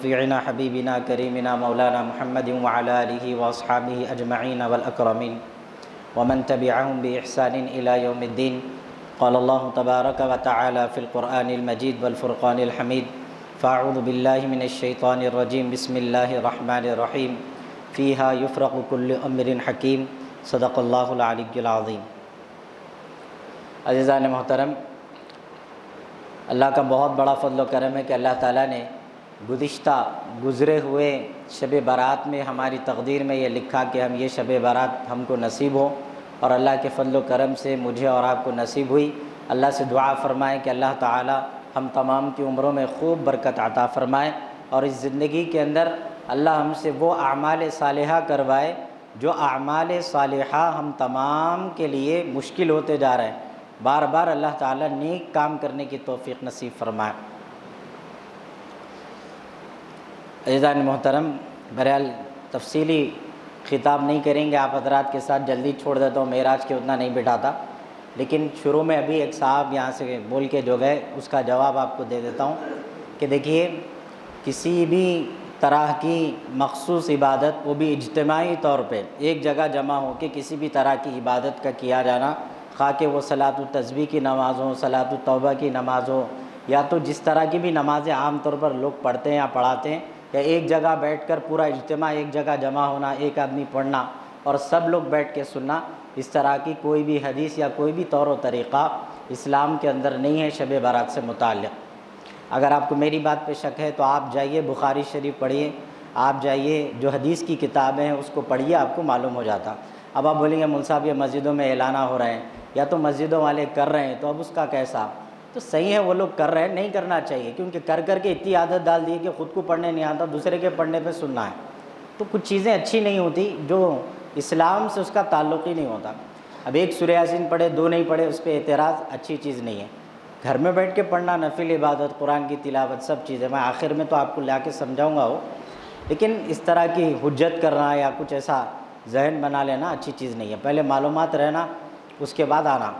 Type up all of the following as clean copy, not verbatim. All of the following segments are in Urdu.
شفیعنا حبیبنا کریمنا مولانا محمد وعلی آلہ واصحابہ اجمعین والاکرمین ومن تبعهم بإحسان إلى يوم الدين. قال الله تبارك وتعالى في القرآن المجيد والفرقان الحميد: فأعوذ بالله من الشيطان الرجيم بسم الله الرحمن الرحيم فيها يفرق كل أمر حكيم. صدق الله العلي العظيم. عزیزان محترم، اللہ کا بہت بڑا فضل و کرم ہے کہ اللہ تعالیٰ نے گزرے ہوئے شب برات میں ہماری تقدیر میں یہ لکھا کہ ہم یہ شب برات ہم کو نصیب ہو، اور اللہ کے فضل و کرم سے مجھے اور آپ کو نصیب ہوئی. اللہ سے دعا فرمائیں کہ اللہ تعالیٰ ہم تمام کی عمروں میں خوب برکت عطا فرمائے، اور اس زندگی کے اندر اللہ ہم سے وہ اعمال صالحہ کروائے جو اعمال صالحہ ہم تمام کے لیے مشکل ہوتے جا رہے ہیں. بار بار اللہ تعالیٰ نیک کام کرنے کی توفیق نصیب فرمائے. عزیزان محترم، بہرحال تفصیلی خطاب نہیں کریں گے، آپ حضرات کے ساتھ جلدی چھوڑ دیتا ہوں، معراج کے اتنا نہیں بٹھاتا، لیکن شروع میں ابھی ایک صاحب یہاں سے بول کے جو گئے اس کا جواب آپ کو دے دیتا ہوں کہ دیکھیے، کسی بھی طرح کی مخصوص عبادت، وہ بھی اجتماعی طور پہ ایک جگہ جمع ہو کے کسی بھی طرح کی عبادت کا کیا جانا، خواہ کہ وہ صلاۃ التسبیح کی نماز ہو، صلاۃ التوبہ کی نماز ہو، یا تو جس طرح کی بھی نمازیں عام طور پر لوگ پڑھتے ہیں یا پڑھاتے ہیں، یا ایک جگہ بیٹھ کر پورا اجتماع ایک جگہ جمع ہونا، ایک آدمی پڑھنا اور سب لوگ بیٹھ کے سننا، اس طرح کی کوئی بھی حدیث یا کوئی بھی طور و طریقہ اسلام کے اندر نہیں ہے شب برات سے متعلق. اگر آپ کو میری بات پہ شک ہے تو آپ جائیے بخاری شریف پڑھیے، آپ جائیے جو حدیث کی کتابیں ہیں اس کو پڑھیے، آپ کو معلوم ہو جاتا. اب آپ بولیں گے مول صاحب یہ مسجدوں میں اعلانہ ہو رہے ہیں یا تو مسجدوں والے کر رہے ہیں تو اب اس کا کیسا؟ تو صحیح ہے، وہ لوگ کر رہے ہیں، نہیں کرنا چاہیے، کیونکہ کر کر کے اتنی عادت ڈال دی کہ خود کو پڑھنے نہیں آتا، دوسرے کے پڑھنے پہ سننا ہے. تو کچھ چیزیں اچھی نہیں ہوتی جو اسلام سے اس کا تعلق ہی نہیں ہوتا. اب ایک سورہ یاسین پڑھے، دو نہیں پڑھے، اس پہ اعتراض اچھی چیز نہیں ہے. گھر میں بیٹھ کے پڑھنا، نفل عبادت، قرآن کی تلاوت، سب چیزیں میں آخر میں تو آپ کو لا کے سمجھاؤں گا لیکن اس طرح کی حجت کرنا یا کچھ ایسا ذہن بنا لینا اچھی چیز نہیں ہے. پہلے معلومات رہنا، اس کے بعد آنا.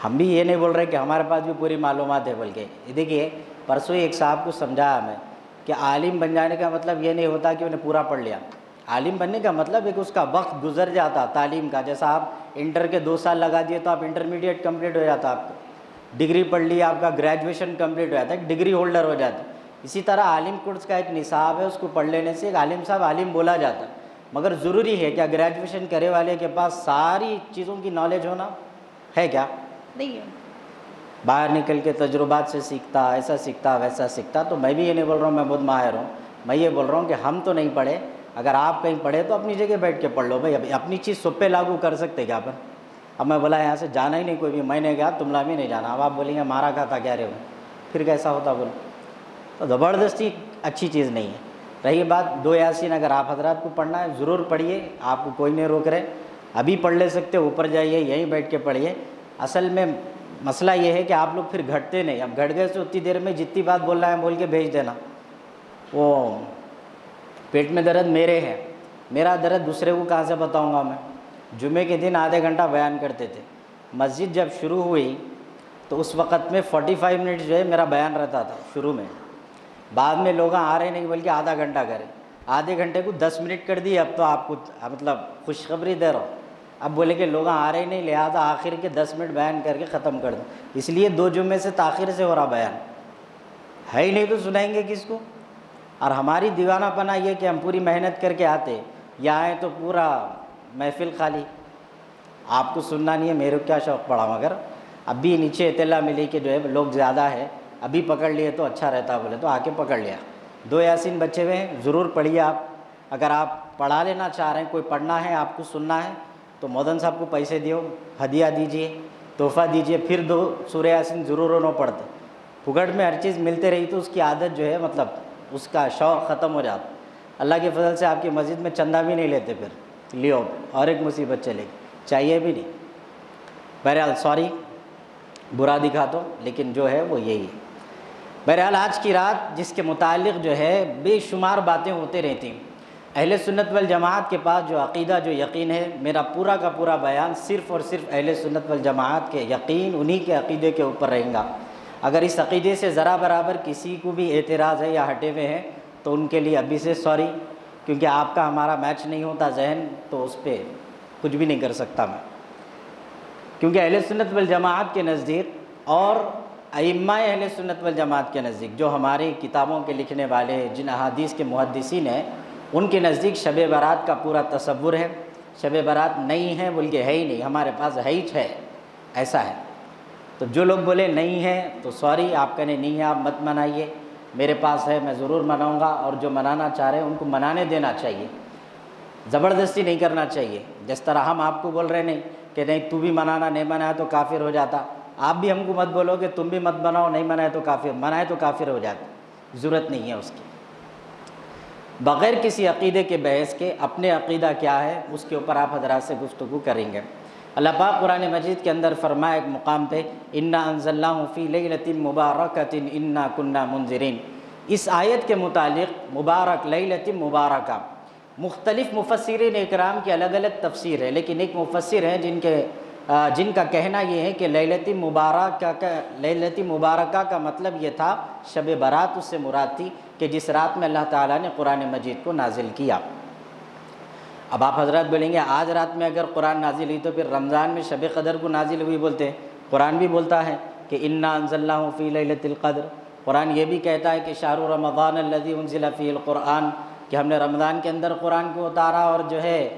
ہم بھی یہ نہیں بول رہے کہ ہمارے پاس بھی پوری معلومات ہے، بلکہ دیکھیے پرسوں ایک صاحب کو سمجھایا میں کہ عالم بن جانے کا مطلب یہ نہیں ہوتا کہ انہیں پورا پڑھ لیا. عالم بننے کا مطلب ایک اس کا وقت گزر جاتا تعلیم کا. جیسا آپ انٹر کے 2 سال لگا دیے تو آپ انٹرمیڈیٹ کمپلیٹ ہو جاتا، آپ کو ڈگری پڑھ لی، آپ کا گریجویشن کمپلیٹ ہو جاتا، ایک ڈگری ہولڈر ہو جاتا. اسی طرح عالم کورس کا ایک نصاب ہے، اس کو پڑھ لینے سے ایک عالم صاحب عالم بولا جاتا. مگر ضروری ہے کیا گریجویشن کرے والے کے پاس ساری چیزوں کی نالج ہونا ہے؟ کیا نہیں ہے. باہر نکل کے تجربات سے سیکھتا، ایسا سیکھتا ویسا سیکھتا. تو میں بھی یہ نہیں بول رہا ہوں میں بہت ماہر ہوں، میں یہ بول رہا ہوں کہ ہم تو نہیں پڑھے. اگر آپ کہیں پڑھے تو اپنی جگہ بیٹھ کے پڑھ لو بھائی. ابھی اپنی چیز سب پہ لاگو کر سکتے کیا پر؟ اب میں بولا یہاں سے جانا ہی نہیں کوئی بھی، میں نے گیا، تم بھی نہیں جانا. اب آپ بولیں گے مارا کہا تھا کہہ رہے ہو، پھر کیسا ہوتا بولو؟ تو زبردستی اچھی چیز نہیں ہے. رہی بات 2 یاسین، اگر آپ حضرات کو پڑھنا ہے ضرور پڑھیے، آپ کو کوئی نہیں روک رہے، ابھی پڑھ لے سکتے، اوپر جائیے یہیں بیٹھ کے پڑھیے. اصل میں مسئلہ یہ ہے کہ آپ لوگ پھر گھٹتے نہیں. اب گھٹ گئے تو اتنی دیر میں جتنی بات بولنا ہے بول کے بھیج دینا. وہ پیٹ میں درد میرے ہے، میرا درد دوسرے کو کہاں سے بتاؤں گا میں؟ جمعے کے دن آدھے گھنٹہ بیان کرتے تھے. مسجد جب شروع ہوئی تو اس وقت میں 45 منٹ جو ہے میرا بیان رہتا تھا شروع میں. بعد میں لوگ آ رہے نہیں بلکہ آدھا گھنٹہ کرے، آدھے گھنٹے کو 10 منٹ کر دی. اب تو آپ کو مطلب خوشخبری دے رہا ہوں، اب بولے کہ لوگ آ رہے نہیں، لہٰذا آخر کے 10 منٹ بیان کر کے ختم کر دوں. اس لیے 2 جمعے سے تاخیر سے ہو رہا بیان ہے ہی نہیں، تو سنائیں گے کس کو؟ اور ہماری دیوانہ پنا یہ کہ ہم پوری محنت کر کے آتے، یا آئے تو پورا محفل خالی. آپ کو سننا نہیں ہے، میرے کو کیا شوق پڑا. مگر اب بھی نیچے اطلاع ملی کہ جو ہے لوگ زیادہ ہے، ابھی پکڑ لیے تو اچھا رہتا بولے تو آ کے پکڑ لیا. 2 یاسین بچے ہوئے ہیں، ضرور پڑھیے آپ. اگر آپ پڑھا لینا چاہ رہے ہیں، کوئی پڑھنا ہے آپ کو سننا ہے تو مودن صاحب کو پیسے دیو، ہدیہ دیجیے، تحفہ دیجیے، پھر 2 سورہ یاسین ضرور انہوں پڑھتے. پھگڑ میں ہر چیز ملتے رہی تو اس کی عادت جو ہے مطلب اس کا شوق ختم ہو جاتا. اللہ کے فضل سے آپ کی مسجد میں چندہ بھی نہیں لیتے، پھر لیو اور ایک مصیبت چلے گی، چاہیے بھی نہیں. بہرحال سوری برا دکھا تو، لیکن جو ہے وہ یہی ہے. بہرحال آج کی رات جس کے متعلق جو ہے بے شمار باتیں ہوتے رہتی ہیں. اہل سنت والجماعت کے پاس جو عقیدہ جو یقین ہے، میرا پورا کا پورا بیان صرف اور صرف اہل سنت والجماعت کے یقین، انہی کے عقیدے کے اوپر رہیں گا. اگر اس عقیدے سے ذرا برابر کسی کو بھی اعتراض ہے یا ہٹے ہوئے ہیں تو ان کے لیے ابھی سے سوری، کیونکہ آپ کا ہمارا میچ نہیں ہوتا ذہن، تو اس پہ کچھ بھی نہیں کر سکتا میں، کیونکہ اہل سنت والجماعت کے نزدیک اور ائمہ اہل سنت والجماعت کے نزدیک، جو ہماری کتابوں کے لکھنے والے جن احادیث کے محدثین ہیں، ان کے نزدیک شب برات کا پورا تصور ہے۔ شب برات نہیں ہے بلکہ ہے ہی نہیں، ہمارے پاس ہے ہی ہے، ایسا ہے۔ تو جو لوگ بولے نہیں ہے تو سوری، آپ کہنے نہیں ہے آپ مت منائیے، میرے پاس ہے میں ضرور مناؤں گا، اور جو منانا چاہ رہے ہیں ان کو منانے دینا چاہیے، زبردستی نہیں کرنا چاہیے۔ جس طرح ہم آپ کو بول رہے نہیں کہ نہیں تو بھی منانا، نہیں منایا تو کافر ہو جاتا، آپ بھی ہم کو مت بولو کہ تم بھی مت بناؤ، نہیں منائے تو کافر، منائے تو کافر ہو جاتا، ضرورت نہیں ہے اس کی۔ بغیر کسی عقیدے کے بحث کے اپنے عقیدہ کیا ہے اس کے اوپر آپ حضرات سے گفتگو کریں گے۔ اللہ پاک قرآن مجید کے اندر فرمایا ایک مقام پہ، انا انزلناہ فی لیلۃ مبارکۃ انا کنا منذرین۔ اس آیت کے متعلق مبارک، لیلۃ مبارکہ، مختلف مفسرین اکرام کی الگ الگ تفسیر ہے، لیکن ایک مفسر ہیں جن کا کہنا یہ ہے کہ لیلۃ مبارکہ کا مطلب یہ تھا شب برات، اس سے مراد تھی کہ جس رات میں اللہ تعالیٰ نے قرآن مجید کو نازل کیا۔ اب آپ حضرات بولیں گے آج رات میں اگر قرآن نازل ہوئی تو پھر رمضان میں شب قدر کو نازل ہوئی بولتے ہیں، قرآن بھی بولتا ہے کہ انا انزلناہ فی لیلۃ القدر، قرآن یہ بھی کہتا ہے کہ شہر رمضان الذی انزل فیہ القرآن، کہ ہم نے رمضان کے اندر قرآن کو اتارا، اور جو ہے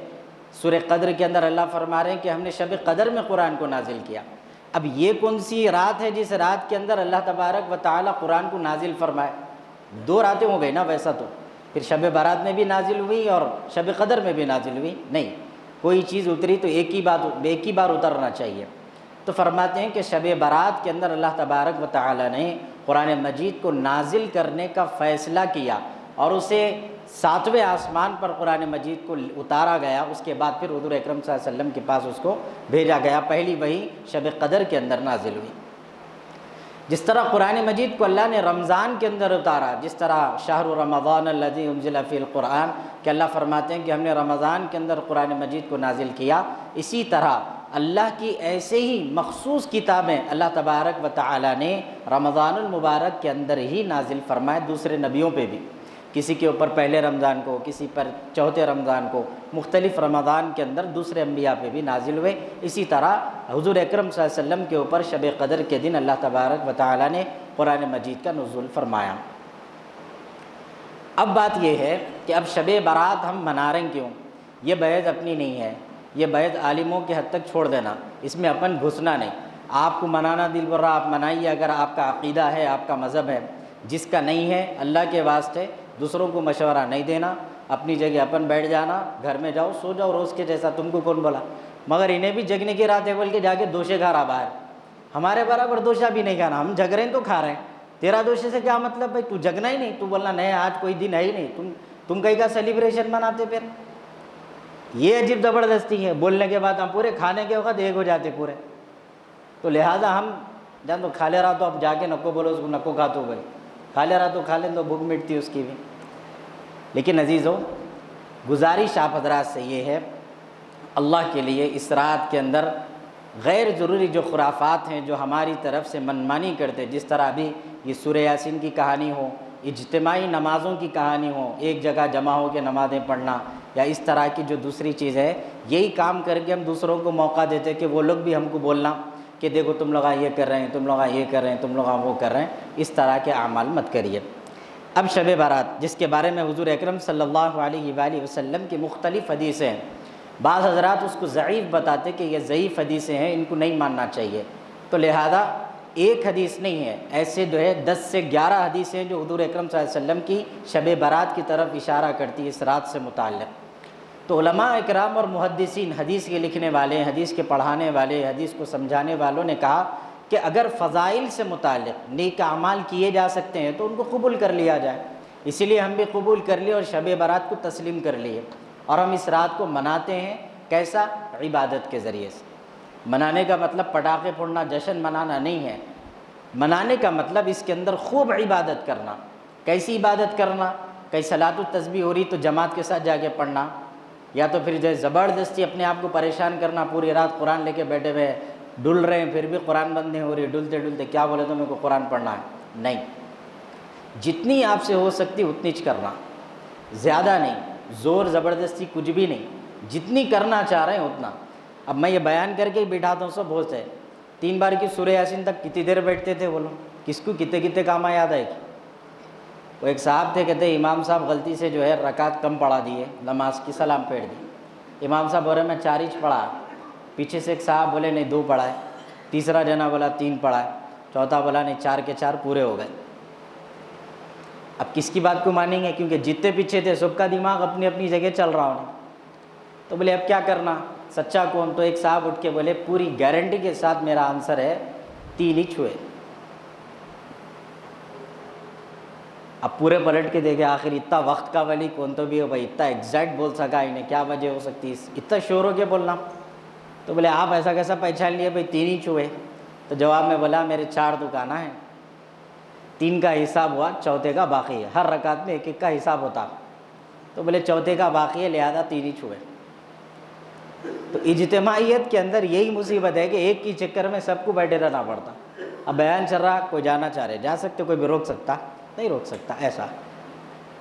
سورہ قدر کے اندر اللہ فرما رہے ہیں کہ ہم نے شب قدر میں قرآن کو نازل کیا۔ اب یہ کون سی رات ہے جس رات کے اندر اللہ تبارک و تعالیٰ قرآن کو نازل فرمائے؟ دو راتیں ہو گئی نا ویسا تو، پھر شب برات میں بھی نازل ہوئی اور شب قدر میں بھی نازل ہوئی، نہیں، کوئی چیز اتری تو ایک ہی بار اترنا چاہیے۔ تو فرماتے ہیں کہ شب برات کے اندر اللہ تبارک و تعالیٰ نے قرآن مجید کو نازل کرنے کا فیصلہ کیا، اور اسے 7ویں آسمان پر قرآن مجید کو اتارا گیا، اس کے بعد پھر حضور اکرم صلی اللہ علیہ وسلم کے پاس اس کو بھیجا گیا۔ پہلی وحی شب قدر کے اندر نازل ہوئی۔ جس طرح قرآن مجید کو اللہ نے رمضان کے اندر اتارا، جس طرح شہر رمضان الذی انزل فیہ القرآن، کہ اللہ فرماتے ہیں کہ ہم نے رمضان کے اندر قرآن مجید کو نازل کیا، اسی طرح اللہ کی ایسے ہی مخصوص کتابیں اللہ تبارک و تعالیٰ نے رمضان المبارک کے اندر ہی نازل فرمائے، دوسرے نبیوں پہ بھی، کسی کے اوپر پہلے رمضان کو، کسی پر چوتھے رمضان کو، مختلف رمضان کے اندر دوسرے انبیاء پہ بھی نازل ہوئے۔ اسی طرح حضور اکرم صلی اللہ علیہ وسلم کے اوپر شب قدر کے دن اللہ تبارک و تعالیٰ نے قرآن مجید کا نزول فرمایا۔ اب بات یہ ہے کہ اب شب برات ہم منا رہے ہیں کیوں؟ یہ بحث اپنی نہیں ہے، یہ بحث عالموں کے حد تک چھوڑ دینا، اس میں اپن گھسنا نہیں۔ آپ کو منانا دل بر رہا آپ منائیے، اگر آپ کا عقیدہ ہے، آپ کا مذہب ہے۔ جس کا نہیں ہے اللہ کے واسطے دوسروں کو مشورہ نہیں دینا، اپنی جگہ اپن بیٹھ جانا، گھر میں جاؤ سو جاؤ روز کے جیسا، تم کو کون بولا؟ مگر انہیں بھی جگنے کی رات ہے بول کے جا کے دوشے کھا رہا باہر، ہمارے برابر دوشہ بھی نہیں کھانا، ہم جگ رہے ہیں تو کھا رہے ہیں، تیرا دوشے سے کیا مطلب بھائی؟ تو جگنا ہی نہیں، تو بولنا نہیں آج کوئی دن ہے ہی نہیں، تم کہیں کا سیلیبریشن مناتے؟ پھر یہ عجیب زبردستی ہے، بولنے کے بعد ہم پورے کھانے کے وقت ایک ہو جاتے پورے۔ تو لہٰذا ہم جان تو کھا لے رہا تو اب جا کے نکو بولو اس کو، نکو کھا تو بھائی، کھا لے رہا تو کھا لیں تو بھوک مٹتی اس کی بھی۔ لیکن عزیزو، گزارش آپ حضرات سے یہ ہے اللہ کے لیے اس رات کے اندر غیر ضروری جو خرافات ہیں جو ہماری طرف سے منمانی کرتے، جس طرح ابھی یہ سورہ یاسین کی کہانی ہو، اجتماعی نمازوں کی کہانی ہو، ایک جگہ جمع ہو کے نمازیں پڑھنا، یا اس طرح کی جو دوسری چیز ہے، یہی کام کر کے ہم دوسروں کو موقع دیتے کہ وہ لوگ بھی ہم کو بولنا کہ دیکھو تم لوگ یہ کر رہے ہیں، تم لوگ یہ کر رہے ہیں، تم لوگ وہ کر رہے ہیں، اس طرح کے اعمال مت کریے۔ اب شب برات جس کے بارے میں حضور اکرم صلی اللہ علیہ وآلہ وسلم کی مختلف حدیثیں ہیں، بعض حضرات اس کو ضعیف بتاتے کہ یہ ضعیف حدیثیں ہیں، ان کو نہیں ماننا چاہیے، تو لہذا ایک حدیث نہیں ہے، ایسے جو ہے 10 سے 11 حدیثیں جو حضور اکرم صلی اللہ علیہ وسلم کی شب برات کی طرف اشارہ کرتی ہے اس رات سے متعلق۔ تو علماء اکرام اور محدثین، حدیث کے لکھنے والے، حدیث کے پڑھانے والے، حدیث کو سمجھانے والوں نے کہا کہ اگر فضائل سے متعلق نیک اعمال کیے جا سکتے ہیں تو ان کو قبول کر لیا جائے، اسی لیے ہم بھی قبول کر لیے اور شب برات کو تسلیم کر لیے، اور ہم اس رات کو مناتے ہیں۔ کیسا؟ عبادت کے ذریعے سے۔ منانے کا مطلب پٹاخے پھوڑنا، جشن منانا نہیں ہے، منانے کا مطلب اس کے اندر خوب عبادت کرنا۔ کیسی عبادت کرنا؟ کہیں صلاۃ التسبیح ہو رہی تو جماعت کے ساتھ جا کے پڑھنا، یا تو پھر جو زبردستی اپنے آپ کو پریشان کرنا، پوری رات قرآن لے کے بیٹھے ہوئے ڈل رہے ہیں پھر بھی قرآن بند نہیں ہو رہی، ڈلتے ڈلتے کیا بولے تو میرے کو قرآن پڑھنا ہے، نہیں، جتنی آپ سے ہو سکتی اتنی کرنا، زیادہ نہیں، زور زبردستی کچھ بھی نہیں، جتنی کرنا چاہ رہے ہیں اتنا۔ اب میں یہ بیان کر کے بٹھاتا ہوں، سب ہوش ہے، 3 بار کی سورہ یاسین تک کتنی دیر بیٹھتے تھے وہ لوگ، کس کو کتنے کتنے کام یاد آئے گی؟ وہ ایک صاحب تھے، کہتے امام صاحب غلطی سے جو ہے رکعت کم پڑھا دیے، نماز کی سلام پھیر دی، امام صاحب بولے میں 4 ہی پڑھا، پیچھے سے ایک صاحب بولے نہیں 2 پڑھا ہے، تیسرا جنا بولا 3 پڑھا ہے، چوتھا بولا نہیں 4 کے 4 پورے ہو گئے۔ اب کس کی بات کو مانیں گے؟ کیونکہ جتنے پیچھے تھے سب کا دماغ اپنی اپنی جگہ چل رہا ہونا، تو بولے اب کیا کرنا، سچا کون؟ تو ایک صاحب اٹھ کے بولے پوری گارنٹی کے ساتھ میرا آنسر ہے 3 ہی چھوئے۔ اب پورے پلٹ کے دیکھے، آخر اتنا وقت کا ولی کون تو بھی ہو بھائی، اتنا ایگزیکٹ بول سکا، انہیں کیا وجہ ہو سکتی، اتنا شور ہو کے بولنا؟ تو بولے آپ ایسا کیسا پہچان لیے بھائی 3 ہی چھوئے؟ تو جواب میں بولا میرے 4 دکانیں ہیں، 3 کا حساب ہوا، چوتھے کا باقی ہے، ہر رکعت میں 1 کا حساب ہوتا، تو بولے چوتھے کا باقی ہے لہذا 3 ہی چھوئے۔ تو اجتماعیت کے اندر یہی مصیبت ہے کہ ایک کی چکر میں سب کو بیٹھے رہنا پڑتا۔ اب بیان چل رہا، کوئی جانا چاہ رہے جا سکتے، کوئی بھی روک سکتا نہیں روک سکتا، ایسا۔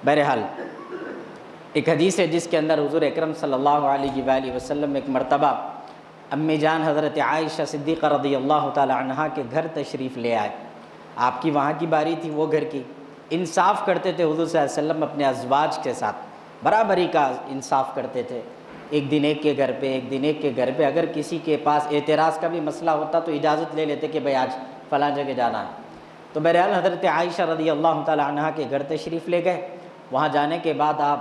بہرحال ایک حدیث ہے جس کے اندر حضور اکرم صلی اللہ علیہ وآلہ وسلم ایک مرتبہ امی جان حضرت عائشہ صدیقہ رضی اللہ تعالی عنہا کے گھر تشریف لے آئے، آپ کی وہاں کی باری تھی، وہ گھر کی انصاف کرتے تھے حضور صلی اللہ علیہ وسلم اپنے ازواج کے ساتھ، برابری کا انصاف کرتے تھے، ایک دن ایک کے گھر پہ، ایک دن ایک کے گھر پہ، اگر کسی کے پاس اعتراض کا بھی مسئلہ ہوتا تو اجازت لے لیتے کہ بھائی آج فلاں جگہ جانا ہے۔ تو بہرحال حضرت عائشہ رضی اللہ تعالی عنہا کے گھر تشریف لے گئے، وہاں جانے کے بعد آپ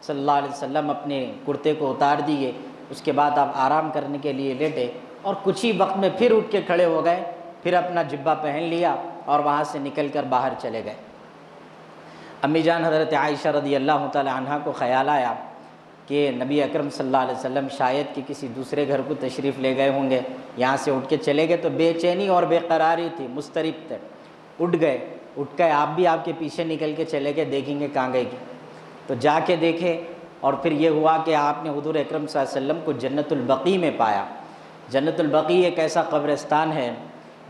صلی اللہ علیہ وسلم اپنے کرتے کو اتار دیے، اس کے بعد آپ آرام کرنے کے لیے لیٹے، اور کچھ ہی وقت میں پھر اٹھ کے کھڑے ہو گئے، پھر اپنا جبہ پہن لیا اور وہاں سے نکل کر باہر چلے گئے۔ امی جان حضرت عائشہ رضی اللہ تعالی عنہا کو خیال آیا کہ نبی اکرم صلی اللہ علیہ وسلم شاید کہ کسی دوسرے گھر کو تشریف لے گئے ہوں گے، یہاں سے اٹھ کے چلے گئے، تو بے چینی اور بے قراری تھی، مضطرب تھے، اٹھ گئے آپ بھی آپ کے پیچھے نکل کے چلے گئے، دیکھیں گے کہاں گئے گی، تو جا کے دیکھے، اور پھر یہ ہوا کہ آپ نے حضور اکرم صلی اللہ علیہ وسلم کو جنت البقیع میں پایا۔ جنت البقیع ایک ایسا قبرستان ہے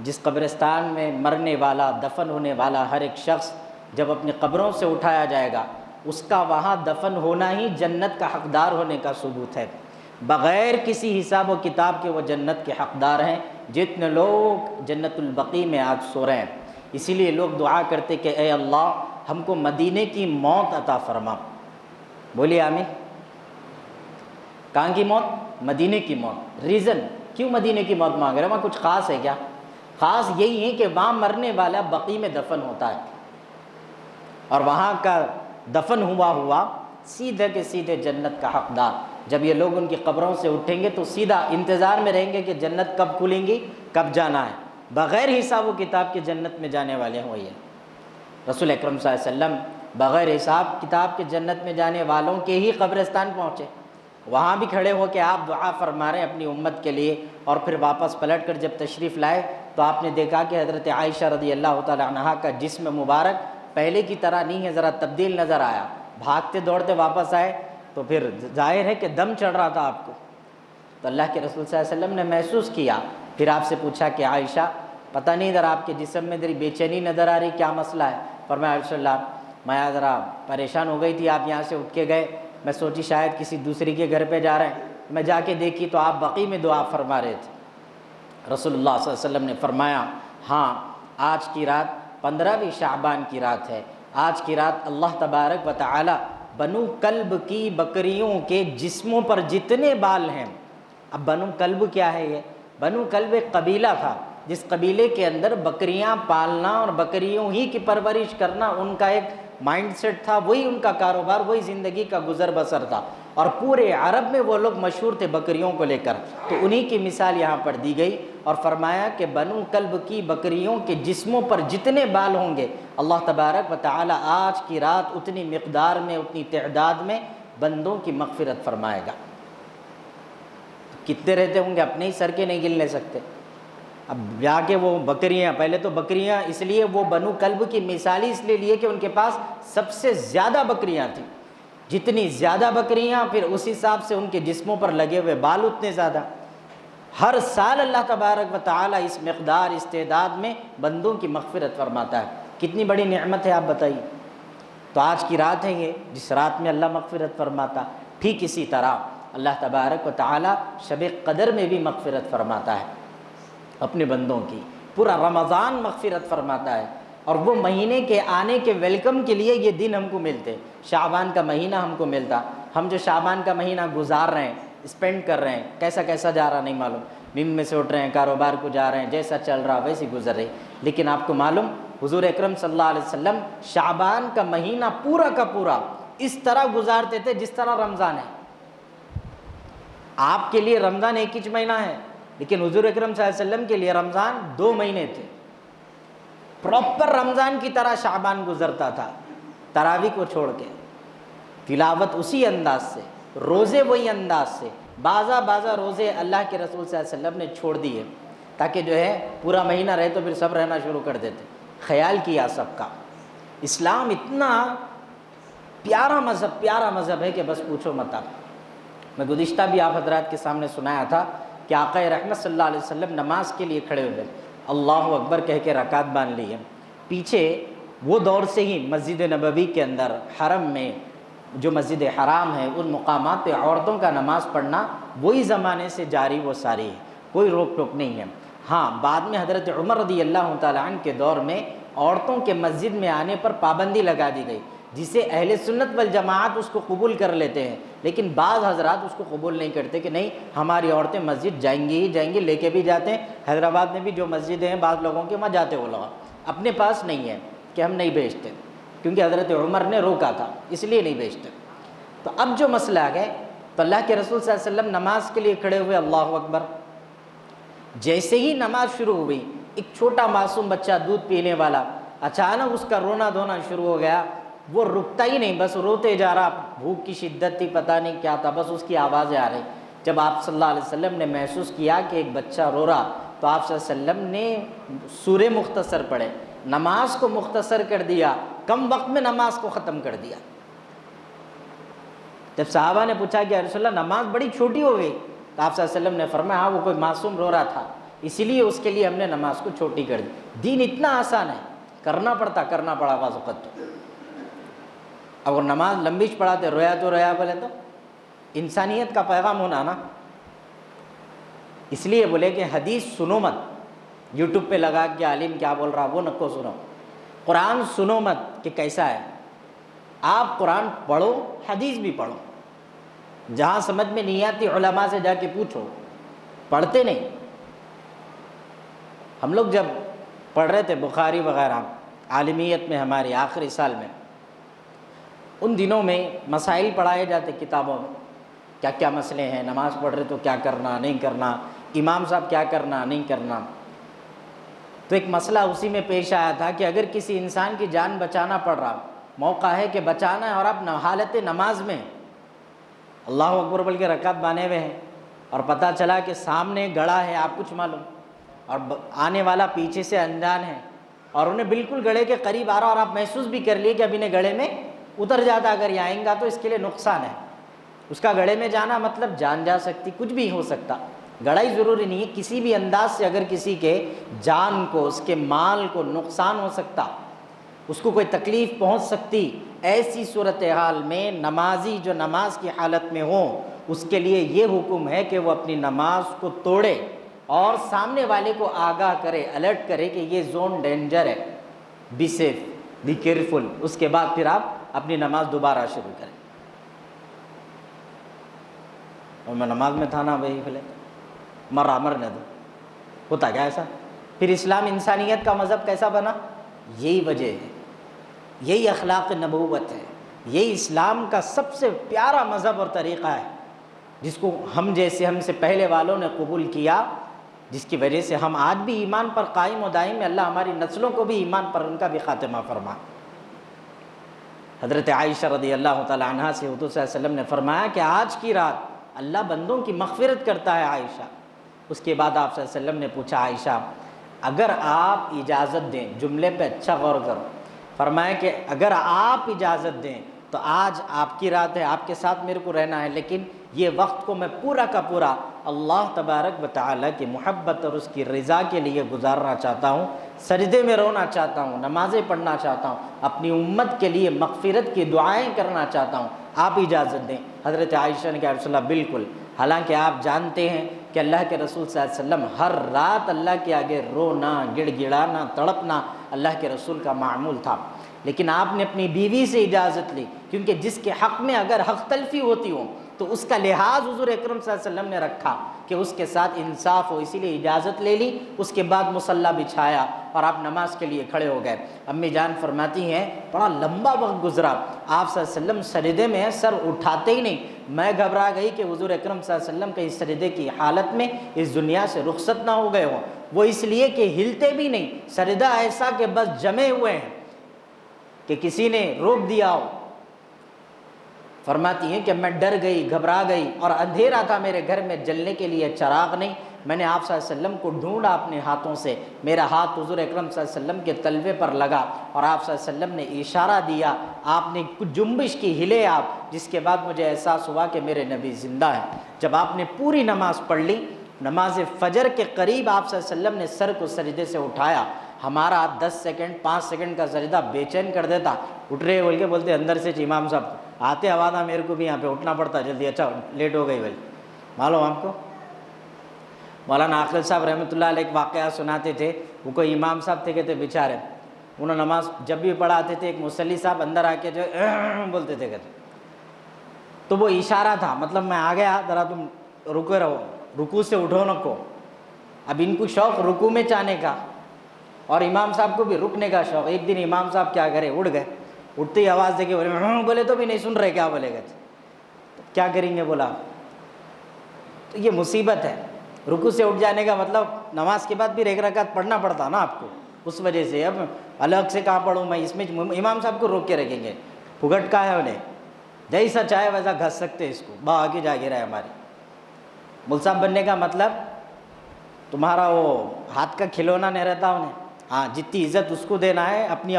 جس قبرستان میں مرنے والا، دفن ہونے والا ہر ایک شخص جب اپنی قبروں سے اٹھایا جائے گا، اس کا وہاں دفن ہونا ہی جنت کا حقدار ہونے کا ثبوت ہے، بغیر کسی حساب و کتاب کے وہ جنت کے حقدار ہیں، جتنے لوگ جنت البقیع میں آج سو رہے ہیں۔ اسی لیے لوگ دعا کرتے کہ اے اللہ ہم کو مدینے کی موت عطا فرما، بولیے آمین۔ کہاں کی موت؟ مدینے کی موت۔ ریزن کیوں مدینے کی موت مانگ رہے ہیں؟ وہاں کچھ خاص ہے کیا؟ خاص یہی ہے کہ وہاں مرنے والا بقیع میں دفن ہوتا ہے، اور وہاں کا دفن ہوا سیدھے کے سیدھے جنت کا حقدار۔ جب یہ لوگ ان کی قبروں سے اٹھیں گے تو سیدھا انتظار میں رہیں گے کہ جنت کب کھلیں گی، کب جانا ہے، بغیر حساب و کتاب کے جنت میں جانے والے ہیں وہی ہیں۔ رسول اکرم صلی اللہ علیہ وسلم بغیر حساب کتاب کے جنت میں جانے والوں کے ہی قبرستان پہنچے، وہاں بھی کھڑے ہو کے آپ دعا فرما رہے ہیں اپنی امت کے لیے، اور پھر واپس پلٹ کر جب تشریف لائے تو آپ نے دیکھا کہ حضرت عائشہ رضی اللہ تعالی عنہا کا جسم مبارک پہلے کی طرح نہیں ہے، ذرا تبدیل نظر آیا، بھاگتے دوڑتے واپس آئے تو پھر ظاہر ہے کہ دم چڑھ رہا تھا آپ کو، تو اللہ کے رسول صلی اللہ علیہ وسلم نے محسوس کیا، پھر آپ سے پوچھا کہ عائشہ پتہ نہیں ذرا آپ کے جسم میں ذرا بے چینی نظر آ رہی، کیا مسئلہ ہے؟ فرمایا رسول اللہ میں ذرا پریشان ہو گئی تھی، آپ یہاں سے اٹھ کے گئے، میں سوچی شاید کسی دوسری کے گھر پہ جا رہے ہیں، میں جا کے دیکھی تو آپ بقیع میں دعا فرما رہے تھے۔ رسول اللہ صلی اللہ علیہ وسلم نے فرمایا ہاں آج کی رات 15ویں شعبان کی رات ہے، آج کی رات اللہ تبارک و تعالی بنو کلب کی بکریوں کے جسموں پر جتنے بال ہیں، اب بنو کلب کیا ہے؟ یہ بنو کلب ایک قبیلہ تھا جس قبیلے کے اندر بکریاں پالنا اور بکریوں ہی کی پرورش کرنا ان کا ایک مائنڈ سیٹ تھا، وہی ان کا کاروبار، وہی زندگی کا گزر بسر تھا، اور پورے عرب میں وہ لوگ مشہور تھے بکریوں کو لے کر، تو انہی کی مثال یہاں پر دی گئی، اور فرمایا کہ بنو کلب کی بکریوں کے جسموں پر جتنے بال ہوں گے اللہ تبارک و تعالی آج کی رات اتنی مقدار میں، اتنی تعداد میں بندوں کی مغفرت فرمائے گا۔ کتنے رہتے ہوں گے اپنے ہی سر کے نہیں گن لے سکتے۔ اب جا کے وہ بکریاں، پہلے تو بکریاں اس لیے وہ بنو کلب کی مثالی اس لیے کہ ان کے پاس سب سے زیادہ بکریاں تھیں، جتنی زیادہ بکریاں پھر اس حساب سے ان کے جسموں پر لگے ہوئے بال اتنے زیادہ۔ ہر سال اللہ تبارک و تعالی اس مقدار استعداد میں بندوں کی مغفرت فرماتا ہے۔ کتنی بڑی نعمت ہے آپ بتائیے۔ تو آج کی رات ہے یہ جس رات میں اللہ مغفرت فرماتا، ٹھیک اسی طرح اللہ تبارک و تعالی شب قدر میں بھی مغفرت فرماتا ہے اپنے بندوں کی، پورا رمضان مغفرت فرماتا ہے، اور وہ مہینے کے آنے کے ویلکم کے لیے یہ دن ہم کو ملتے۔ شعبان کا مہینہ ہم کو ملتا، ہم جو شعبان کا مہینہ گزار رہے ہیں، اسپینڈ کر رہے ہیں، کیسا جا رہا نہیں معلوم، نیند میں سے اٹھ رہے ہیں، کاروبار کو جا رہے ہیں، جیسا چل رہا ویسے گزر رہے، لیکن آپ کو معلوم حضور اکرم صلی اللہ علیہ وسلم شعبان کا مہینہ پورا کا پورا اس طرح گزارتے تھے جس طرح رمضان ہے۔ آپ کے لیے رمضان ایک ہی مہینہ ہے، لیکن حضور اکرم صلی اللہ علیہ وسلم کے لیے رمضان 2 مہینے تھے۔ پراپر رمضان کی طرح شعبان گزرتا تھا، تراویح کو چھوڑ کے، تلاوت اسی انداز سے، روزے وہی انداز سے، بعضا روزے اللہ کے رسول صلی اللہ علیہ وسلم نے چھوڑ دیے تاکہ جو ہے پورا مہینہ رہے تو پھر سب رہنا شروع کر دیتے۔ خیال کیا سب کا۔ اسلام اتنا پیارا مذہب ہے کہ بس پوچھو مت آپ۔ میں گزشتہ بھی آپ حضرات کے سامنے سنایا تھا کہ آقا رحمت صلی اللہ علیہ وسلم نماز کے لیے کھڑے ہوئے، اللہ اکبر کہہ کے رکعت باندھ لی ہے۔ پیچھے وہ دور سے ہی مسجد نبوی کے اندر حرم میں جو مسجد حرام ہے ان مقامات پہ عورتوں کا نماز پڑھنا وہی زمانے سے جاری و ساری ہے، کوئی روک ٹوک نہیں ہے۔ ہاں بعد میں حضرت عمر رضی اللہ تعالیٰ عنہ کے دور میں عورتوں کے مسجد میں آنے پر پابندی لگا دی گئی، جسے اہل سنت والجماعت اس کو قبول کر لیتے ہیں، لیکن بعض حضرات اس کو قبول نہیں کرتے کہ نہیں ہماری عورتیں مسجد جائیں گی، لے کے بھی جاتے ہیں۔ حیدرآباد میں بھی جو مسجدیں ہیں بعض لوگوں کے وہاں جاتے وہ لوگ، اپنے پاس نہیں ہے کہ ہم نہیں بھیجتے، کیونکہ حضرت عمر نے روکا تھا اس لیے نہیں بھیجتے۔ تو اب جو مسئلہ آ گئے تو اللہ کے رسول صلی اللہ علیہ وسلم نماز کے لیے کھڑے ہوئے، اللہ اکبر، جیسے ہی نماز شروع ہوئی ایک چھوٹا معصوم بچہ دودھ پینے والا اچانک اس کا رونا دھونا شروع ہو گیا، وہ رکتا ہی نہیں، بس روتے جا رہا، بھوک کی شدت تھی پتہ نہیں کیا تھا، بس اس کی آوازیں آ رہی۔ جب آپ صلی اللہ علیہ وسلم نے محسوس کیا کہ ایک بچہ رو رہا تو آپ صلی اللہ علیہ وسلم نے سورہ مختصر پڑھے، نماز کو مختصر کر دیا، کم وقت میں نماز کو ختم کر دیا۔ جب صحابہ نے پوچھا کہ رسول اللہ نماز بڑی چھوٹی ہو گئی تو آپ صلی اللہ علیہ وسلم نے فرمایا ہاں وہ کوئی معصوم رو رہا تھا اسی لیے اس کے لیے ہم نے نماز کو چھوٹی کر دی۔ دین اتنا آسان ہے، کرنا پڑا بعض وقت۔ اگر نماز لمبی پڑھاتے رویا تو رویا بولے تو انسانیت کا پیغام ہونا نا، اس لیے بولے کہ حدیث سنو مت، یوٹیوب پہ لگا کے عالم کیا بول رہا وہ نکو سنو، قرآن سنو مت کہ کیسا ہے۔ آپ قرآن پڑھو، حدیث بھی پڑھو، جہاں سمجھ میں نہیں آتی علماء سے جا کے پوچھو، پڑھتے نہیں۔ ہم لوگ جب پڑھ رہے تھے بخاری وغیرہ عالمیت میں ہمارے آخری سال میں، ان دنوں میں مسائل پڑھائے جاتے کتابوں میں، کیا کیا مسئلے ہیں، نماز پڑھ رہے تو کیا کرنا نہیں کرنا، امام صاحب کیا کرنا نہیں کرنا۔ تو ایک مسئلہ اسی میں پیش آیا تھا کہ اگر کسی انسان کی جان بچانا پڑ رہا، موقع ہے کہ بچانا ہے اور آپ حالت نماز میں اللہ اکبر بول کے رکعت باندھے ہوئے ہیں اور پتہ چلا کہ سامنے گڑھا ہے، آپ کچھ معلوم، اور آنے والا پیچھے سے انجان ہے اور انہیں بالکل گڑھے کے قریب آ رہا اور آپ محسوس بھی کر لیے کہ اب انہیں گڑھے میں اتر جاتا، اگر یہ آئیں گا تو اس کے لیے نقصان ہے۔ اس کا گڑھے میں جانا مطلب جان جا سکتی، کچھ بھی ہو سکتا، گڑھا ہی ضروری نہیں ہے، کسی بھی انداز سے اگر کسی کے جان کو، اس کے مال کو نقصان ہو سکتا، اس کو کوئی تکلیف پہنچ سکتی، ایسی صورتحال میں نمازی جو نماز کی حالت میں ہوں اس کے لیے یہ حکم ہے کہ وہ اپنی نماز کو توڑے اور سامنے والے کو آگاہ کرے، الرٹ کرے کہ یہ زون ڈینجر ہے، بی سیف، بی کیئرفل، اس کے بعد پھر آپ اپنی نماز دوبارہ شروع کریں۔ اور میں نماز میں تھا نا بھائی بھلے مر نہ دو، ہوتا کیا ایسا؟ پھر اسلام انسانیت کا مذہب کیسا بنا؟ یہی وجہ ہے، یہی اخلاق نبوت ہے، یہی اسلام کا سب سے پیارا مذہب اور طریقہ ہے جس کو ہم جیسے ہم سے پہلے والوں نے قبول کیا، جس کی وجہ سے ہم آج بھی ایمان پر قائم و دائم ہے۔ اللہ ہماری نسلوں کو بھی ایمان پر ان کا بھی خاتمہ فرما۔ حضرت عائشہ رضی اللہ تعالی عنہا سے حضور صلی اللہ علیہ وسلم نے فرمایا کہ آج کی رات اللہ بندوں کی مغفرت کرتا ہے عائشہ۔ اس کے بعد آپ صلی اللہ علیہ وسلم نے پوچھا عائشہ اگر آپ اجازت دیں، جملے پہ اچھا غور کرو، فرمایا کہ اگر آپ اجازت دیں تو آج آپ کی رات ہے، آپ کے ساتھ میرے کو رہنا ہے، لیکن یہ وقت کو میں پورا کا پورا اللہ تبارک و تعالیٰ کی محبت اور اس کی رضا کے لیے گزارنا چاہتا ہوں، سجدے میں رونا چاہتا ہوں، نمازیں پڑھنا چاہتا ہوں، اپنی امت کے لیے مغفرت کی دعائیں کرنا چاہتا ہوں، آپ اجازت دیں۔ حضرت عائشہ نے کہا رسول اللہ بالکل، حالانکہ آپ جانتے ہیں کہ اللہ کے رسول صلی اللہ علیہ وسلم ہر رات اللہ کے آگے رونا، گڑ گڑانا، تڑپنا اللہ کے رسول کا معمول تھا، لیکن آپ نے اپنی بیوی سے اجازت لی، کیونکہ جس کے حق میں اگر حق تلفی ہوتی ہو تو اس کا لحاظ حضور اکرم صلی اللہ علیہ وسلم نے رکھا کہ اس کے ساتھ انصاف ہو، اسی لیے اجازت لے لی۔ اس کے بعد مصلی بچھایا اور آپ نماز کے لیے کھڑے ہو گئے۔ امی جان فرماتی ہیں بڑا لمبا وقت گزرا، آپ صلی اللہ علیہ وسلم سجدے میں سر اٹھاتے ہی نہیں۔ میں گھبرا گئی کہ حضور اکرم صلی اللہ علیہ وسلم کہیں سجدے کی حالت میں اس دنیا سے رخصت نہ ہو گئے ہوں، وہ اس لیے کہ ہلتے بھی نہیں، سجدہ ایسا کہ بس جمے ہوئے ہیں کہ کسی نے روک دیا ہو۔ فرماتی ہیں کہ میں ڈر گئی، گھبرا گئی، اور اندھیرا تھا میرے گھر میں، جلنے کے لیے چراغ نہیں۔ میں نے آپ صلی اللہ علیہ وسلم کو ڈھونڈا اپنے ہاتھوں سے، میرا ہاتھ حضور اکرم صلی اللہ علیہ وسلم کے تلوے پر لگا اور آپ صلی اللہ علیہ وسلم نے اشارہ دیا، آپ نے کچھ جنبش کی، ہلے آپ، جس کے بعد مجھے احساس ہوا کہ میرے نبی زندہ ہیں۔ جب آپ نے پوری نماز پڑھ لی، نماز فجر کے قریب آپ صلی اللہ علیہ وسلم نے سر کو سجدے سے اٹھایا، ہمارا 10 سیکنڈ 5 سیکنڈ کا سجدہ بے چین کر دیتا، اٹھ رہے بول کے بولتے اندر سے امام صاحب آتے آواز میرے کو بھی یہاں پہ اٹھنا پڑتا جلدی، اچھا لیٹ ہو گئی بھائی۔ معلوم آپ کو مولانا عاقل صاحب رحمۃ اللہ علیہ ایک واقعہ سناتے تھے، وہ کوئی امام صاحب تھے کہتے بیچارے، انہوں نماز جب بھی پڑھاتے تھے ایک مصلی صاحب اندر آ کے جو بولتے تھے کہتے، تو وہ اشارہ تھا، مطلب میں آ گیا ذرا تم رکے رہو، رکوع سے اٹھو نہ کو۔ اب ان کو شوق رکوع میں جانے کا اور امام صاحب کو بھی رکنے کا شوق۔ ایک دن امام صاحب کیا کرے، اٹھ گئے، اٹھتے ہی آواز دے کے بولے تو بھی نہیں سن رہے کیا بولے گا، کیا کریں گے بولا، تو یہ مصیبت ہے۔ رکوع سے اٹھ جانے کا مطلب نماز کے بعد بھی ایک رکعت پڑھنا پڑتا نا آپ کو، اس وجہ سے اب الگ سے کہاں پڑھوں میں، اس میں امام صاحب کو روک کے رکھیں گے، پھگٹ کا ہے انہیں، جیسا چاہے ویسا گھس سکتے اس کو، آگے جا گرا ہے ہماری۔ مول صاحب بننے کا مطلب تمہارا وہ ہاتھ کا کھلونا نہیں رہتا انہیں، ہاں جتنی عزت اس کو دینا ہے، اپنی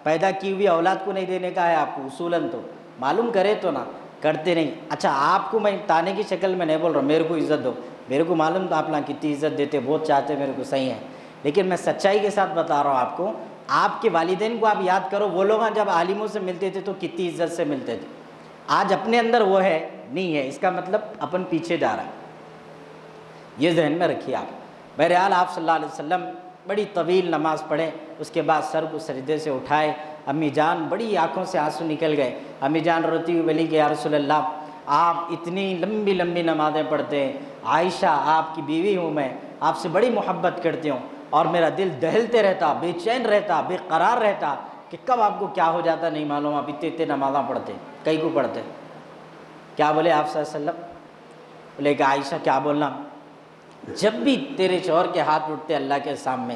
پیدا کی ہوئی اولاد کو نہیں دینے کا ہے آپ کو اصولاً، تو معلوم کرے تو نہ کرتے نہیں۔ اچھا آپ کو میں تانے کی شکل میں نہیں بول رہا ہوں، میرے کو عزت دو، میرے کو معلوم تو آپ لاں کتنی عزت دیتے، بہت چاہتے میرے کو، صحیح ہے، لیکن میں سچائی کے ساتھ بتا رہا ہوں آپ کو، آپ کے والدین کو آپ یاد کرو، وہ لوگ جب عالموں سے ملتے تھے تو کتنی عزت سے ملتے تھے، آج اپنے اندر وہ ہے نہیں ہے، اس کا مطلب اپن پیچھے جا رہا ہے، یہ ذہن میں رکھیے آپ۔ بہرحال آپ صلی اللہ علیہ وسلم بڑی طویل نماز پڑھے، اس کے بعد سر کو سجدے سے اٹھائے، امی جان بڑی آنکھوں سے آنسو نکل گئے، امی جان روتی ہوئی بولی کہ یا رسول اللہ آپ اتنی لمبی لمبی نمازیں پڑھتے ہیں، عائشہ آپ کی بیوی ہوں میں، آپ سے بڑی محبت کرتی ہوں، اور میرا دل دہلتے رہتا، بے چین رہتا، بے قرار رہتا کہ کب آپ کو کیا ہو جاتا نہیں معلوم، آپ اتنے نمازیں پڑھتے، کئی کو پڑھتے۔ کیا بولے آپ صلی اللہ علیہ وسلم؟ بولے کہ عائشہ کیا بولنا، جب بھی تیرے شوہر کے ہاتھ اٹھتے اللہ کے سامنے،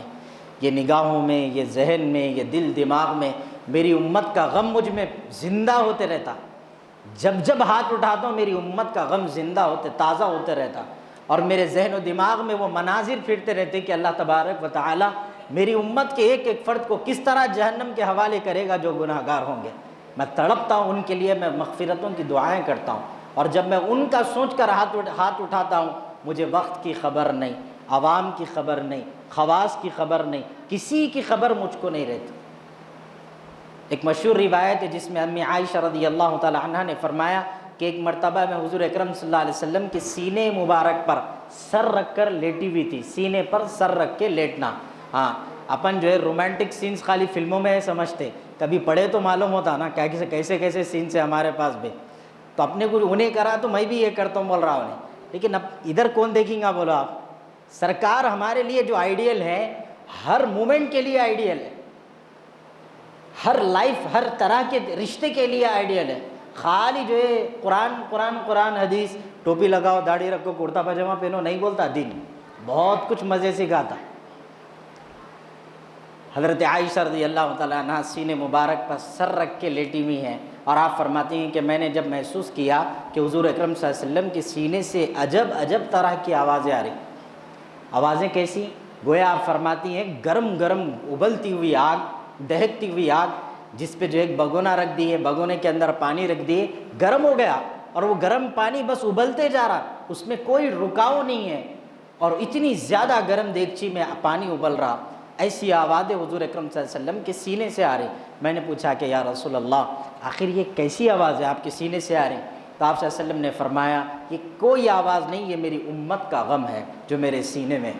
یہ نگاہوں میں، یہ ذہن میں، یہ دل دماغ میں میری امت کا غم مجھ میں زندہ ہوتے رہتا، جب جب ہاتھ اٹھاتا ہوں میری امت کا غم زندہ ہوتے، تازہ ہوتے رہتا، اور میرے ذہن و دماغ میں وہ مناظر پھرتے رہتے کہ اللہ تبارک و تعالی میری امت کے ایک ایک فرد کو کس طرح جہنم کے حوالے کرے گا جو گناہ گار ہوں گے۔ میں تڑپتا ہوں ان کے لیے، میں مغفرتوں کی دعائیں کرتا ہوں، اور جب میں ان کا سوچ کر ہاتھ اٹھاتا ہوں، مجھے وقت کی خبر نہیں، عوام کی خبر نہیں، خواص کی خبر نہیں، کسی کی خبر مجھ کو نہیں رہتی۔ ایک مشہور روایت ہے جس میں امی عائشہ رضی اللہ تعالی عنہ نے فرمایا کہ ایک مرتبہ میں حضور اکرم صلی اللہ علیہ وسلم کے سینے مبارک پر سر رکھ کر لیٹی ہوئی تھی، سینے پر سر رکھ کے لیٹنا۔ ہاں اپن جو ہے رومانٹک سینس خالی فلموں میں سمجھتے، کبھی پڑھے تو معلوم ہوتا نا کیسے کیسے سینس ہے ہمارے پاس بھی، تو اپنے کو انہیں کرا تو میں بھی یہ کرتا ہوں بول رہا ہوں، لیکن اب ادھر کون دیکھیں گا بولو آپ؟ سرکار ہمارے لیے جو آئیڈیل ہے، ہر مومنٹ کے لیے آئیڈیل ہے، ہر لائف، ہر طرح کے رشتے کے لیے آئیڈیل ہے، خالی جو ہے قرآن حدیث، ٹوپی لگاؤ، داڑھی رکھو، کرتا پاجامہ پہنو نہیں بولتا دین، بہت کچھ مزے سکھاتا۔ حضرت عائشہ رضی اللہ تعالیٰ عنہ سینے مبارک پر سر رکھ کے لیٹی ہوئی ہیں، اور آپ فرماتی ہیں کہ میں نے جب محسوس کیا کہ حضور اکرم صلی اللہ علیہ وسلم کے سینے سے عجب عجب طرح کی آوازیں آ رہی، آوازیں کیسی؟ گویا آپ فرماتی ہیں گرم گرم ابلتی ہوئی آگ، دہکتی ہوئی آگ، جس پہ جو ایک بگونا رکھ دیے، بگونے کے اندر پانی رکھ دیے، گرم ہو گیا، اور وہ گرم پانی بس ابلتے جا رہا, اس میں کوئی رکاو نہیں ہے, اور اتنی زیادہ گرم دیگچی میں پانی ابل رہا. ایسی آوازیں حضور اکرم صلی اللہ علیہ وسلم کے سینے سے آ رہی. میں نے پوچھا کہ یا رسول اللہ آخر یہ کیسی آواز ہے آپ کے سینے سے آ رہی؟ تو آپ صلی اللہ علیہ وسلم نے فرمایا یہ کوئی آواز نہیں, یہ میری امت کا غم ہے جو میرے سینے میں.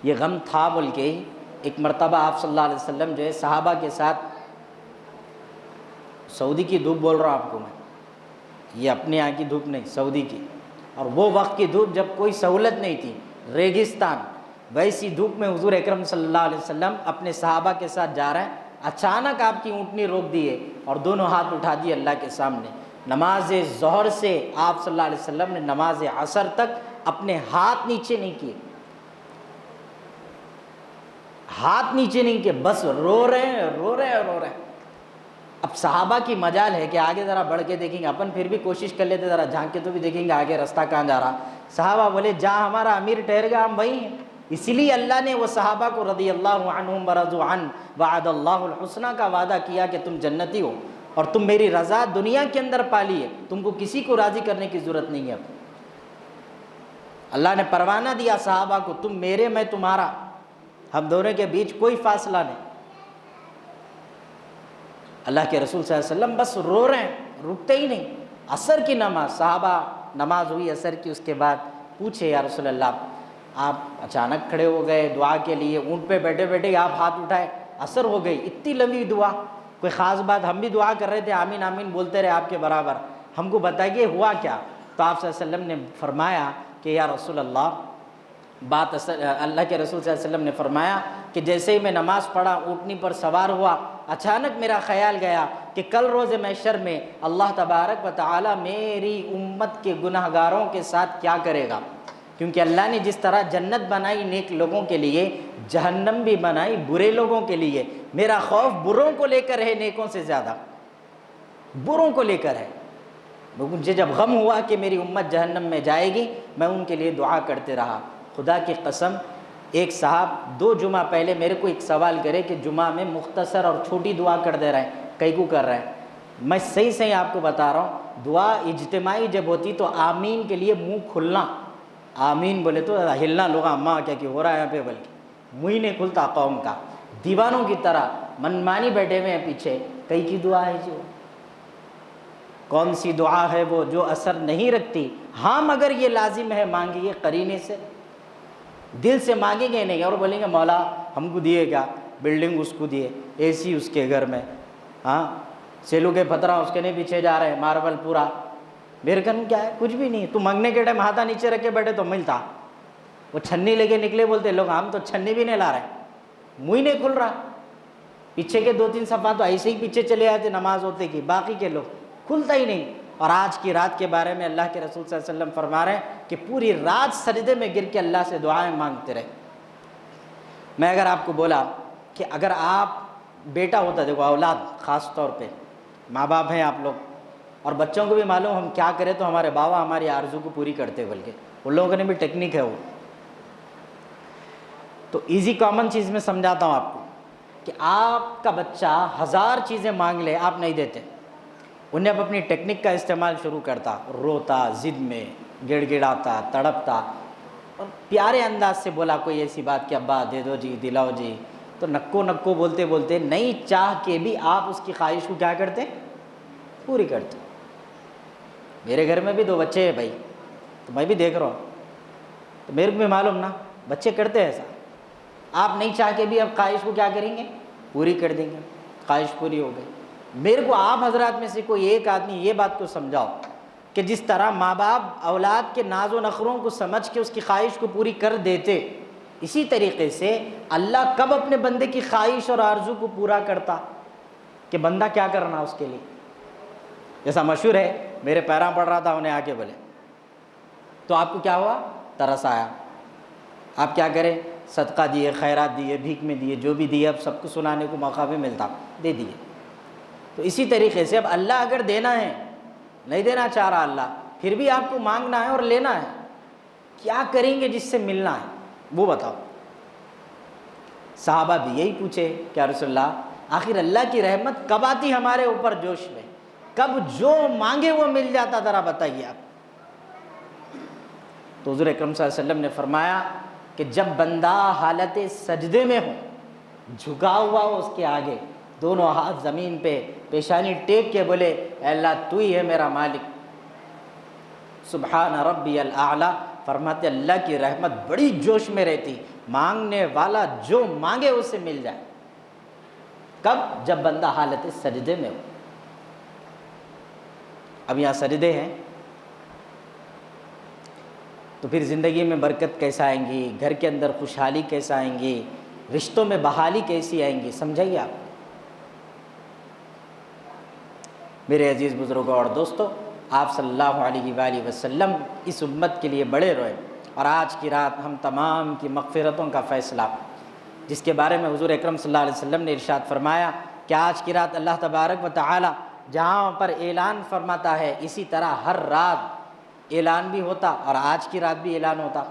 یہ غم تھا بول کے ہی ایک مرتبہ آپ صلی اللہ علیہ وسلم جو ہے صحابہ کے ساتھ, سعودی کی دھوپ بول رہا ہوں آپ کو میں, یہ اپنے یہاں کی دھوپ نہیں, سعودی کی, اور وہ وقت کی دھوپ جب کوئی سہولت نہیں تھی, ریگستان, ویسی دھوپ میں حضور اکرم صلی اللہ علیہ وسلم اپنے صحابہ کے ساتھ جا رہے ہیں. اچانک آپ کی اونٹنی روک دیے اور دونوں ہاتھ اٹھا دیے اللہ کے سامنے. نماز ظہر سے آپ صلی اللہ علیہ وسلم نے نماز عصر تک اپنے ہاتھ نیچے نہیں کیے, ہاتھ نیچے نہیں کیے, بس رو رہے ہیں رو رہے ہیں رو رہے ہیں. اب صحابہ کی مجال ہے کہ آگے ذرا بڑھ کے دیکھیں گے, اپن پھر بھی کوشش کر لیتے ذرا جھانک کے تو بھی دیکھیں گے آگے رستہ کہاں جا رہا. صحابہ بولے جہاں ہمارا امیر ٹھہر گا ہم وہیں ہیں. اسی لیے اللہ نے وہ صحابہ کو رضی اللہ عنہم ورضوا عنہ وعد اللہ الحسنہ کا وعدہ کیا کہ تم جنتی ہو اور تم میری رضا دنیا کے اندر پالی ہے, تم کو کسی کو راضی کرنے کی ضرورت نہیں ہے. اب اللہ نے پروانہ دیا صحابہ کو, تم میرے میں تمہارا, ہم دونوں کے بیچ کوئی فاصلہ نہیں. اللہ کے رسول صلی اللہ علیہ وسلم بس رو رہے ہیں, رکتے ہی نہیں. عصر کی نماز, صحابہ نماز ہوئی عصر کی, اس کے بعد پوچھے یا رسول اللہ آپ اچانک کھڑے ہو گئے دعا کے لیے, اونٹ پہ بیٹھے بیٹھے آپ ہاتھ اٹھائے, عصر ہو گئی, اتنی لمبی دعا, کوئی خاص بات؟ ہم بھی دعا کر رہے تھے, آمین آمین بولتے رہے آپ کے برابر, ہم کو بتائیے ہوا کیا؟ تو آپ صلی اللہ علیہ وسلم نے فرمایا کہ یا رسول اللہ بات اللہ کے رسول صلی اللہ علیہ وسلم نے فرمایا کہ جیسے ہی میں نماز پڑھا, اونٹنی پر سوار ہوا, اچانک میرا خیال گیا کہ کل روز محشر میں اللہ تبارک و تعالی میری امت کے گناہ گاروں کے ساتھ کیا کرے گا. کیونکہ اللہ نے جس طرح جنت بنائی نیک لوگوں کے لیے, جہنم بھی بنائی برے لوگوں کے لیے. میرا خوف بروں کو لے کر ہے نیکوں سے زیادہ, بروں کو لے کر ہے. مجھے جب غم ہوا کہ میری امت جہنم میں جائے گی, میں ان کے لیے دعا کرتے رہا. خدا کی قسم, ایک صاحب 2 جمعہ پہلے میرے کو ایک سوال کرے کہ جمعہ میں مختصر اور چھوٹی دعا کر دے رہے ہیں, کئی کو کر رہے ہیں. میں صحیح آپ کو بتا رہا ہوں, دعا اجتماعی جب ہوتی تو آمین کے لیے منہ کھلنا, آمین بولے تو ہلنا, لوگ اماں کیا ہو رہا ہے یہاں پہ, بلکہ منہ ہی نہیں کھلتا قوم کا. دیوانوں کی طرح منمانی بیٹھے ہوئے ہیں پیچھے. کئی کی دعا ہے جو, کون سی دعا ہے وہ جو اثر نہیں رکھتی؟ ہاں مگر یہ لازم ہے مانگیے قرینے سے, دل سے مانگیں گے نہیں اور بولیں گے مولا ہم کو دیے گا, بلڈنگ اس کو دیے, اے سی اس کے گھر میں, ہاں سیلو کے پتھرا اس کے نہیں پیچھے جا رہے, ماربل پورا. میرے گھر میں کیا ہے؟ کچھ بھی نہیں. تو مانگنے کے ٹائم ہاتھا نیچے رکھ کے بیٹھے تو ملتا, وہ چھنی لے کے نکلے, بولتے لوگ ہم تو چھنی بھی نہیں لا رہے, منہ ہی نہیں کھل رہا. پیچھے کے 2-3 صفحہ تو ایسے ہی پیچھے چلے آتے نماز ہوتے کی, باقی کے لوگ کھلتا ہی نہیں. اور آج کی رات کے بارے میں اللہ کے رسول صلی اللہ علیہ وسلم فرما رہے ہیں کہ پوری رات سجدے میں گر کے اللہ سے دعائیں مانگتے رہے. میں اگر آپ کو بولا کہ اگر آپ بیٹا ہوتا, دیکھو اولاد خاص طور پہ, ماں باپ ہیں آپ لوگ, اور بچوں کو بھی معلوم ہم کیا کریں تو ہمارے بابا ہماری آرزو کو پوری کرتے, بلکہ ان لوگوں نے بھی ٹیکنیک ہے وہ. تو ایزی کامن چیز میں سمجھاتا ہوں آپ کو کہ آپ کا بچہ 1000 چیزیں مانگ لے, آپ نہیں دیتے, انہیں اب اپنی ٹیکنیک کا استعمال شروع کرتا, روتا, ضد میں گڑ گڑاتا, تڑپتا, اور پیارے انداز سے بولا کوئی ایسی بات کہ ابا دے دو جی, دلاؤ جی, تو نکو نکو بولتے بولتے نہیں چاہ کے بھی آپ اس کی خواہش کو کیا کرتے؟ پوری کرتے. میرے گھر میں بھی 2 بچے ہیں بھائی, تو میں بھی دیکھ رہا ہوں, تو میرے کو بھی معلوم نا بچے کرتے ہیں ایسا. آپ نہیں چاہ کے بھی اب خواہش کو کیا کریں گے؟ پوری کر دیں گے. خواہش پوری ہو گئی. میرے کو آپ حضرات میں سے کوئی ایک آدمی یہ بات کو سمجھاؤ کہ جس طرح ماں باپ اولاد کے ناز و نخروں کو سمجھ کے اس کی خواہش کو پوری کر دیتے, اسی طریقے سے اللہ کب اپنے بندے کی خواہش اور آرزو کو پورا کرتا کہ بندہ کیا کرنا اس کے لیے. جیسا مشہور ہے, میرے پیراں پڑ رہا تھا, انہیں آ کے بولے تو آپ کو کیا ہوا؟ ترس آیا. آپ کیا کریں؟ صدقہ دیے, خیرات دیے, بھیک میں دیے, جو بھی دیے, اب سب کو سنانے کو موقع بھی ملتا, دے دیے. تو اسی طریقے سے اب اللہ اگر دینا ہے, نہیں دینا چاہ رہا اللہ, پھر بھی آپ کو مانگنا ہے اور لینا ہے, کیا کریں گے جس سے ملنا ہے وہ بتاؤ. صحابہ بھی یہی پوچھے کہ رسول اللہ آخر اللہ کی رحمت کب آتی ہمارے اوپر جوش میں؟ کب جو مانگے وہ مل جاتا، ذرا بتائیے آپ۔ تو حضور اکرم صلی اللہ علیہ وسلم نے فرمایا کہ جب بندہ حالت سجدے میں ہو، جھکا ہوا ہو اس کے آگے، دونوں ہاتھ زمین پہ، پیشانی ٹیک کے بولے اے اللہ تو ہی ہے میرا مالک، سبحان ربی الاعلیٰ، فرماتے اللہ کی رحمت بڑی جوش میں رہتی، مانگنے والا جو مانگے اسے مل جائے۔ کب؟ جب بندہ حالت سجدے میں ہو۔ اب یہاں سجدے ہیں تو پھر زندگی میں برکت کیسا آئیں گی، گھر کے اندر خوشحالی کیسا آئیں گی، رشتوں میں بحالی کیسی آئیں گی، سمجھائیے آپ۔ میرے عزیز بزرگوں اور دوستو، آپ صلی اللہ علیہ وآلہ وسلم اس امت کے لیے بڑے روئے، اور آج کی رات ہم تمام کی مغفرتوں کا فیصلہ، جس کے بارے میں حضور اکرم صلی اللہ علیہ وسلم نے ارشاد فرمایا کہ آج کی رات اللہ تبارک و تعالی جہاں پر اعلان فرماتا ہے، اسی طرح ہر رات اعلان بھی ہوتا اور آج کی رات بھی اعلان ہوتا۔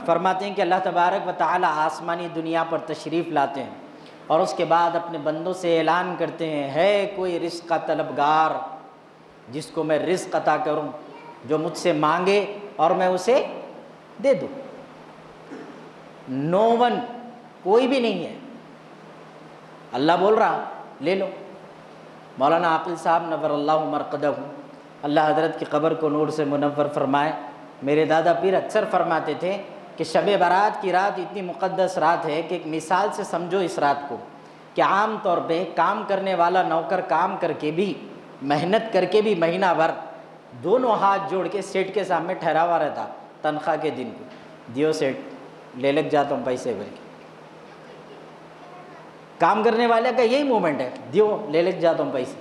فرماتے ہیں کہ اللہ تبارک و تعالی آسمانی دنیا پر تشریف لاتے ہیں اور اس کے بعد اپنے بندوں سے اعلان کرتے ہیں، ہے کوئی رزق کا طلبگار جس کو میں رزق عطا کروں، جو مجھ سے مانگے اور میں اسے دے دوں۔ نو ون، کوئی بھی نہیں ہے، اللہ بول رہا لے لو۔ مولانا عاقل صاحب نور اللہ مرقدہ، اللہ حضرت کی قبر کو نور سے منور فرمائے، میرے دادا پیر اکثر فرماتے تھے کہ شب برات کی رات اتنی مقدس رات ہے کہ ایک مثال سے سمجھو اس رات کو، کہ عام طور پہ کام کرنے والا نوکر کام کر کے بھی، محنت کر کے بھی مہینہ بھر دونوں ہاتھ جوڑ کے سیٹ کے سامنے ٹھہرا ہوا رہتا تنخواہ کے دن کو، دیو سیٹ لے لگ جاتا ہوں پیسے بھر کے۔ کام کرنے والے کا یہی مومنٹ ہے، دیو لے لگ جاتا ہوں پیسے،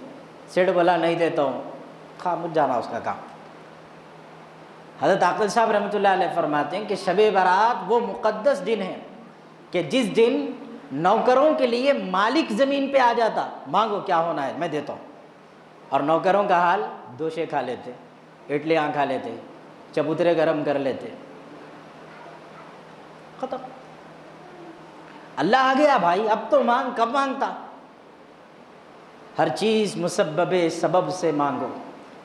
سیٹ بولا نہیں دیتا ہوں، خاموش جانا اس کا کام۔ حضرت عاقل صاحب رحمۃ اللہ علیہ فرماتے ہیں کہ شب برات وہ مقدس دن ہے کہ جس دن نوکروں کے لیے مالک زمین پہ آ جاتا، مانگو کیا ہونا ہے میں دیتا ہوں، اور نوکروں کا حال دوشے کھا لیتے، اڈلیاں کھا لیتے، چبوترے گرم کر لیتے، ختم۔ اللہ آ گیا بھائی، اب تو مانگ، کب مانگتا؟ ہر چیز مسبب سبب سے مانگو،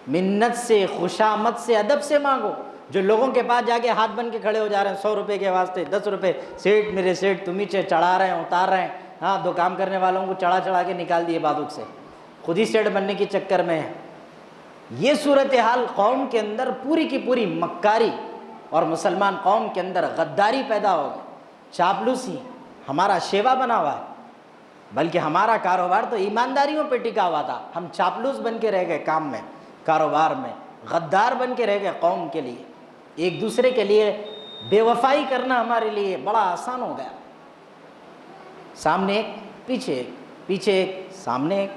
منت سے، خوشامد سے، ادب سے مانگو۔ جو لوگوں کے پاس جا کے ہاتھ بن کے کھڑے ہو جا رہے ہیں 100 روپے کے واسطے، 10 روپے، سیٹ میرے سیٹ، تم ہی چڑھا رہے ہیں، اتار رہے ہیں، ہاں دو کام کرنے والوں کو چڑھا چڑھا کے نکال دیے بازوک سے، خود ہی سیٹ بننے کے چکر میں ہے۔ یہ صورتحال قوم کے اندر پوری کی پوری مکاری، اور مسلمان قوم کے اندر غداری پیدا ہو گئی، چاپلوسی ہمارا شیوا بنا ہوا ہے، بلکہ ہمارا کاروبار تو ایمانداریوں پہ ٹکا ہوا تھا، ہم چاپلوس بن کے رہ گئے، کام میں، کاروبار میں غدار بن کے رہ گئے، قوم کے لیے ایک دوسرے کے لیے بے وفائی کرنا ہمارے لیے بڑا آسان ہو گیا، سامنے ایک پیچھے ایک، پیچھے ایک سامنے ایک۔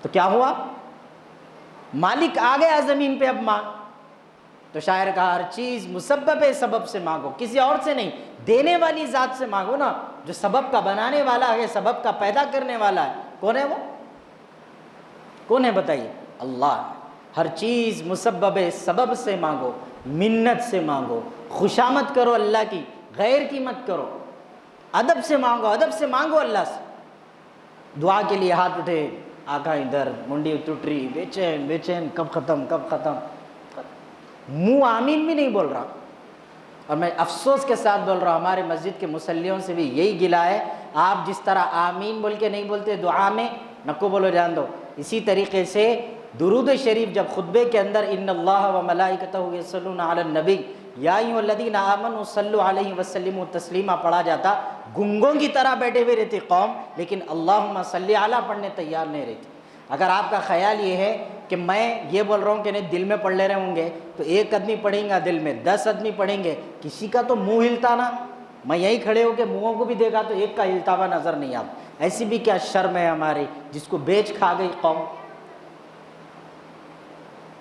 تو کیا ہوا؟ مالک آ گیا زمین پہ، اب مانگ۔ تو شاعر کہا ہر چیز مسبب سبب سے مانگو، کسی اور سے نہیں، دینے والی ذات سے مانگو نا، جو سبب کا بنانے والا ہے، سبب کا پیدا کرنے والا ہے۔ کون ہے وہ؟ کون ہے بتائیے؟ اللہ۔ ہر چیز مسبب سبب سے مانگو، منت سے مانگو، خوشامد کرو اللہ کی، غیر کی مت کرو، ادب سے مانگو، ادب سے مانگو اللہ سے۔ دعا کے لیے ہاتھ اٹھے، آنکھیں ادھر، منڈی ٹوٹ رہی، بے چین بے چین، کب ختم کب ختم، منہ آمین بھی نہیں بول رہا۔ اور میں افسوس کے ساتھ بول رہا ہوں، ہمارے مسجد کے مصلیوں سے بھی یہی گلہ ہے، آپ جس طرح آمین بول کے نہیں بولتے دعا میں، نکو بولو جان دو، اسی طریقے سے درود شریف جب خطبے کے اندر ان اللہ و ملائکتہ یصلون علی النبی یا ایھا الذین آمنوا صلوا علیہ وسلموا تسلیما پڑھا جاتا، گنگوں کی طرح بیٹھے ہوئے رہتی قوم، لیکن اللہم صلی علی پڑھنے تیار نہیں رہتی۔ اگر آپ کا خیال یہ ہے کہ میں یہ بول رہا ہوں کہ نہیں دل میں پڑھ لے رہے ہوں گے، تو ایک آدمی پڑھیں گا دل میں، 10 آدمی پڑھیں گے، کسی کا تو منہ ہلتا نا، میں یہیں کھڑے ہو کے منہوں کو بھی دیکھا تو ایک کا ہلتا ہوا نظر نہیں آتا۔ ایسی بھی کیا شرم ہے ہماری جس کو بیچ کھا گئی قوم۔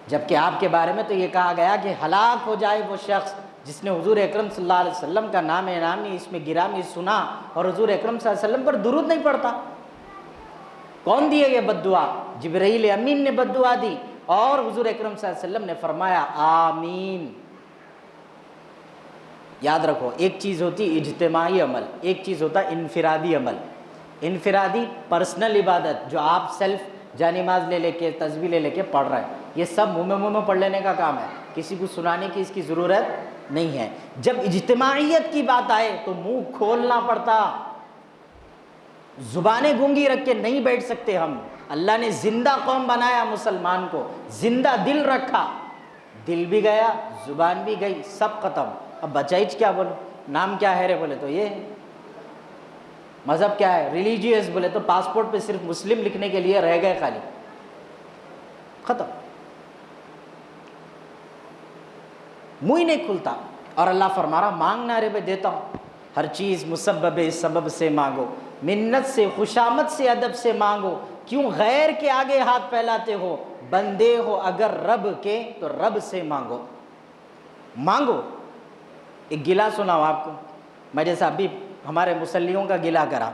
جبکہ آپ کے بارے میں تو یہ کہا گیا کہ ہلاک ہو جائے وہ شخص جس نے حضور اکرم صلی اللہ علیہ وسلم کا نام نامی اس میں گرامی سنا اور حضور اکرم صلی اللہ علیہ وسلم پر درود نہیں پڑھتا۔ کون دی ہے یہ بد دعا؟ جبرائیل امین نے بد دعا دی، اور حضور اکرم صلی اللہ علیہ وسلم نے فرمایا آمین۔ یاد رکھو، ایک چیز ہوتی اجتماعی عمل، ایک چیز ہوتا انفرادی عمل۔ انفرادی پرسنل عبادت جو آپ سیلف جا نماز لے کے تسبیح لے کے پڑھ رہا ہے، یہ سب منہ میں پڑھ لینے کا کام ہے، کسی کو سنانے کی اس کی ضرورت نہیں ہے۔ جب اجتماعیت کی بات آئے تو منہ کھولنا پڑتا، زبانیں گونگی رکھ کے نہیں بیٹھ سکتے ہم۔ اللہ نے زندہ قوم بنایا مسلمان کو، زندہ دل رکھا، دل بھی گیا زبان بھی گئی، سب ختم۔ اب بچائچ کیا بولو، نام کیا ہے رے بولے تو یہ ہے، مذہب کیا ہے ریلیجیس بولے تو پاسپورٹ پہ صرف مسلم لکھنے کے لیے رہ گئے، خالی ختم، منہ ہی نہیں کھلتا۔ اور اللہ فرما رہا مانگنا رے میں دیتا ہوں، ہر چیز مسبب سبب سے مانگو، منت سے خوشامد سے ادب سے مانگو، کیوں غیر کے آگے ہاتھ پھیلاتے ہو، بندے ہو اگر رب کے تو رب سے مانگو۔ مانگو۔ ایک گلہ سناؤ آپ کو، میں جیسا ابھی ہمارے مسلیوں کا گلہ کرا،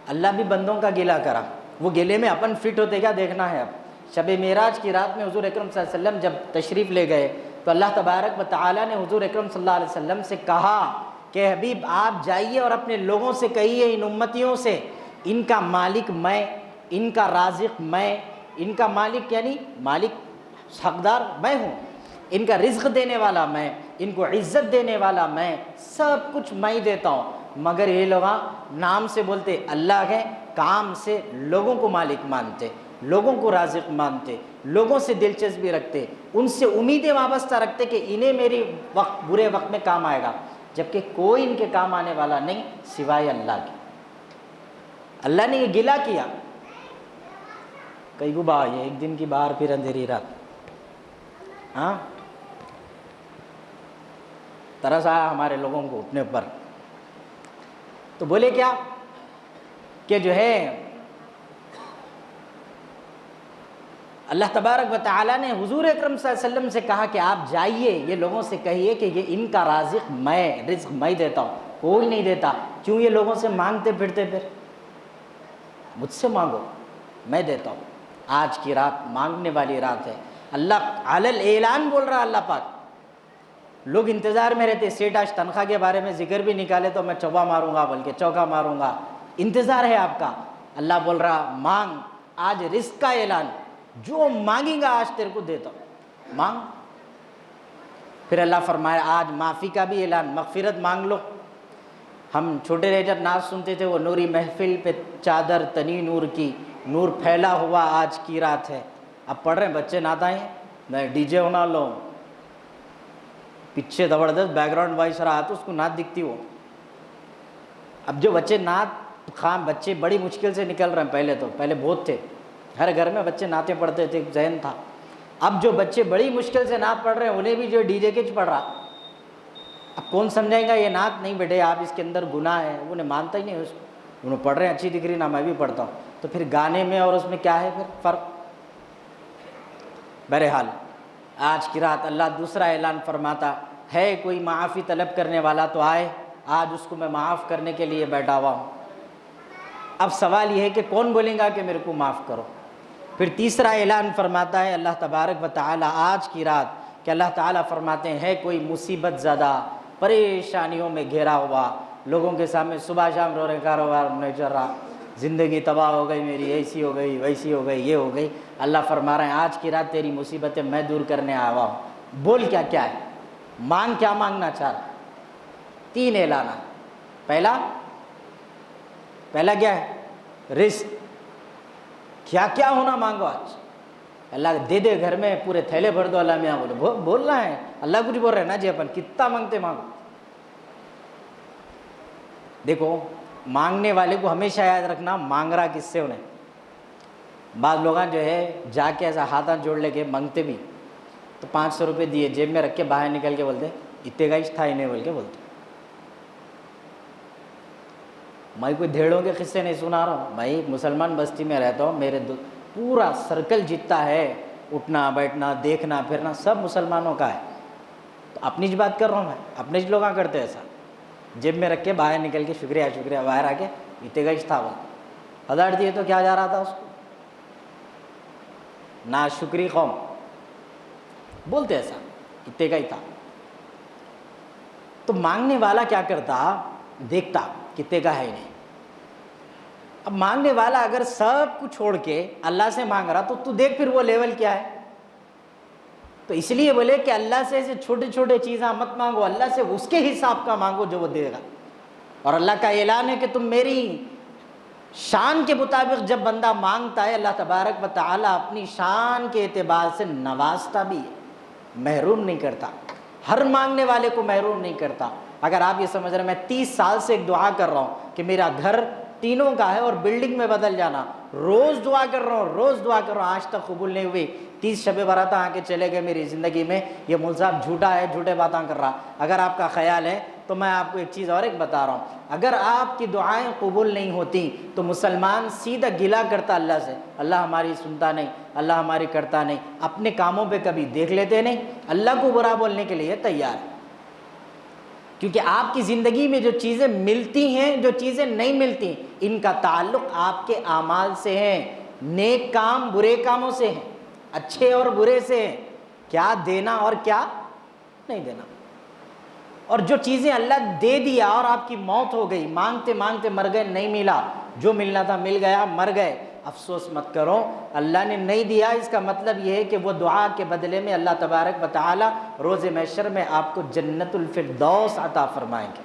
اللہ بھی بندوں کا گلہ کرا، وہ گلے میں اپن فٹ ہوتے کیا دیکھنا ہے۔ اب شب معراج کی رات میں حضور اکرم صلی اللہ علیہ وسلم جب تشریف لے گئے تو اللہ تبارک و تعالیٰ نے حضور اکرم صلی اللہ علیہ وسلم سے کہا کہ حبیب آپ جائیے اور اپنے لوگوں سے کہیے، ان امتیوں سے، ان کا مالک میں، ان کا رازق میں، ان کا مالک یعنی مالک حقدار میں ہوں، ان کا رزق دینے والا میں، ان کو عزت دینے والا میں، سب کچھ میں ہی دیتا ہوں، مگر یہ لوگ نام سے بولتے اللہ ہے، کام سے لوگوں کو مالک مانتے، لوگوں کو رازق مانتے، لوگوں سے دلچسپی رکھتے، ان سے امیدیں وابستہ رکھتے کہ انہیں میری وقت برے وقت میں کام آئے گا، جبکہ کوئی ان کے کام آنے والا نہیں سوائے اللہ کے۔ اللہ نے یہ گلہ کیا، کئی کو با یہ ایک دن کی باہر پھر اندھیری رات، ہاں ترس آیا ہمارے لوگوں کو اپنے پر، تو بولے کیا کہ جو ہے اللہ تبارک و تعالیٰ نے حضور اکرم صلی اللہ علیہ وسلم سے کہا کہ آپ جائیے، یہ لوگوں سے کہیے کہ یہ ان کا رازق میں، رزق میں دیتا ہوں، کوئی نہیں دیتا، کیوں یہ لوگوں سے مانگتے پھرتے، پھر مجھ سے مانگو میں دیتا ہوں۔ آج کی رات مانگنے والی رات ہے، اللہ علل اعلان بول رہا اللہ پاک، لوگ انتظار میں رہتے، سیٹ آج تنخواہ کے بارے میں ذکر بھی نکالے تو میں چوبا ماروں گا، بلکہ چوکا ماروں گا، انتظار ہے آپ کا۔ اللہ بول رہا مانگ، آج رزق کا اعلان، جو مانگیں گا آج تیرے کو دیتا ہوں، مانگ۔ پھر اللہ فرمایا آج معافی کا بھی اعلان، مغفرت مانگ لو۔ ہم چھوٹے رہ جب نعت سنتے تھے، وہ نوری محفل پہ چادر تنی نور کی، نور پھیلا ہوا آج کی رات ہے۔ اب پڑھ رہے ہیں بچے نعت آئے ہیں، میں ڈی جے ہونا لو، پیچھے زبردست بیک گراؤنڈ وائس رہا تو اس کو نعت دکھتی ہو۔ اب جو بچے نعت خام، بچے بڑی مشکل سے نکل رہے ہیں، پہلے بہت تھے، ہر گھر میں بچے نعتیں پڑھتے تھے، ذہن تھا۔ اب جو بچے بڑی مشکل سے نعت پڑھ رہے ہیں انہیں بھی جو ڈی جے کے پڑھ رہا، اب کون سمجھائے گا یہ نعت نہیں بیٹے آپ اس کے اندر گناہ ہے، انہیں مانتا ہی نہیں اس کو، انہوں پڑھ رہے ہیں اچھی دکھ رہی نا، میں بھی پڑھتا ہوں، تو پھر گانے میں اور اس میں کیا ہے پھر فرق؟ بہرحال آج کی رات اللہ دوسرا اعلان فرماتا ہے، کوئی معافی طلب کرنے والا تو آئے، آج اس کو میں معاف کرنے کے لیے بیٹھا ہوا ہوں۔ اب سوال یہ ہے کہ کون بولیں گا کہ میرے کو معاف کرو؟ پھر تیسرا اعلان فرماتا ہے اللہ تبارک و تعالی آج کی رات کہ اللہ تعالیٰ فرماتے ہیں، ہے کوئی مصیبت زدہ، پریشانیوں میں گھیرا ہوا، لوگوں کے سامنے صبح شام رو رہے، کاروبار نہیں چل رہا، زندگی تباہ ہو گئی میری، ایسی ہو گئی ویسی ہو گئی یہ ہو گئی، اللہ فرما رہے ہیں آج کی رات تیری مصیبتیں میں دور کرنے آیا ہوا ہوں۔ بول کیا کیا ہے، مانگ کیا مانگنا چاہ رہا؟ تین اعلانات۔ پہلا کیا ہے؟ رزق، کیا کیا ہونا مانگو آج، اللہ دے دے، گھر میں پورے تھیلے بھر دو، اللہ میاں بولے بولنا ہے، اللہ کچھ بول رہے ہیں نا جی، اپن کتنا مانگتے مانگو۔ دیکھو مانگنے والے کو ہمیشہ یاد رکھنا مانگ رہا کس سے انہیں۔ بعض لوگ جو ہے جا کے ایسا ہاتھ جوڑ لے کے مانگتے بھی تو 500 روپے دیے جیب میں رکھ کے باہر نکل کے بولتے اتنے کا تھا انہیں بول کے بولتے۔ میں کوئی دھیڑوں کے قصے نہیں سنا رہا ہوں بھائی، مسلمان بستی میں رہتا ہوں، میرے پورا سرکل جتنا ہے، اٹھنا بیٹھنا دیکھنا پھرنا سب مسلمانوں کا ہے، تو اپنی ہی بات کر رہا ہوں میں، اپنے ہی لوگ کرتے ایسا، جیب میں رکھ کے باہر نکل کے شکریہ شکریہ، باہر آ کے اتنے کا تھا وہ 1000 دیے تو کیا جا رہا تھا اس کو، نا شکری قوم بولتے ایسا، اتنے کا ہی تھا۔ تو مانگنے والا کیا کرتا، دیکھتا کتنے کا ہے انہیں، اب مانگنے والا اگر سب کچھ چھوڑ کے اللہ سے مانگ رہا تو دیکھ پھر وہ لیول کیا ہے. تو اس لیے بولے کہ اللہ سے ایسے چھوٹے چھوٹے چیزاں مت مانگو، اللہ سے اس کے حساب کا مانگو جو وہ دے گا. اور اللہ کا اعلان ہے کہ تم میری شان کے مطابق جب بندہ مانگتا ہے، اللہ تبارک و تعالیٰ اپنی شان کے اعتبار سے نوازتا بھی ہے، محروم نہیں کرتا، ہر مانگنے والے کو محروم نہیں کرتا. اگر آپ یہ سمجھ رہے ہیں میں 30 سال سے ایک دعا کر رہا ہوں کہ میرا گھر تینوں کا ہے اور بلڈنگ میں بدل جانا، روز دعا کر رہا ہوں، روز دعا کر رہا ہوں، آج تک قبول نہیں ہوئی، 30 شب برات آ کے چلے گئے میری زندگی میں، یہ مول صاحب جھوٹا ہے، جھوٹے باتیں کر رہا. اگر آپ کا خیال ہے تو میں آپ کو ایک چیز اور ایک بتا رہا ہوں، اگر آپ کی دعائیں قبول نہیں ہوتی تو مسلمان سیدھا گلا کرتا اللہ سے، اللہ ہماری سنتا نہیں، اللہ ہماری کرتا نہیں، اپنے کاموں پہ کبھی دیکھ لیتے نہیں، اللہ کو برا بولنے کے لیے تیار ہے. کیونکہ آپ کی زندگی میں جو چیزیں ملتی ہیں، جو چیزیں نہیں ملتی، ان کا تعلق آپ کے اعمال سے ہے، نیک کام برے کاموں سے ہیں، اچھے اور برے سے ہیں، کیا دینا اور کیا نہیں دینا. اور جو چیزیں اللہ دے دیا اور آپ کی موت ہو گئی، مانگتے مانگتے مر گئے، نہیں ملا، جو ملنا تھا مل گیا، مر گئے، افسوس مت کرو، اللہ نے نہیں دیا، اس کا مطلب یہ ہے کہ وہ دعا کے بدلے میں اللہ تبارک و تعالی روز محشر میں آپ کو جنت الفردوس عطا فرمائیں گے.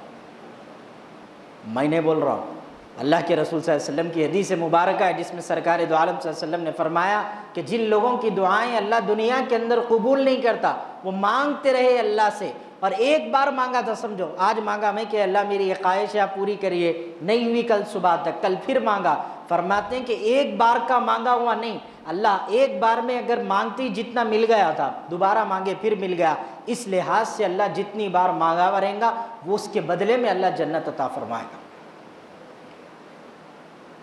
میں نہیں بول رہا ہوں، اللہ کے رسول صلی اللہ علیہ وسلم کی حدیث مبارکہ ہے جس میں سرکار دو عالم صلی اللہ علیہ وسلم نے فرمایا کہ جن لوگوں کی دعائیں اللہ دنیا کے اندر قبول نہیں کرتا، وہ مانگتے رہے اللہ سے، اور ایک بار مانگا تھا، سمجھو آج مانگا میں کہ اللہ میری یہ خواہش ہے آپ پوری کریے، نہیں ہوئی کل صبح تک، کل پھر مانگا. فرماتے ہیں کہ ایک بار کا مانگا ہوا نہیں، اللہ ایک بار میں اگر مانگتی جتنا مل گیا تھا، دوبارہ مانگے پھر مل گیا، اس لحاظ سے اللہ جتنی بار مانگا ہوا رہیں گا وہ اس کے بدلے میں اللہ جنت عطا فرمائے گا.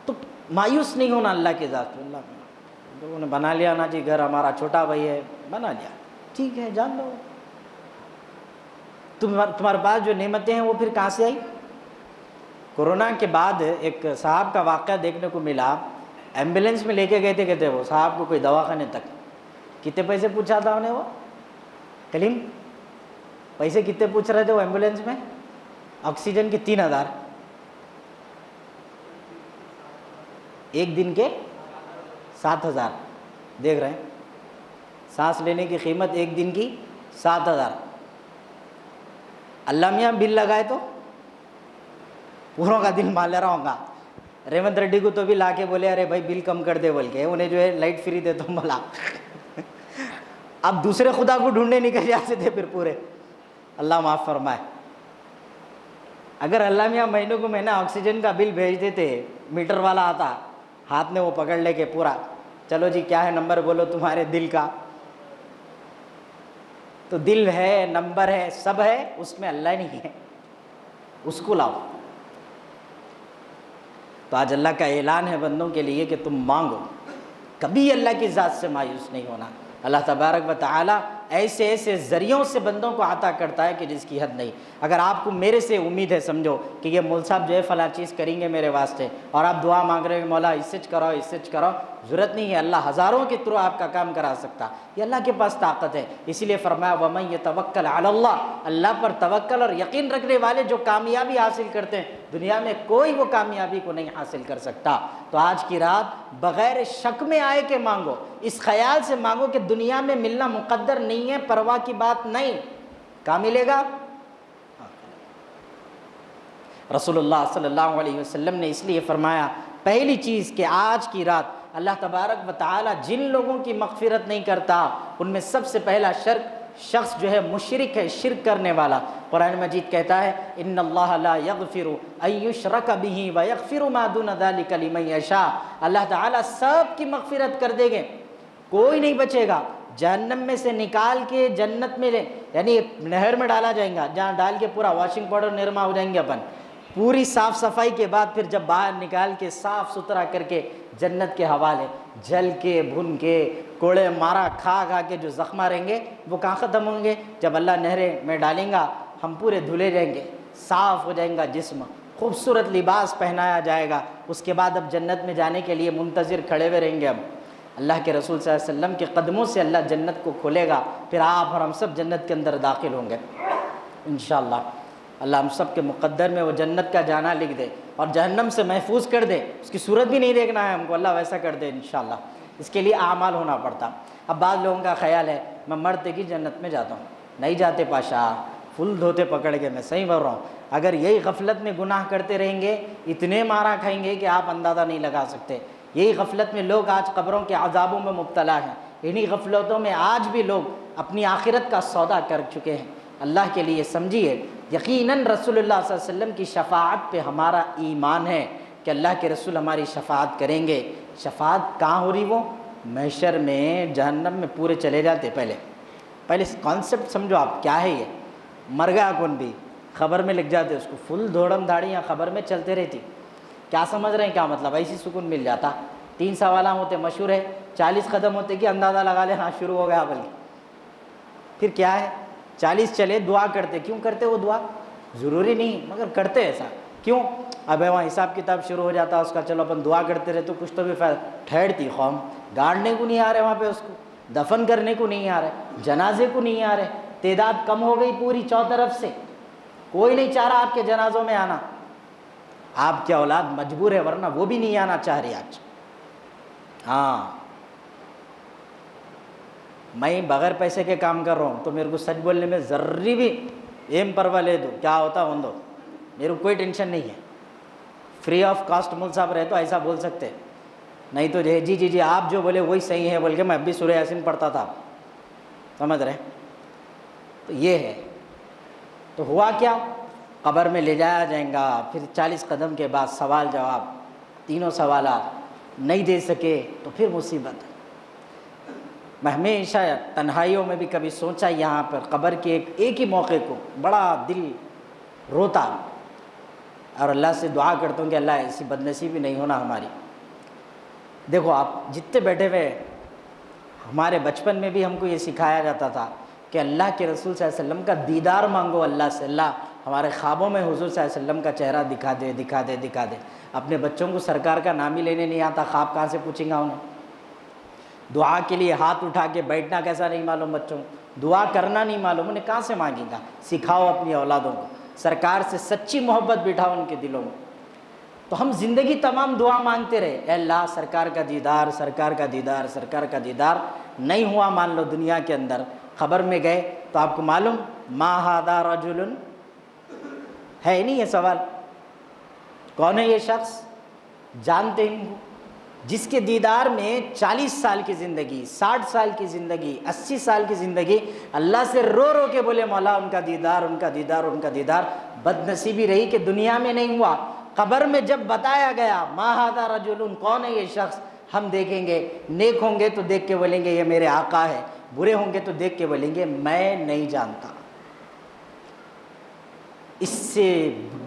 تو مایوس نہیں ہونا اللہ کے ذات میں. اللہ لوگوں نے بنا لیا نا جی گھر ہمارا چھوٹا بھائی ہے، بنا لیا، ٹھیک ہے، جان لو تمہارے پاس جو نعمتیں ہیں وہ پھر کہاں سے آئی. کورونا کے بعد ایک صاحب کا واقعہ دیکھنے کو ملا، ایمبولینس میں لے کے گئے تھے، کہتے وہ صاحب کو کوئی دواخانے تک، کتنے پیسے پوچھا تھا انہیں، وہ کلیم پیسے کتنے پوچھ رہے تھے وہ ایمبولینس میں، آکسیجن کی 3000، ایک دن کے 7000، دیکھ رہے ہیں سانس لینے کی قیمت ایک دن کی 7000. اللہ میاں بل لگائے تو پوروں کا دن مال لے رہا ہوں گا. ریونت ریڈی کو تو بھی لا کے بولے ارے بھائی بل کم کر دے بول کے، انہیں جو ہے لائٹ فری دے تو بولا. اب دوسرے خدا کو ڈھونڈنے نکل جاتے تھے پھر پورے. اللہ معاف فرمائے. اگر اللہ میاں مہینوں کو مہینہ آکسیجن کا بل بھیج دیتے، میٹر والا آتا ہاتھ میں وہ پکڑ لے کے پورا، چلو جی کیا ہے نمبر بولو تمہارے دل کا، تو دل ہے، نمبر ہے، سب ہے، اس میں اللہ نہیں ہے، اس کو لاؤ. تو آج اللہ کا اعلان ہے بندوں کے لیے کہ تم مانگو، کبھی اللہ کی ذات سے مایوس نہیں ہونا. اللہ تبارک و تعالیٰ ایسے ایسے ذریعوں سے بندوں کو عطا کرتا ہے کہ جس کی حد نہیں. اگر آپ کو میرے سے امید ہے، سمجھو کہ یہ مول صاحب جو ہے فلاں چیز کریں گے میرے واسطے، اور آپ دعا مانگ رہے ہیں مولا اس سے کرو اس سے کرو، ضرورت نہیں ہے، اللہ ہزاروں کے تھرو آپ کا کام کرا سکتا، یہ اللہ کے پاس طاقت ہے. اسی لیے فرمایا وَمَن يَتَوَكَّلْ عَلَى اللَّهِ، اللہ پر توکل اور یقین رکھنے والے جو کامیابی حاصل کرتے ہیں، دنیا میں کوئی وہ کامیابی کو نہیں حاصل کر سکتا. تو آج کی رات بغیر شک میں آئے کہ مانگو، اس خیال سے مانگو کہ دنیا میں ملنا مقدر نہیں ہے، پرواہ کی بات نہیں، کہاں ملے گا. رسول اللہ صلی اللہ علیہ وسلم نے اس لیے فرمایا پہلی چیز کہ آج کی رات اللہ تبارک و تعالی جن لوگوں کی مغفرت نہیں کرتا ان میں سب سے پہلا شخص جو ہے مشرک ہے، شرک کرنے والا. قرآن مجید کہتا ہے ان اللہ لا یغفر ان یشرک بہ ویغفر ما دون ذلک لمن یشاء، اللہ تعالیٰ سب کی مغفرت کر دیں گے، کوئی نہیں بچے گا. جہنم میں سے نکال کے جنت میں یعنی نہر میں ڈالا جائیں گا، جہاں ڈال کے پورا واشنگ پاؤڈر نرما ہو جائیں گے اپن، پوری صاف صفائی کے بعد پھر جب باہر نکال کے صاف ستھرا کر کے جنت کے حوالے، جل کے بھن کے کوڑے مارا کھا کے جو زخمہ رہیں گے وہ کہاں ختم ہوں گے؟ جب اللہ نہریں میں ڈالیں گا ہم پورے دھلے جائیں گے، صاف ہو جائیں گا جسم، خوبصورت لباس پہنایا جائے گا. اس کے بعد اب جنت میں جانے کے لیے منتظر کھڑے ہوئے رہیں گے. اب اللہ کے رسول صلی اللہ علیہ وسلم کے قدموں سے اللہ جنت کو کھولے گا، پھر آپ اور ہم سب جنت کے اندر داخل ہوں گے انشاءاللہ. اللہ ہم سب کے مقدر میں وہ جنت کا جانا لکھ دے اور جہنم سے محفوظ کر دے، اس کی صورت بھی نہیں دیکھنا ہے ہم کو، اللہ ویسا کر دے انشاءاللہ۔ اس کے لیے اعمال ہونا پڑتا۔ اب بعض لوگوں کا خیال ہے میں مرتے کی جنت میں جاتا ہوں، نہیں جاتے پاشا، فل دھوتے پکڑ کے، میں صحیح بول رہا ہوں۔ اگر یہی غفلت میں گناہ کرتے رہیں گے اتنے مارا کھائیں گے کہ آپ اندازہ نہیں لگا سکتے۔ یہی غفلت میں لوگ آج قبروں کے عذابوں میں مبتلا ہیں، انہی غفلتوں میں آج بھی لوگ اپنی آخرت کا سودا کر چکے ہیں۔ اللہ کے لیے سمجھیے، یقیناً رسول اللہ صلی اللہ علیہ وسلم کی شفاعت پہ ہمارا ایمان ہے کہ اللہ کے رسول ہماری شفاعت کریں گے۔ شفاعت کہاں ہو رہی؟ وہ محشر میں، جہنم میں پورے چلے جاتے۔ پہلے کانسیپٹ سمجھو آپ، کیا ہے یہ؟ مر گیا کون بھی خبر میں لکھ جاتے، اس کو فل دھوڑم دھاڑیاں خبر میں چلتے رہتی۔ کیا سمجھ رہے ہیں کیا مطلب؟ ایسی سکون مل جاتا۔ 3 سوالہ ہوتے، مشہور ہے، 40 قدم ہوتے کہ اندازہ لگا لے ہاں شروع ہو گیا بلکہ۔ پھر کیا ہے، 40 چلے، دعا کرتے۔ کیوں کرتے وہ دعا؟ ضروری نہیں مگر کرتے ایسا۔ کیوں؟ اب وہاں حساب کتاب شروع ہو جاتا اس کا، چلو اپن دعا کرتے رہے تو کچھ تو بھی فائدہ۔ ٹھہرتی قوم، گاڑنے کو نہیں آ رہے وہاں پہ، اس کو دفن کرنے کو نہیں آ رہے، جنازے کو نہیں آ رہے، تعداد کم ہو گئی پوری چوطرف سے، کوئی نہیں چاہ رہا آپ کے جنازوں میں آنا۔ آپ کی اولاد مجبور ہے ورنہ وہ بھی نہیں آنا چاہ رہی آج۔ ہاں، میں بغیر پیسے کے کام کر رہا ہوں تو میرے کو سچ بولنے میں ذرری بھی ایم پروا لے دو، کیا ہوتا ہوں دو، میرے کو کوئی ٹینشن نہیں ہے۔ فری آف کاسٹ مول صاحب رہے تو ایسا بول سکتے، نہیں تو جی آپ جو بولے وہی صحیح ہے بول کے میں اب بھی سورہ یاسین پڑھتا تھا، سمجھ رہے؟ تو یہ ہے۔ تو ہوا کیا، قبر میں لے جایا جائیں گا، پھر 40 قدم کے بعد سوال جواب، تینوں سوالات نہیں دے سکے تو پھر مصیبت۔ میں ہمیشہ تنہائیوں میں بھی کبھی سوچا یہاں پر قبر کے ایک ہی موقع کو بڑا دل روتا اور اللہ سے دعا کرتا ہوں کہ اللہ ایسی بدنصیبی نہیں ہونا ہماری۔ دیکھو آپ جتنے بیٹھے ہوئے، ہمارے بچپن میں بھی ہم کو یہ سکھایا جاتا تھا کہ اللہ کے رسول صلی اللہ علیہ وسلم کا دیدار مانگو اللہ سے، اللہ ہمارے خوابوں میں حضور صلی اللہ علیہ وسلم کا چہرہ دکھا دے دکھا دے دکھا دے۔ اپنے بچوں کو سرکار کا نام ہی لینے نہیں آتا، خواب کہاں سے پوچھیں گا انہیں؟ دعا کے لیے ہاتھ اٹھا کے بیٹھنا کیسا نہیں معلوم، بچوں دعا کرنا نہیں معلوم، انہیں کہاں سے مانگیں گا؟ سکھاؤ اپنی اولادوں کو، سرکار سے سچی محبت بٹھاؤ ان کے دلوں میں۔ تو ہم زندگی تمام دعا مانگتے رہے، اے اللہ سرکار کا دیدار، سرکار کا دیدار، سرکار کا دیدار نہیں ہوا مان لو دنیا کے اندر، خبر میں گئے تو آپ کو معلوم ما ھذا رجل ہے نہیں یہ سوال، کون ہے یہ شخص؟ جانتے ہیں جس کے دیدار میں 40 سال کی زندگی، 60 سال کی زندگی، 80 سال کی زندگی اللہ سے رو رو کے بولے مولا ان کا دیدار، ان کا دیدار، ان کا دیدار۔ بد نصیبی رہی کہ دنیا میں نہیں ہوا، قبر میں جب بتایا گیا ما ھذا رجل، کون ہے یہ شخص، ہم دیکھیں گے، نیک ہوں گے تو دیکھ کے بولیں گے یہ میرے آقا ہے، برے ہوں گے تو دیکھ کے بولیں گے میں نہیں جانتا۔ اس سے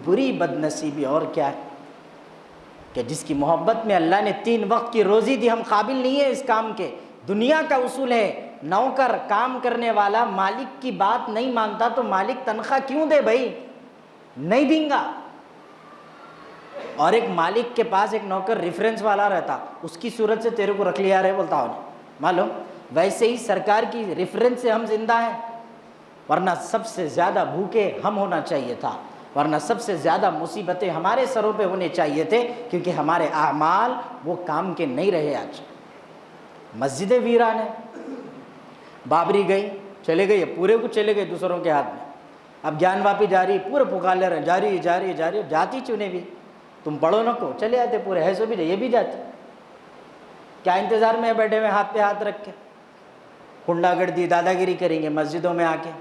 بری بد نصیبی اور کیا ہے کہ جس کی محبت میں اللہ نے 3 وقت کی روزی دی، ہم قابل نہیں ہیں اس کام کے۔ دنیا کا اصول ہے نوکر کام کرنے والا مالک کی بات نہیں مانتا تو مالک تنخواہ کیوں دے بھائی؟ نہیں دیں گا۔ اور ایک مالک کے پاس ایک نوکر ریفرنس والا رہتا، اس کی صورت سے تیرے کو رکھ لیا رہے بولتا ہوں معلوم، ویسے ہی سرکار کی ریفرنس سے ہم زندہ ہیں، ورنہ سب سے زیادہ بھوکے ہم ہونا چاہیے تھا، ورنہ سب سے زیادہ مصیبتیں ہمارے سروں پہ ہونے چاہیے تھے، کیونکہ ہمارے اعمال وہ کام کے نہیں رہے۔ آج مسجدیں ویران ہیں، بابری گئی چلے گئے، پورے کو چلے گئے دوسروں کے ہاتھ میں، اب گیان واپی جاری، پورے پکار لے رہے ہیں جاری جاری جاری، جاتی چنے بھی تم پڑھو نہ کو چلے آتے پورے، ہے سو بھی یہ بھی جاتے، کیا انتظار میں بیٹھے ہوئے ہاتھ پہ ہاتھ رکھ کے؟ کنڈا گردی دادا گیری کریں گے مسجدوں میں آ کے؟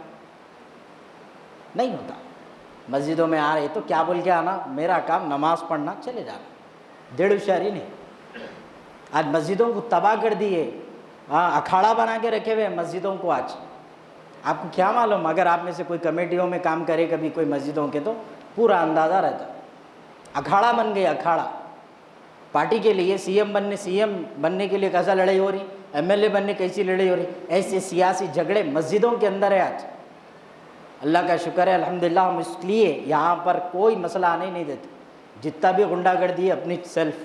نہیں ہوتا۔ مسجدوں میں آ رہے تو کیا بول کے آنا، میرا کام نماز پڑھنا، چلے جانا، 1.5 ہوشیاری نہیں۔ آج مسجدوں کو تباہ کر دیے، اکھاڑا بنا کے رکھے ہوئے مسجدوں کو۔ آج آپ کو کیا معلوم، اگر آپ میں سے کوئی کمیٹیوں میں کام کرے کبھی کوئی مسجدوں کے تو پورا اندازہ رہتا، اکھاڑا بن گیا اکھاڑا۔ پارٹی کے لیے سی ایم بننے کے لیے کیسا لڑائی ہو رہی، MLA بننے کیسی لڑائی ہو رہی، ایسے سیاسی جھگڑے مسجدوں کے اندر ہے آج۔ اللہ کا شکر ہے الحمدللہ، ہم اس لیے یہاں پر کوئی مسئلہ آنے نہیں دیتے، جتنا بھی غنڈہ گردی ہے اپنی سیلف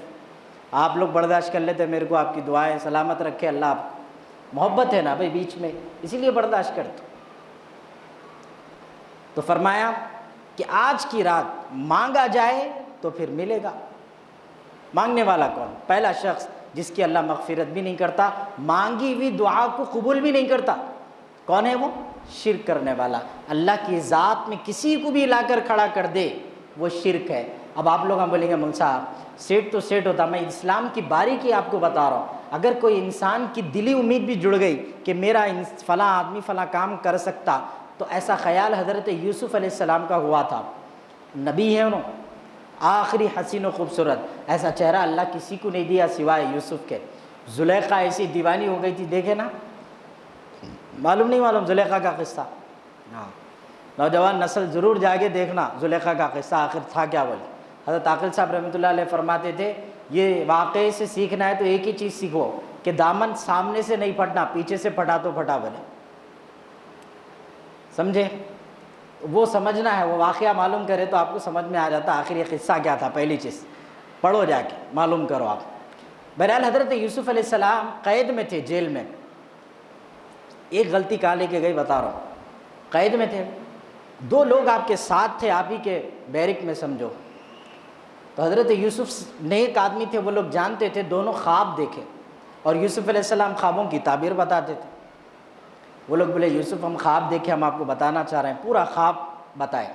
آپ لوگ برداشت کر لیتے، میرے کو آپ کی دعائیں سلامت رکھے اللہ، آپ محبت ہے نا بھائی بیچ میں، اسی لیے برداشت کرتے۔ تو فرمایا کہ آج کی رات مانگا جائے تو پھر ملے گا۔ مانگنے والا کون؟ پہلا شخص جس کی اللہ مغفرت بھی نہیں کرتا، مانگی ہوئی دعا کو قبول بھی نہیں کرتا۔ کون ہے وہ؟ شرک کرنے والا۔ اللہ کی ذات میں کسی کو بھی لا کر کھڑا کر دے وہ شرک ہے۔ اب آپ لوگ ہم بولیں گے مول صاحب سیٹ تو سیٹ ہوتا، میں اسلام کی باریکی آپ کو بتا رہا ہوں۔ اگر کوئی انسان کی دلی امید بھی جڑ گئی کہ میرا فلاں آدمی فلاں کام کر سکتا، تو ایسا خیال حضرت یوسف علیہ السلام کا ہوا تھا۔ نبی ہے انہوں، آخری حسین و خوبصورت، ایسا چہرہ اللہ کسی کو نہیں دیا سوائے یوسف کے۔ زلیخا ایسی دیوانی ہو گئی تھی، دیکھے نا، معلوم نہیں معلوم زلیخا کا قصہ؟ ہاں، نوجوان نسل ضرور جا کے دیکھنا زلیخا کا قصہ آخر تھا کیا بولے۔ حضرت عاقل صاحب رحمۃ اللہ علیہ فرماتے تھے یہ واقعے سے سیکھنا ہے تو ایک ہی چیز سیکھو کہ دامن سامنے سے نہیں پھٹنا، پیچھے سے پھٹا تو پھٹا بولے، سمجھے؟ وہ سمجھنا ہے، وہ واقعہ معلوم کرے تو آپ کو سمجھ میں آ جاتا آخر یہ قصہ کیا تھا۔ پہلی چیز پڑھو جا کے، معلوم کرو آپ۔ بہرحال حضرت یوسف علیہ السلام قید میں تھے، جیل میں۔ ایک غلطی کہاں لے کے گئی بتا رہا ہوں۔ قید میں تھے، دو لوگ آپ کے ساتھ تھے، آپ ہی کے بیرک میں سمجھو۔ تو حضرت یوسف نیک آدمی تھے، وہ لوگ جانتے تھے، دونوں خواب دیکھے، اور یوسف علیہ السلام خوابوں کی تعبیر بتاتے تھے۔ وہ لوگ بولے یوسف ہم خواب دیکھے، ہم آپ کو بتانا چاہ رہے ہیں، پورا خواب بتائے۔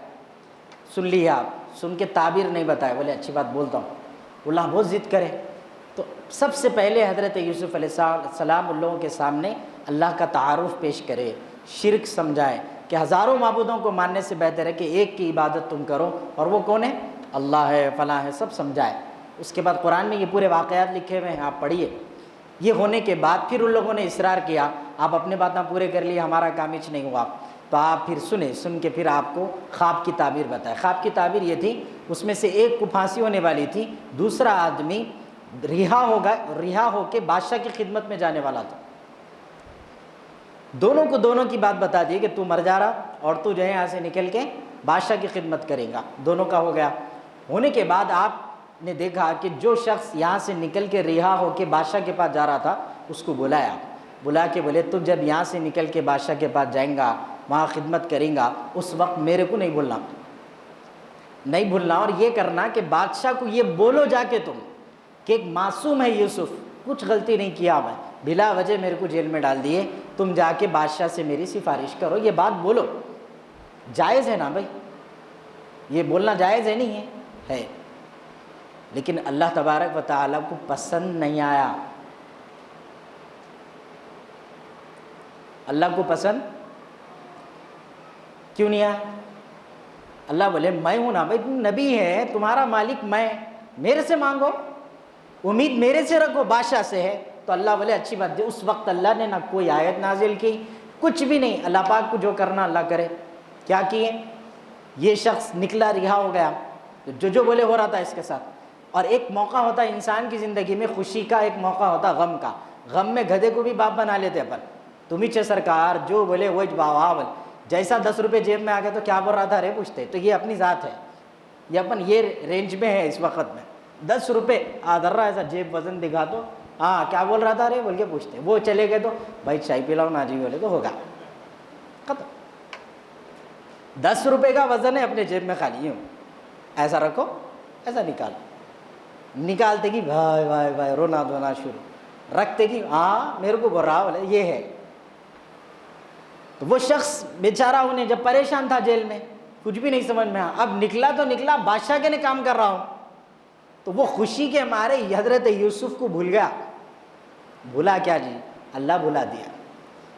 سن لیا آپ، سن کے تعبیر نہیں بتائے، بولے اچھی بات بولتا ہوں۔ اللہ بہت ضد کرے تو سب سے پہلے حضرت یوسف علیہ السلام ان لوگوں کے سامنے اللہ کا تعارف پیش کرے، شرک سمجھائے کہ ہزاروں معبودوں کو ماننے سے بہتر ہے کہ ایک کی عبادت تم کرو، اور وہ کون ہے؟ اللہ ہے، فلاں ہے، سب سمجھائے۔ اس کے بعد قرآن میں یہ پورے واقعات لکھے ہوئے ہیں، آپ پڑھیے۔ یہ ہونے کے بعد پھر ان لوگوں نے اصرار کیا، آپ اپنے باتیں پورے کر لیے، ہمارا کام ہچ نہیں ہوا، تو آپ پھر سنیں، سن کے پھر آپ کو خواب کی تعبیر بتائے۔ خواب کی تعبیر یہ تھی، اس میں سے ایک کو پھانسی ہونے والی تھی، دوسرا آدمی رہا ہو کے بادشاہ کی خدمت میں جانے والا تھا۔ دونوں کو دونوں کی بات بتا دی کہ تو مر جا رہا اور تو جو ہے یہاں سے نکل کے بادشاہ کی خدمت کرے گا۔ دونوں کا ہو گیا۔ ہونے کے بعد آپ نے دیکھا کہ جو شخص یہاں سے نکل کے رہا ہو کے بادشاہ کے پاس جا رہا تھا، اس کو بلایا، بلا کے بولے تو جب یہاں سے نکل کے بادشاہ کے پاس جائیں گا، وہاں خدمت کریں گا، اس وقت میرے کو نہیں بھولنا، اور یہ کرنا کہ بادشاہ کو یہ بولو جا کے تم کہ ایک معصوم ہے یوسف، کچھ غلطی نہیں کیا، میں بلا وجہ میرے کو جیل میں ڈال دیے، تم جا کے بادشاہ سے میری سفارش کرو، یہ بات بولو۔ جائز ہے نا بھائی، یہ بولنا جائز ہے نہیں ہے، لیکن اللہ تبارک و تعالیٰ کو پسند نہیں آیا۔ اللہ کو پسند کیوں نہیں آیا؟ اللہ بولے میں ہوں نا بھائی، تم نبی ہے، تمہارا مالک میں، میرے سے مانگو، امید میرے سے رکھو، بادشاہ سے ہے۔ تو اللہ بولے اچھی بات ہے۔ اس وقت اللہ نے نہ کوئی آیت نازل کی، کچھ بھی نہیں، اللہ پاک کو جو کرنا اللہ کرے۔ کیا کیے؟ یہ شخص نکلا، رہا ہو گیا، جو بولے ہو رہا تھا اس کے ساتھ۔ اور ایک موقع ہوتا ہے انسان کی زندگی میں خوشی کا، ایک موقع ہوتا غم کا۔ غم میں گدھے کو بھی باپ بنا لیتے اپن، تم ہی سرکار جو بولے وہ بابا بولے، جیسا 10 روپے جیب میں آ گئے تو کیا بول رہا تھا رے پوچھتے، تو یہ اپنی ذات ہے، یہ اپن یہ رینج میں ہے اس وقت میں۔ 10 روپے آدر رہا ایسا جیب وزن دکھا تو ہاں کیا بول رہا تھا رے بول کے پوچھتے، وہ چلے گئے تو بھائی چائے پلاؤ نا جی بولے تو ہوگا ختم۔ 10 روپے کا وزن ہے اپنے جیب میں خالی ہوں، ایسا رکھو، ایسا نکالتے کہ بھائی بھائی بھائی رونا دھونا شروع، رکھتے کہ ہاں میرے کو بول رہا بولے یہ ہے۔ تو وہ شخص بیچارہ انہیں جب پریشان تھا جیل میں، کچھ بھی نہیں سمجھ میں آیا، اب نکلا تو نکلا، بادشاہ کے نے کام کر رہا ہوں، تو وہ خوشی کے مارے حضرت یوسف کو بھول گیا۔ بھولا کیا جی؟ اللہ بھلا دیا،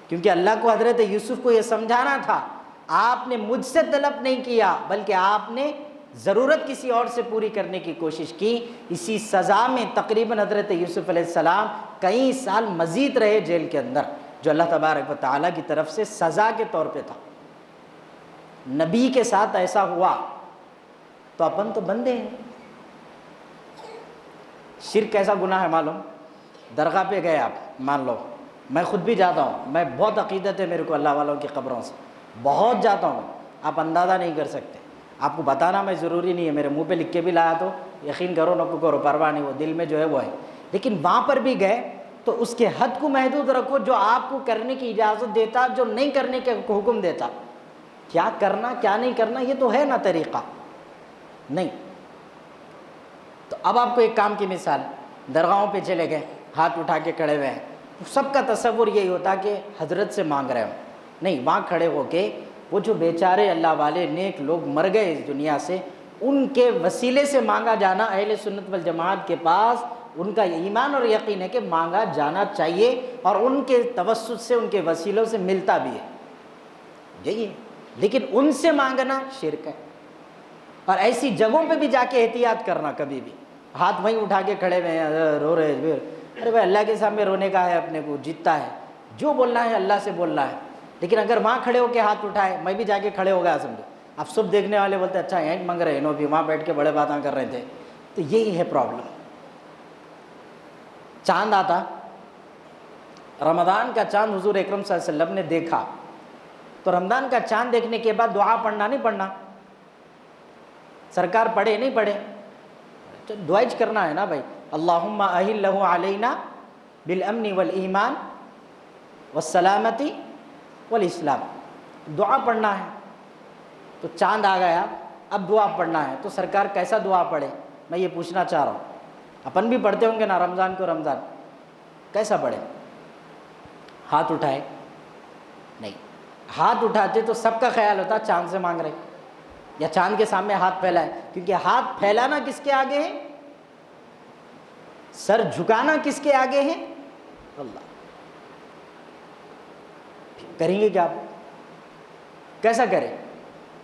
کیونکہ اللہ کو حضرت یوسف کو یہ سمجھانا تھا آپ نے مجھ سے طلب نہیں کیا، بلکہ آپ نے ضرورت کسی اور سے پوری کرنے کی کوشش کی۔ اسی سزا میں تقریباً حضرت یوسف علیہ السلام کئی سال مزید رہے جیل کے اندر، جو اللہ تبارک و تعالیٰ کی طرف سے سزا کے طور پہ تھا۔ نبی کے ساتھ ایسا ہوا تو اپن تو بندے ہیں۔ شرک ایسا گناہ ہے معلوم، درگاہ پہ گئے آپ، مان لو میں خود بھی جاتا ہوں، میں بہت عقیدت ہے میرے کو اللہ والوں کی قبروں سے، بہت جاتا ہوں، آپ اندازہ نہیں کر سکتے، آپ کو بتانا میں ضروری نہیں ہے، میرے منہ پہ لکھ کے بھی لایا تو یقین کرو نہ کرو پرواہ نہیں، وہ دل میں جو ہے وہ ہے۔ لیکن وہاں پر بھی گئے تو اس کے حد کو محدود رکھو، جو آپ کو کرنے کی اجازت دیتا، جو نہیں کرنے کے حکم دیتا۔ کیا کرنا کیا نہیں کرنا یہ تو ہے نا طریقہ نہیں. تو اب آپ کو ایک کام کی مثال, درگاہوں پہ چلے گئے, ہاتھ اٹھا کے کھڑے ہوئے ہیں, سب کا تصور یہی ہوتا کہ حضرت سے مانگ رہے ہوں. نہیں, وہاں کھڑے ہو کے وہ جو بیچارے اللہ والے نیک لوگ مر گئے اس دنیا سے, ان کے وسیلے سے مانگا جانا اہل سنت والجماعت کے پاس ان کا ایمان اور یقین ہے کہ مانگا جانا چاہیے, اور ان کے توسط سے ان کے وسیلوں سے ملتا بھی ہے, یہی ہے. لیکن ان سے مانگنا شرک ہے. اور ایسی جگہوں پہ بھی جا کے احتیاط کرنا, کبھی بھی ہاتھ وہیں اٹھا کے کھڑے ہوئے ہیں, رو رہے ہیں, ارے بھائی اللہ کے سامنے رونے کا ہے, اپنے کو جیتتا ہے, جو بولنا ہے اللہ سے بولنا ہے. لیکن اگر وہاں کھڑے ہو کے ہاتھ اٹھائے, میں بھی جا کے کھڑے ہو گیا سمجھو, اب سب دیکھنے والے بولتے اچھا یہیں مانگ رہے ہیں, انہوں بھی وہاں بیٹھ کے بڑے باتیں کر رہے تھے. تو یہی ہے پرابلم. چاند آتا, رمضان کا چاند حضور اکرم صلی اللہ علیہ وسلم نے دیکھا, تو رمضان کا چاند دیکھنے کے بعد دعا پڑھنا نہیں پڑھنا, سرکار پڑھے نہیں پڑھے, تو دعائج کرنا ہے نا بھائی, اللہم اہلہ علینا بالامن والایمان والسلامتی والاسلام, دعا پڑھنا ہے. تو چاند آ گیا, اب دعا پڑھنا ہے, تو سرکار کیسا دعا پڑھے, میں یہ پوچھنا چاہ رہا ہوں. اپن بھی پڑھتے ہوں گے نا رمضان کو رمضان, کیسا پڑھے؟ ہاتھ اٹھائے نہیں, ہاتھ اٹھاتے تو سب کا خیال ہوتا چاند سے مانگ رہے یا چاند کے سامنے ہاتھ پھیلائے, کیونکہ ہاتھ پھیلانا کس کے آگے ہے, سر جھکانا کس کے آگے ہے, اللہ. کریں گے کیا آپ, کیسا کرے,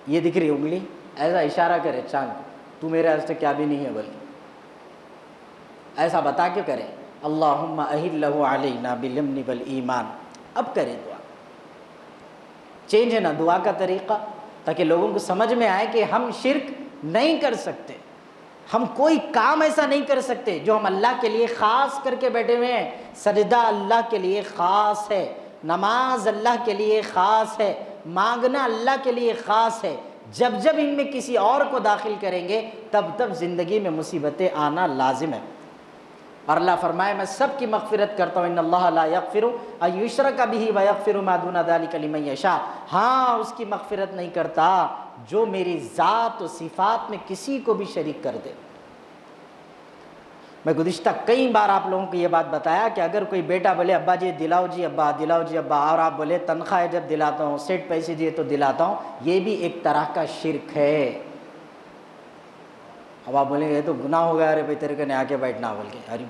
یہ دکھ رہی انگلی, ایسا اشارہ کرے چاند کو, تو میرے واسطے کیا بھی نہیں ہے, بلکہ ایسا بتا کے کرے, اللہم اہلہ علینا بالامن والایمان. اب کرے دعا, چینج ہے نا دعا کا طریقہ, تاکہ لوگوں کو سمجھ میں آئے کہ ہم شرک نہیں کر سکتے, ہم کوئی کام ایسا نہیں کر سکتے جو ہم اللہ کے لیے خاص کر کے بیٹھے ہوئے ہیں. سجدہ اللہ کے لیے خاص ہے, نماز اللہ کے لیے خاص ہے, مانگنا اللہ کے لیے خاص ہے. جب جب ان میں کسی اور کو داخل کریں گے تب تب زندگی میں مصیبتیں آنا لازم ہے. اور اللہ فرمائے میں سب کی مغفرت کرتا ہوں, ان اللہ لا یغفر ان یشرک بہ ویغفر ما دون ذلک لمن یشاء. ہاں اس کی مغفرت نہیں کرتا جو میری ذات و صفات میں کسی کو بھی شریک کر دے. میں گزشتہ کئی بار آپ لوگوں کو یہ بات بتایا کہ اگر کوئی بیٹا بولے ابا جی دلاؤ جی ابا, دلاؤ جی ابا, اور آپ بولے تنخواہ ہے جب دلاتا ہوں, سیٹ پیسے دیے تو دلاتا ہوں, یہ بھی ایک طرح کا شرک ہے. اب آپ بولیں گے یہ تو گناہ ہو گیا, ارے بھائی تیرے کنے آ کے بیٹھنا بول کے, ارے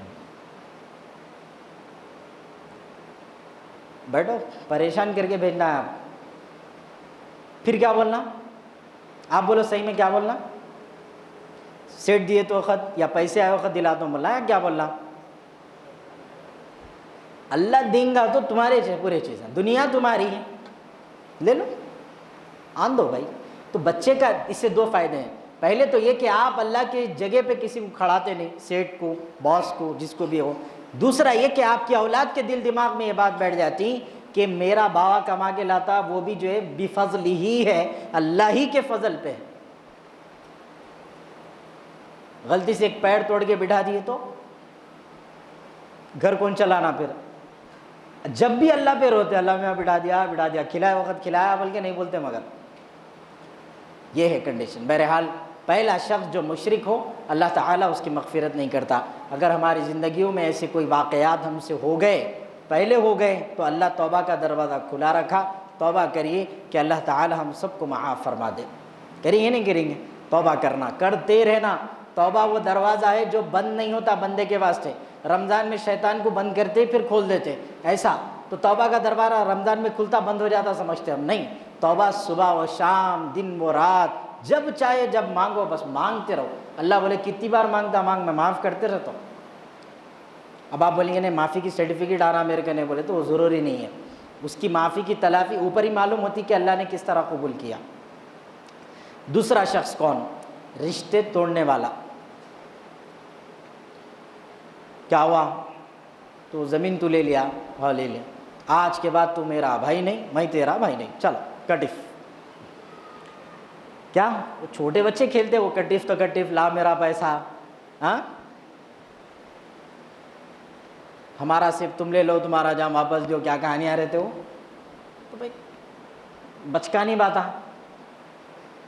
بیٹھو, پریشان کر کے بھیجنا ہے آپ. پھر کیا بولنا, آپ بولو صحیح میں کیا بولنا, سیٹ دیے تو وقت یا پیسے آئے وقت دلاتا ہوں بولنا ہے, کیا بولنا, اللہ دیں گا تو تمہارے پورے چیزیں, دنیا تمہاری ہے, لے لو, آن دو بھائی. تو بچے کا اس سے دو فائدے ہیں. پہلے تو یہ کہ آپ اللہ کی جگہ پہ کسی کو کھڑاتے نہیں, سیٹ کو, باس کو, جس کو بھی ہو. دوسرا یہ کہ آپ کی اولاد کے دل دماغ میں یہ بات بیٹھ جاتی کہ میرا باوا کما کے لاتا, وہ بھی جو ہے بفضل ہی ہے, اللہ ہی کے فضل پہ ہے. غلطی سے ایک پیر توڑ کے بٹھا دیے تو گھر کون چلانا پھر, جب بھی اللہ پہ روتے اللہ میں بٹھا دیا, کھلایا وقت کھلایا بلکہ نہیں بولتے, مگر یہ ہے کنڈیشن. بہرحال پہلا شخص جو مشرک ہو اللہ تعالیٰ اس کی مغفرت نہیں کرتا. اگر ہماری زندگیوں میں ایسے کوئی واقعات ہم سے ہو گئے, پہلے ہو گئے, تو اللہ توبہ کا دروازہ کھلا رکھا, توبہ کریے کہ اللہ تعالیٰ ہم سب کو معاف فرما دے. کریں گے نہیں کریں گے, توبہ کرنا, کرتے رہنا. توبہ وہ دروازہ ہے جو بند نہیں ہوتا بندے کے واسطے. رمضان میں شیطان کو بند کرتے پھر کھول دیتے, ایسا تو توبہ کا دروازہ رمضان میں کھلتا بند ہو جاتا سمجھتے ہم, نہیں. توبہ صبح و شام, دن و رات, جب چاہے جب مانگو, بس مانگتے رہو. اللہ بولے کتنی بار مانگتا مانگ, میں معاف کرتے رہتا ہوں. اب آپ بولیں گے نہیں معافی کی سرٹیفکیٹ آ رہا میرے کو, نہیں بولے تو وہ ضروری نہیں ہے. اس کی معافی کی تلافی اوپر ہی معلوم ہوتی کہ اللہ نے کس طرح قبول کیا. دوسرا شخص کون, رشتے توڑنے والا. کیا ہوا, تو زمین تو لے لیا, ہاں لے لیا, آج کے بعد تو میرا بھائی نہیں, میں تیرا بھائی نہیں, چلو کٹف. کیا وہ چھوٹے بچے کھیلتے, وہ کٹف تو کٹف, لا میرا پیسہ, ہاں ہمارا صرف تم لے لو, تمہارا جام واپس دو, کیا کہانیاں رہتے ہو. تو بھائی بچکانی بات ہے.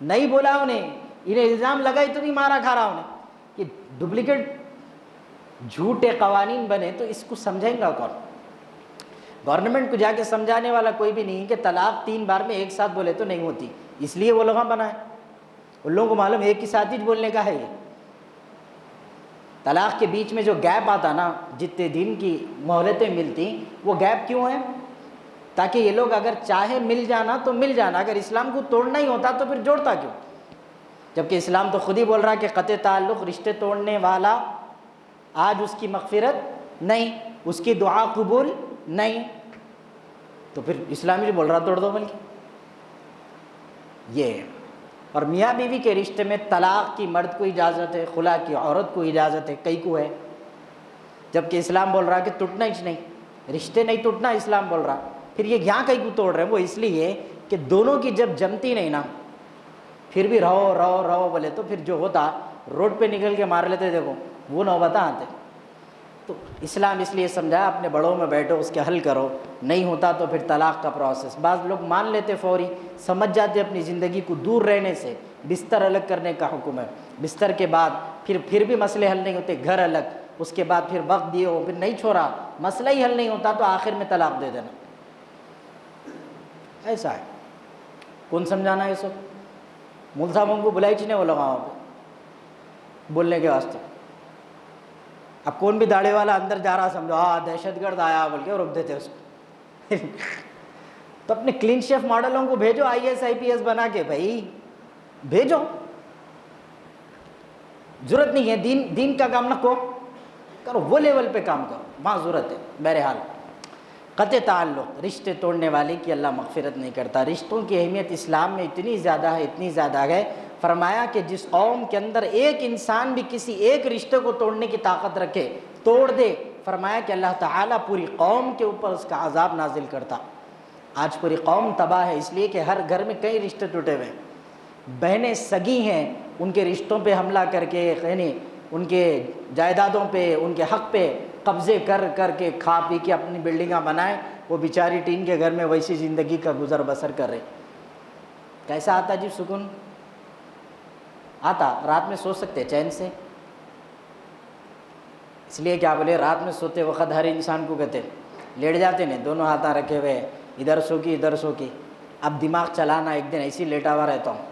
نہیں بولا انہیں، انہیں الزام لگائی تو بھی مارا کھا رہا انہیں کہ ڈپلیکیٹ جھوٹے قوانین بنے تو اس کو سمجھیں گا کون؟ گورنمنٹ کو جا کے سمجھانے والا کوئی بھی نہیں کہ طلاق 3 بار میں ایک ساتھ بولے تو نہیں ہوتی، اس لیے وہ لوگاں بنائے، ان لوگوں کو معلوم ایک ہی ساتھ ہی بولنے کا ہے۔ یہ طلاق کے بیچ میں جو گیپ آتا نا، جتنے دن کی مہلتیں ملتی، وہ گیپ کیوں ہے؟ تاکہ یہ لوگ اگر چاہے مل جانا تو مل جانا، اگر اسلام کو توڑنا ہی ہوتا تو پھر جوڑتا کیوں؟ جبکہ اسلام تو خود ہی بول رہا کہ قطع تعلق، رشتے توڑنے والا آج اس کی مغفرت نہیں، اس کی دعا قبول نہیں، تو پھر اسلام ہی بول رہا توڑ دو بلکہ یہ ہے۔ اور میاں بیوی کے رشتے میں طلاق کی مرد کو اجازت ہے، خلا کی عورت کو اجازت ہے، کئی کو ہے، جبکہ اسلام بول رہا کہ ٹوٹنا ہی نہیں، رشتے نہیں ٹوٹنا، اسلام بول رہا۔ پھر یہ یہاں کئی کو توڑ رہے ہیں، وہ اس لیے کہ دونوں کی جب جمتی نہیں نا، پھر بھی رہو رہو رہو بولے تو پھر جو ہوتا روڈ پہ نکل کے مار لیتے، دیکھو وہ نوبتیں آتے۔ تو اسلام اس لیے سمجھا اپنے بڑوں میں بیٹھو، اس کے حل کرو، نہیں ہوتا تو پھر طلاق کا پروسیس۔ بعض لوگ مان لیتے فوری، سمجھ جاتے اپنی زندگی کو دور رہنے سے بستر الگ کرنے کا حکم ہے، بستر کے بعد پھر بھی مسئلے حل نہیں ہوتے، گھر الگ، اس کے بعد پھر وقت دیے ہو، پھر نہیں چھوڑا، مسئلہ ہی حل نہیں ہوتا تو آخر میں طلاق دے دینا، ایسا ہے۔ کون سمجھانا ہے اس وقت؟ مول صاحبوں کو بلائی چنے وہ لوگ وہاں پہ بولنے کے واسطے۔ اب کون بھی داڑھی والا اندر جا رہا سمجھو ہاں دہشت گرد آیا بول کے روک دیتے اس کو۔ تو اپنے کلین شیف ماڈلوں کو بھیجو IAS IPS بنا کے، بھائی بھیجو، ضرورت نہیں ہے دین کا کام نہ کرو، وہ لیول پہ کام کرو، وہاں ضرورت ہے۔ بہرحال قطع تعلق، رشتے توڑنے والے کی اللہ مغفرت نہیں کرتا۔ رشتوں کی اہمیت اسلام میں اتنی زیادہ ہے، اتنی زیادہ ہے، فرمایا کہ جس قوم کے اندر ایک انسان بھی کسی ایک رشتے کو توڑنے کی طاقت رکھے، توڑ دے، فرمایا کہ اللہ تعالیٰ پوری قوم کے اوپر اس کا عذاب نازل کرتا۔ آج پوری قوم تباہ ہے، اس لیے کہ ہر گھر میں کئی رشتے ٹوٹے ہوئے ہیں، بہنیں سگی ہیں، ان کے رشتوں پہ حملہ کر کے، یعنی ان کے جائیدادوں پہ، ان کے حق پہ قبضے کر کے کھا پی کے اپنی بلڈنگاں بنائیں، وہ بیچاری ٹین کے گھر میں ویسی زندگی کا گزر بسر کر رہے۔ کیسا آتا جی سکون؟ آتا، رات میں سو سکتے چین سے؟ اس لیے کیا بولے، رات میں سوتے وقت ہر انسان کو کہتے لیٹ جاتے نہیں، دونوں ہاتھ رکھے ہوئے، ادھر سو کی ادھر سو کی۔ اب دماغ چلانا، ایک دن ایسی لیٹا ہوا رہتا ہوں،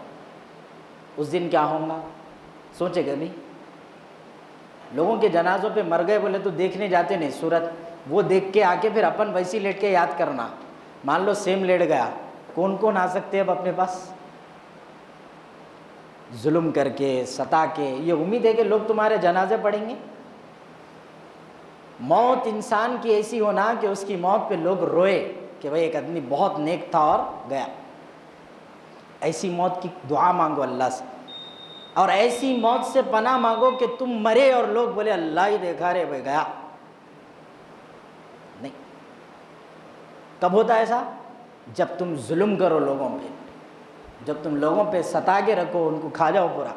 اس دن کیا ہوں گا سوچے کبھی؟ لوگوں کے جنازوں پہ مر گئے بولے تو دیکھنے جاتے نہیں صورت، وہ دیکھ کے آ کے پھر اپن ویسی لیٹ کے یاد کرنا۔ مان لو سیم لیٹ گیا، کون کون آ سکتے اب اپنے پاس؟ ظلم کر کے، ستا کے، یہ امید ہے کہ لوگ تمہارے جنازے پڑھیں گے؟ موت انسان کی ایسی ہونا کہ اس کی موت پہ لوگ روئے کہ بھائی ایک آدمی بہت نیک تھا اور گیا۔ ایسی موت کی دعا مانگو اللہ سے، اور ایسی موت سے پناہ مانگو کہ تم مرے اور لوگ بولے اللہ ہی دیکھا رے بھائی گیا۔ نہیں، کب ہوتا ہے ایسا؟ جب تم ظلم کرو لوگوں پہ، جب تم لوگوں پہ ستا کے رکھو، ان کو کھا جاؤ پورا۔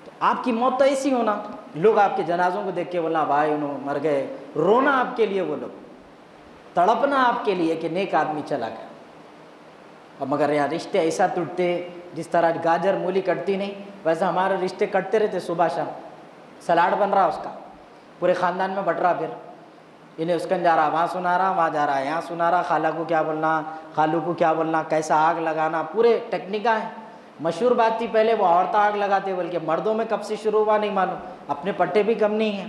تو آپ کی موت تو ایسی ہونا، لوگ آپ کے جنازوں کو دیکھ کے بولنا بھائی انہوں مر گئے، رونا آپ کے لیے، وہ لوگ تڑپنا آپ کے لیے کہ نیک آدمی چلا گیا۔ اور مگر یہاں رشتے ایسا ٹوٹتے جس طرح گاجر مولی کٹتی نہیں، ویسے ہمارے رشتے کٹتے رہتے، صبح شام سلاڈ بن رہا اس کا، پورے خاندان میں بٹ رہا، پھر انہیں اس کن جا رہا، وہاں سنا رہا، وہاں جا رہا، یہاں سنا رہا، خالہ کو کیا بولنا، خالو کو کیا بولنا، کیسا آگ لگانا، پورے ٹیکنیکا ہیں۔ مشہور بات تھی پہلے وہ عورتیں آگ لگاتے، بلکہ مردوں میں کب سے شروع ہوا نہیں معلوم، اپنے پٹے بھی کم نہیں ہیں،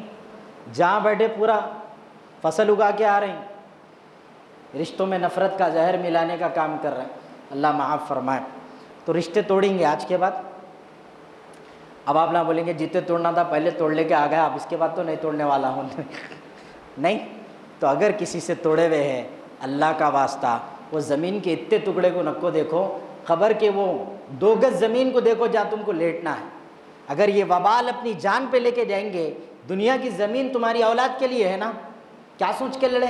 جہاں بیٹھے پورا فصل اگا کے آ رہے ہیں، رشتوں میں نفرت کا زہر ملانے کا کام کر رہے ہیں۔ اللہ معاف فرمائے۔ تو رشتے توڑیں گے آج کے بعد؟ اب آپ نہ بولیں گے جتنے توڑنا تھا پہلے توڑ لے کے آ گیا، اب اس کے بعد تو نہیں توڑنے والا ہوں۔ نہیں، تو اگر کسی سے توڑے ہوئے ہیں، اللہ کا واسطہ وہ زمین کے اتنے ٹکڑے کو نکو دیکھو، خبر کہ وہ 2 گز زمین کو دیکھو جہاں تم کو لیٹنا ہے۔ اگر یہ وبال اپنی جان پہ لے کے جائیں گے، دنیا کی زمین تمہاری اولاد کے لیے ہے نا، کیا سوچ کے لڑے،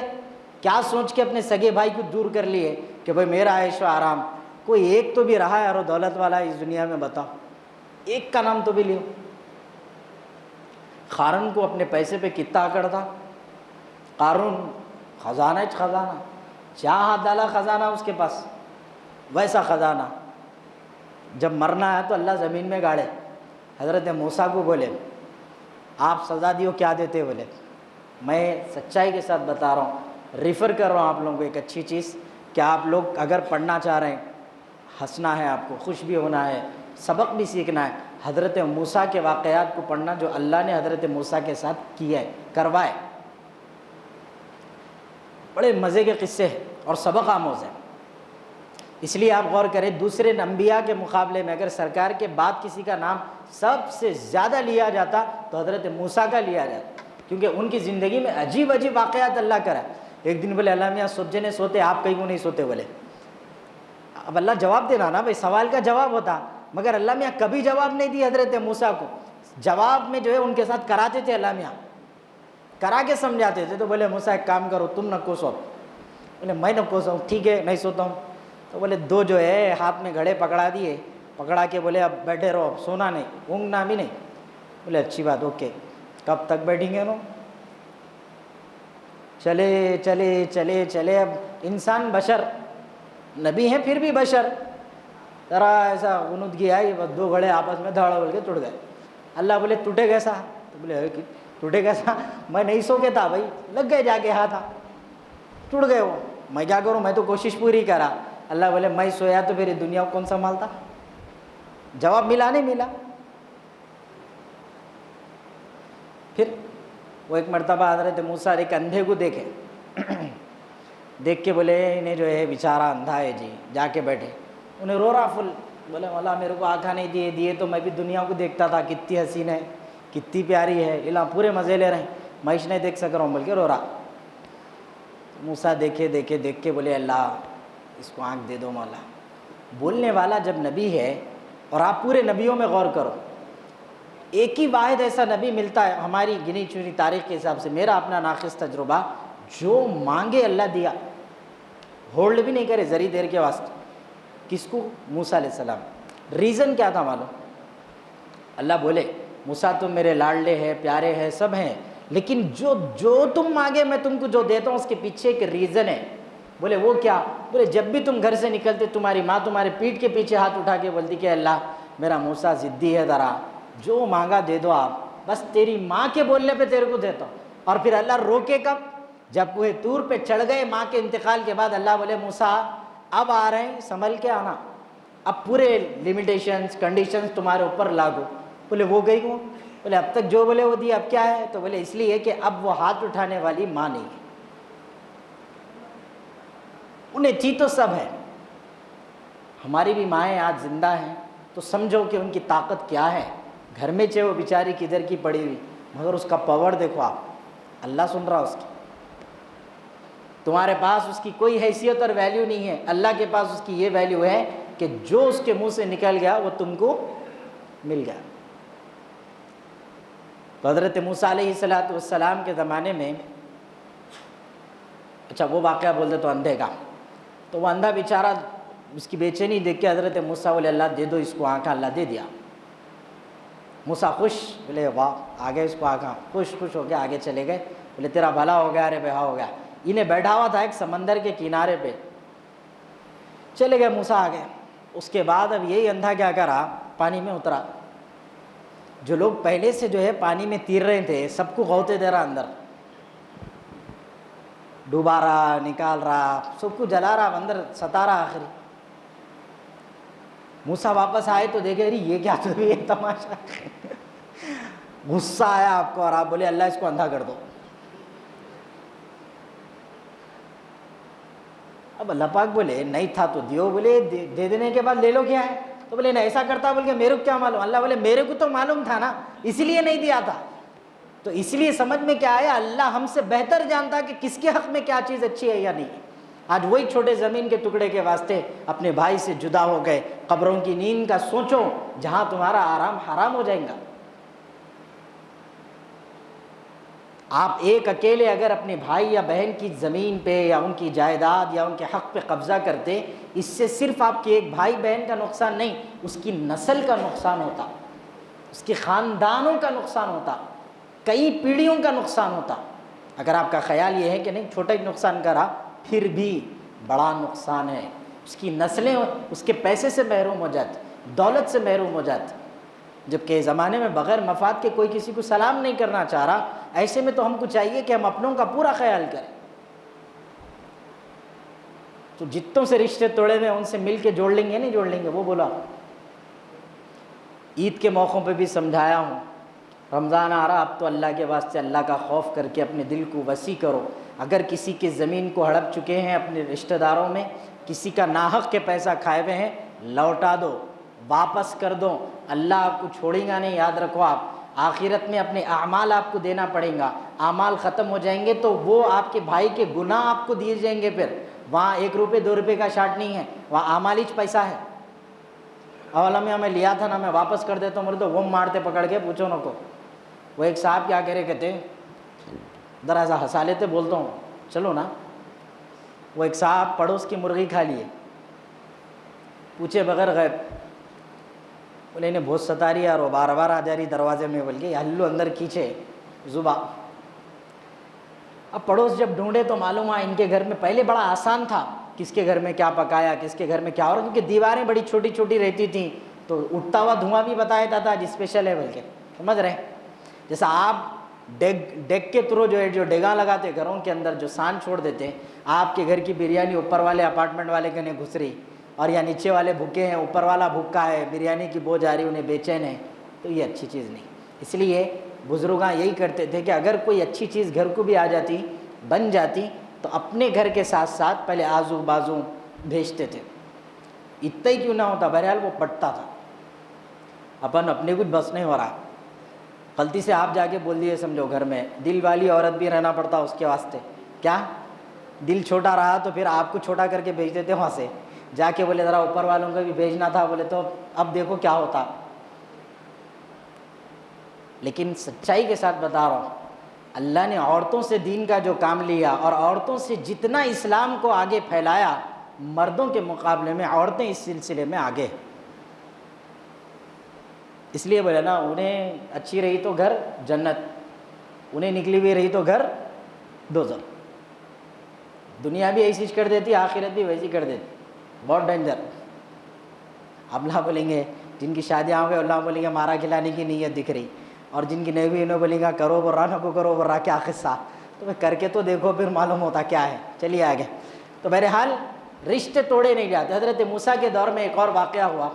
کیا سوچ کے اپنے سگے بھائی کو دور کر لیے کہ بھائی میرا عیش و آرام، کوئی ایک تو بھی رہا ہے اور دولت والا اس دنیا میں، بتاؤ ایک کا نام تو بھی لیو۔ قارون کو اپنے پیسے پہ کتنا آکڑ تھا، قارون خزانہ خزانہ، جہاں ہاتھ ڈالا خزانہ اس کے پاس، ویسا خزانہ جب مرنا ہے تو اللہ زمین میں گاڑے. حضرت موسیٰ کو بولے آپ سزا دیو, کیا دیتے؟ بولے میں سچائی کے ساتھ بتا رہا ہوں, ریفر کر رہا ہوں آپ لوگوں کو ایک اچھی چیز کہ آپ لوگ اگر پڑھنا چاہ رہے ہیں, ہنسنا ہے آپ کو, خوش بھی ہونا ہے, سبق بھی سیکھنا ہے, حضرت موسیٰ کے واقعات کو پڑھنا جو اللہ نے حضرت موسیٰ کے ساتھ کیا ہے, کروائے. بڑے مزے کے قصے ہیں اور سبق آموز ہیں. اس لیے آپ غور کریں, دوسرے انبیاء کے مقابلے میں اگر سرکار کے بعد کسی کا نام سب سے زیادہ لیا جاتا تو حضرت موسیٰ کا لیا جاتا, کیونکہ ان کی زندگی میں عجیب عجیب واقعات اللہ کرا. ایک دن بولے اللہ میاں سب جنے سوتے, آپ کہیں کیوں نہیں سوتے؟ بولے اب اللہ جواب دینا نا بھائی, سوال کا جواب ہوتا, مگر اللہ میاں کبھی جواب نہیں دی حضرت موسیٰ کو. جواب میں جو ہے ان کے ساتھ کراتے تھے, اللہ میاں کرا کے سمجھاتے تھے. تو بولے موسیٰ ایک کام کرو, تم نہ سو. بولے میں نہ سو, ٹھیک ہے نہیں سوتا ہوں. تو بولے دو جو ہے ہاتھ میں گھڑے پکڑا دیے, پکڑا کے بولے اب بیٹھے رہو, اب سونا نہیں, اونگنا بھی نہیں. بولے اچھی بات, اوکے. کب تک بیٹھیں گے انہوں؟ چلے چلے چلے چلے. اب انسان بشر, نبی ہیں پھر بھی بشر, ذرا ایسا غنودگی آئی, بس دو گھڑے آپس میں دھڑ بول کے ٹوٹ گئے. اللہ بولے ٹوٹے کیسا؟ تو بولے ٹوٹے کیسا؟ میں نہیں سو کے تھا بھائی, لگ گئے جا کے ہاتھ, ٹوٹ گئے وہ. میں کیا کروں, میں تو کوشش پوری کرا. اللہ بولے میں سویا تو پھر دنیا کو کون سنبھالتا؟ جواب ملا نہیں ملا. پھر وہ ایک مرتبہ حضرت موسیٰ ایک اندھے کو دیکھے, دیکھ کے بولے انہیں جو ہے بیچارہ اندھا ہے جی, جا کے بیٹھے. انہیں رو رہا فل, بولے مولا میرے کو آنکھیں نہیں دیے تو میں بھی دنیا کو دیکھتا تھا, کتنی حسین ہے, کتنی پیاری ہے, اللہ پورے مزے لے رہے ہیں, میں نہیں دیکھ سک رہا ہوں, بلکہ رو رہا. موسیٰ دیکھے دیکھے دیکھ کے بولے اللہ اس کو آنکھ دے دو مولا. بولنے والا جب نبی ہے, اور آپ پورے نبیوں میں غور کرو, ایک ہی واحد ایسا نبی ملتا ہے ہماری گنی چنی تاریخ کے حساب سے, میرا اپنا ناقص تجربہ, جو مانگے اللہ دیا, ہولڈ بھی نہیں کرے ذری دیر کے واسطے. کس کو؟ موسیٰ علیہ السلام. ریزن کیا تھا معلوم؟ اللہ بولے موسیٰ تم میرے لاڈلے ہیں, پیارے ہیں, سب ہیں, لیکن جو تم مانگے میں تم کو جو دیتا ہوں اس کے پیچھے ایک ریزن ہے. بولے وہ کیا؟ بولے جب بھی تم گھر سے نکلتے تمہاری ماں تمہارے پیٹھ کے پیچھے ہاتھ اٹھا کے بولتی کہ اللہ میرا موسیٰ ضدی ہے, ذرا جو مانگا دے دو آپ, بس تیری ماں کے بولنے پہ تیرے کو دیتا ہوں. اور پھر اللہ روکے کب؟ جب کوہ طور پہ چڑھ گئے ماں کے انتقال کے بعد, اللہ بولے موسیٰ اب آ رہے ہیں, سنبھل کے آنا, اب پورے لیمیٹیشنز کنڈیشنز تمہارے اوپر لاگو. بولے وہ گئی وہ؟ بولے اب تک جو بولے وہ دی, اب کیا ہے؟ تو بولے اس لیے کہ اب وہ ہاتھ اٹھانے والی ماں نہیں ہے, انہیں تھی تو سب ہے. ہماری بھی مائیں آج زندہ ہیں تو سمجھو کہ ان کی طاقت کیا ہے. گھر میں چاہے وہ بیچاری کدھر کی پڑی ہوئی, مگر اس کا پاور دیکھو آپ, اللہ سن رہا اس کی. تمہارے پاس اس کی کوئی حیثیت اور ویلیو نہیں ہے, اللہ کے پاس اس کی یہ ویلیو ہے کہ جو اس کے منہ سے نکل گیا وہ تم کو مل گیا. تو حضرت موسیٰ علیہ السلام کے زمانے میں, اچھا وہ واقعہ بول دے تو اندھے کا, تو وہ اندھا بیچارہ اس کی بے چینی دیکھ کے حضرت موسیٰ بولے اللہ دے دو اس کو آنکھیں, اللہ دے دیا. موسیٰ خوش, بولے واہ آ گئے اس کو آنکھیں, خوش ہو کے آگے چلے گئے. بولے تیرا بھلا ہو گیا, ارے بہا ہو گیا. انہیں بیٹھا ہوا تھا ایک سمندر کے کنارے پہ, چلے گئے موسیٰ آ گئے. اس کے بعد اب یہی اندھا کیا کرا, پانی میں اترا. جو لوگ پہلے سے جو ہے پانی میں تیر رہے تھے سب کو غوطے دے رہا اندر, ڈوبا رہا, نکال رہا, سب کو جلا رہا, اندر ستا رہا. آخری موسیٰ واپس آئے تو دیکھے ارے یہ کیا تو یہ تماشا. غصہ آیا آپ کو, اور آپ بولے اللہ اس کو اندھا کر دو. اب اللہ پاک بولے نہیں تھا تو دیو, بولے دے دینے کے بعد لے لو کیا ہے. تو بولے نہیں ایسا کرتا, بول کے میرے کو کیا معلوم. اللہ بولے میرے کو تو معلوم تھا نا, اسی لیے نہیں دیا تھا. تو اس لیے سمجھ میں کیا آیا, اللہ ہم سے بہتر جانتا کہ کس کے حق میں کیا چیز اچھی ہے یا نہیں. آج وہی چھوٹے زمین کے ٹکڑے کے واسطے اپنے بھائی سے جدا ہو گئے. قبروں کی نیند کا سوچو جہاں تمہارا آرام حرام ہو جائے گا. آپ ایک اکیلے اگر اپنے بھائی یا بہن کی زمین پہ یا ان کی جائیداد یا ان کے حق پہ قبضہ کرتے, اس سے صرف آپ کے ایک بھائی بہن کا نقصان نہیں, اس کی نسل کا نقصان ہوتا, اس کے خاندانوں کا نقصان ہوتا, کئی پیڑھیوں کا نقصان ہوتا. اگر آپ کا خیال یہ ہے کہ نہیں چھوٹا ہی نقصان کرا, پھر بھی بڑا نقصان ہے. اس کی نسلیں اس کے پیسے سے محروم ہو جاتی، دولت سے محروم ہو جاتی، جبکہ زمانے میں بغیر مفاد کے کوئی کسی کو سلام نہیں کرنا چاہ رہا۔ ایسے میں تو ہم کو چاہیے کہ ہم اپنوں کا پورا خیال کریں۔ تو جتوں سے رشتے توڑے ہوئے ان سے مل کے جوڑ لیں گے، نہیں جوڑ لیں گے، وہ بولا۔ عید کے موقعوں پہ بھی سمجھایا ہوں، رمضان آ رہا، اب تو اللہ کے واسطے اللہ کا خوف کر کے اپنے دل کو وسیع کرو۔ اگر کسی کی زمین کو ہڑپ چکے ہیں اپنے رشتہ داروں میں، کسی کا ناحق کے پیسہ کھائے ہوئے ہیں، لوٹا دو، واپس کر دو، اللہ آپ کو چھوڑے گا نہیں۔ یاد رکھو، آپ آخرت میں اپنے اعمال آپ کو دینا پڑیں گا، اعمال ختم ہو جائیں گے تو وہ آپ کے بھائی کے گناہ آپ کو دیے جائیں گے۔ پھر وہاں 1 روپے 2 روپے کا شارٹ نہیں ہے، وہاں اعمال ہی پیسہ ہے۔ اولا میں لیا تھا نا، میں واپس کر دیتا ہوں، تو وہ مارتے پکڑ کے، پوچھو نہ کو۔ وہ ایک صاحب کیا کہہ رہے، کہتے ذرا سا ہنسا لیتے، بولتا ہوں چلو نا۔ وہ ایک صاحب پڑوس کی مرغی کھا لیے، پوچھے بغیر غیب، بولے انہیں بہت ستا رہی اور وہ بار بار آ جا رہی دروازے میں، بول کے ہلو اندر کھینچے زبا۔ اب پڑوس جب ڈھونڈے تو معلوم ہوا ان کے گھر میں پہلے بڑا آسان تھا، کس کے گھر میں کیا پکایا، کس کے گھر میں کیا، اور کیونکہ دیواریں بڑی چھوٹی چھوٹی رہتی تھیں تو اٹھتا ہوا دھواں بھی بتایا جاتا تھا اسپیشل ہے، بلکہ سمجھ رہے ہیں۔ جیسا آپ ڈیگ کے تھرو جو ہے، جو ڈیگاں لگاتے گھروں کے اندر، جو سان چھوڑ دیتے، آپ کے گھر کی بریانی اوپر والے اپارٹمنٹ والے کے نہیں گھس رہی، اور یا نیچے والے بھوکے ہیں، اوپر والا بھوکا ہے، بریانی کی بوجھ آ رہی، انہیں بے چین ہے، تو یہ اچھی چیز نہیں۔ اس لیے بزرگاں یہی کرتے تھے کہ اگر کوئی اچھی چیز گھر کو بھی آ جاتی، بن جاتی، تو اپنے گھر کے ساتھ ساتھ پہلے آزو بازو بھیجتے تھے، اتنا ہی کیوں نہ ہوتا، بہرحال وہ پٹتا تھا۔ اپن اپنے کچھ بس نہیں ہو رہا، غلطی سے آپ جا کے بول دیے سمجھو گھر میں، دل والی عورت بھی رہنا پڑتا اس کے واسطے، کیا دل چھوٹا رہا تو پھر آپ کو چھوٹا کر کے بھیج دیتے وہاں سے، جا کے بولے ذرا اوپر والوں کو بھی بھیجنا تھا، بولے تو اب دیکھو کیا ہوتا۔ لیکن سچائی کے ساتھ بتا رہا ہوں، اللہ نے عورتوں سے دین کا جو کام لیا اور عورتوں سے جتنا اسلام کو آگے پھیلایا، مردوں کے مقابلے میں عورتیں اس سلسلے میں آگے۔ اس لیے بولے نا، انہیں اچھی رہی تو گھر جنت، انہیں نکلی ہوئی رہی تو گھر دوزخ۔ دنیا بھی ایسی کر دیتی، آخرت بھی ویسی کر دیتی، بہت ڈینجر۔ اللہ بولیں گے جن کی شادیاں ہو گئی، اللہ بولیں گے مارا کھلانے کی نیت دکھ رہی، اور جن کی نہیں ہوئی انہوں بولیں گا کرو برا نہ کو کرو برا، کیا قصہ؟ تو کر کے تو دیکھو پھر معلوم ہوتا کیا ہے۔ چلیے آگے۔ تو بہرحال رشتے توڑے نہیں جاتے۔ حضرت موسیٰ کے دور میں ایک اور واقعہ ہوا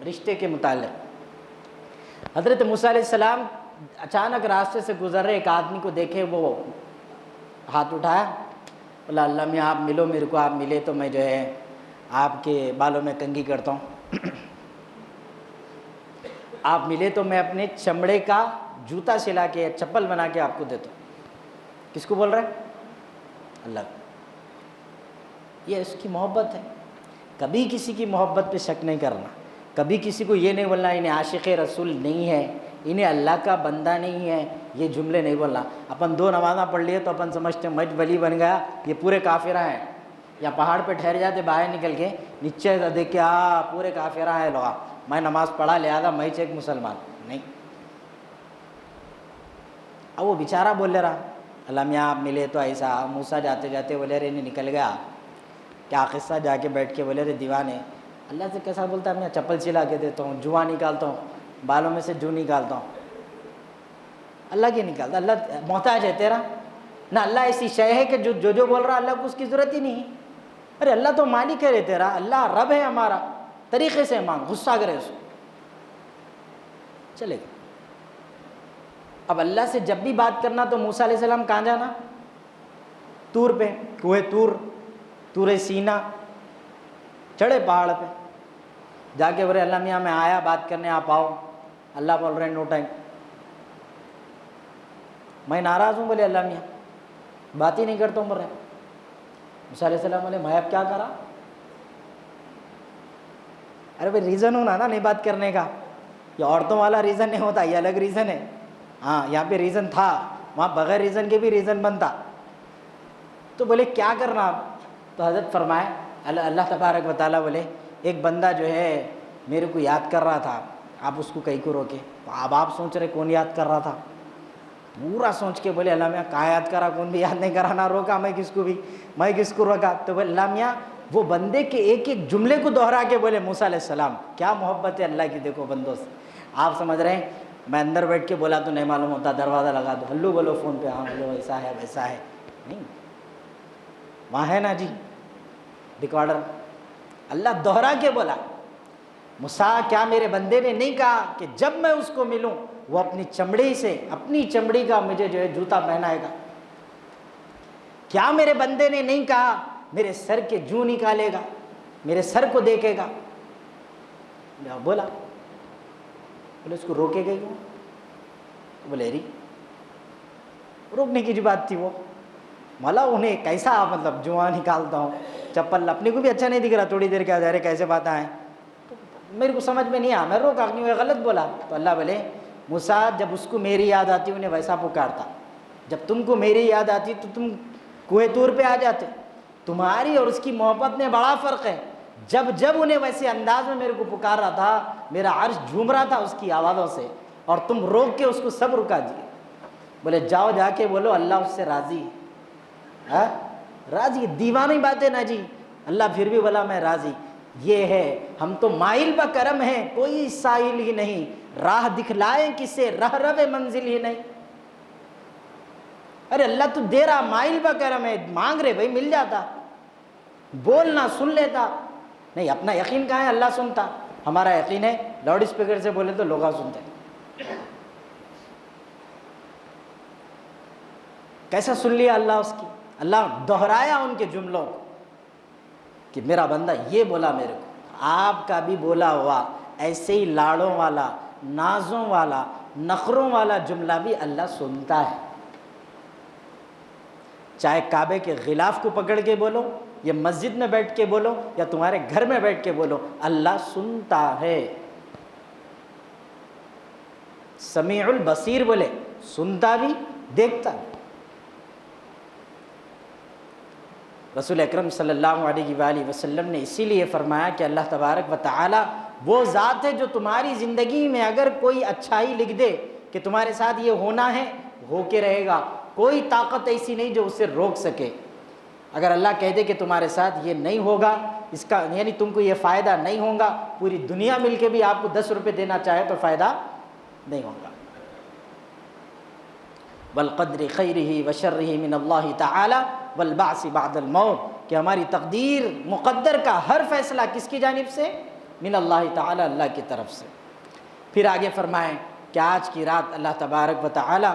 رشتے کے متعلق۔ حضرت موسیٰ علیہ السلام اچانک راستے سے گزر رہے، ایک آدمی کو دیکھے، وہ ہاتھ اٹھایا، بولا اللہ میاں آپ ملو میرے کو، آپ ملے تو میں جو ہے آپ کے بالوں میں کنگھی کرتا ہوں، آپ ملے تو میں اپنے چمڑے کا جوتا سلا کے چپل بنا کے آپ کو دیتا ہوں۔ کس کو بول رہا ہے؟ اللہ۔ یہ اس کی محبت ہے۔ کبھی کسی کی محبت پہ شک نہیں کرنا، کبھی کسی کو یہ نہیں بولنا انہیں عاشق رسول نہیں ہے، انہیں اللہ کا بندہ نہیں ہے، یہ جملے نہیں بولنا۔ اپن 2 نمازاں پڑھ لیے تو اپن سمجھتے ہیں مجھ ولی بن گیا، یہ پورے کافرہ ہیں، یا پہاڑ پہ ٹھہر جاتے باہر نکل کے، نیچے دیکھ کے پورے کافرہ ہیں لوگا، میں نماز پڑھا لہذا میں ایک مسلمان نہیں۔ اب وہ بیچارہ بول لے رہا اللہ میاں آپ ملے تو ایسا، موسیٰ جاتے جاتے بولے رے نہیں نکل گیا، کیا قصہ؟ جا کے بیٹھ کے بولے رے دیوانے اللہ سے کیسا بولتا ہے، میں چپل سلا کے دیتا ہوں، جوا نکالتا ہوں، بالوں میں سے جو نکالتا ہوں، اللہ کی نکالتا، اللہ محتاج ہے تیرا نہ، اللہ ایسی شے ہے کہ جو بول رہا اللہ کو اس کی ضرورت ہی نہیں۔ ارے اللہ تو مالک ہے رے تیرا، اللہ رب ہے ہمارا، طریقے سے مانگ، غصہ کرے اس کو چلے گا۔ اب اللہ سے جب بھی بات کرنا تو موسیٰ علیہ السلام کہاں جانا؟ طور پہ، کوہ طور سینا، چڑھے پہاڑ پہ، جا کے بولے اللہ میاں میں آیا بات کرنے، آپ آؤ۔ اللہ بول رہے ہیں نو ٹائم، میں ناراض ہوں، بولے اللہ میاں بات ہی نہیں کرتا ہوں، بول رہے ہیں۔ موسیٰ علیہ السلام بولے میں اب کیا کرا؟ ارے بھائی ریزن ہونا نا نہیں بات کرنے کا، یہ عورتوں والا ریزن نہیں ہوتا، یہ الگ ریزن ہے۔ ہاں یہاں پہ ریزن تھا، وہاں بغیر ریزن کے بھی ریزن بنتا۔ تو بولے کیا کرنا اب؟ تو حضرت فرمائے اللہ تبارک و تعالیٰ بولے ایک بندہ جو ہے میرے کو یاد کر رہا تھا، آپ اس کو کہیں کو روکے۔ تو اب آپ سوچ رہے کون یاد کر رہا تھا؟ پورا سوچ کے بولے اللہ میاں کہاں یاد کرا، کون بھی یاد نہیں کرا، نہ روکا میں کس کو بھی، میں کس کو روکا؟ تو بولے اللہ میاں وہ بندے کے ایک ایک جملے کو دہرا کے بولے موسیٰ علیہ السلام. کیا محبت ہے اللہ کی دیکھو بندوں سے. آپ سمجھ رہے ہیں میں اندر بیٹھ کے بولا تو نہیں معلوم ہوتا, دروازہ لگا دو, ہلو بولو فون پہ, ہاں بولو ایسا ہے ویسا ہے, نہیں وہاں ہے نا جی ریکارڈر. اللہ دہرا کے بولا موسیٰ کیا میرے بندے نے نہیں کہا کہ جب میں اس کو ملوں وہ اپنی چمڑی سے, اپنی چمڑی کا مجھے جو ہے جوتا پہنائے گا. کیا میرے بندے نے نہیں کہا میرے سر کے جو نکالے گا, میرے سر کو دیکھے گا. بولا بولے اس کو روکے گئی کیوں؟ بولے ری روکنے کی جو بات تھی وہ مولا انہیں کیسا مطلب جواں نکالتا ہوں, چپل اپنے کو بھی اچھا نہیں دکھ رہا, تھوڑی دیر کے آ جا رہے کیسے بات آئیں, میرے کو سمجھ میں نہیں آیا, میں روکا نہیں, غلط بولا. تو اللہ بولے موسیٰ جب اس کو میری یاد آتی انہیں ویسا پکارتا, جب تم کو میری یاد آتی تو تم کوہ طور پہ آ جاتے. تمہاری اور اس کی محبت میں بڑا فرق ہے. جب جب انہیں ویسے انداز میں میرے کو پکار رہا تھا میرا عرش جھوم رہا تھا اس کی آوازوں سے, اور تم روک کے اس کو سب رکا دیے. بولے جاؤ جا کے بولو اللہ اس سے راضی ہے, راضی. دیوانی بات ہے نا جی. اللہ پھر بھی بولا میں راضی. یہ ہے ہم تو مائل با کرم ہیں کوئی سائل ہی نہیں, راہ دکھلائیں کسے رہ رو منزل ہی نہیں. ارے اللہ تو دے رہا مائل با کرم ہے, مانگ رہے بھائی مل جاتا, بولنا سن لیتا. نہیں اپنا یقین کہاں ہے اللہ سنتا, ہمارا یقین ہے لاؤڈ اسپیکر سے بولے تو لوگ سنتے. کیسا سن لیا اللہ اس کی. اللہ دہرایا ان کے جملوں کو کہ میرا بندہ یہ بولا میرے کو. آپ کا بھی بولا ہوا ایسے ہی لاڑوں والا, نازوں والا, نخروں والا جملہ بھی اللہ سنتا ہے. چاہے کعبے کے غلاف کو پکڑ کے بولو, یا مسجد میں بیٹھ کے بولو, یا تمہارے گھر میں بیٹھ کے بولو, اللہ سنتا ہے. سمیع البصیر بولے, سنتا بھی دیکھتا بھی. رسول اکرم صلی اللہ علیہ وآلہ وسلم نے اسی لیے فرمایا کہ اللہ تبارک و تعالی وہ ذات ہے جو تمہاری زندگی میں اگر کوئی اچھائی لکھ دے کہ تمہارے ساتھ یہ ہونا ہے, ہو کے رہے گا. کوئی طاقت ایسی نہیں جو اسے روک سکے. اگر اللہ کہہ دے کہ تمہارے ساتھ یہ نہیں ہوگا, اس کا یعنی تم کو یہ فائدہ نہیں ہوگا, پوری دنیا مل کے بھی آپ کو 10 روپے دینا چاہے تو فائدہ نہیں ہوگا. والقدر خیرہ وشرہ من اللہ تعالی والبعث بعد الموت, کہ ہماری تقدیر مقدر کا ہر فیصلہ کس کی جانب سے؟ من اللہ تعالی, اللہ کی طرف سے. پھر آگے فرمائیں کہ آج کی رات اللہ تبارک و تعالی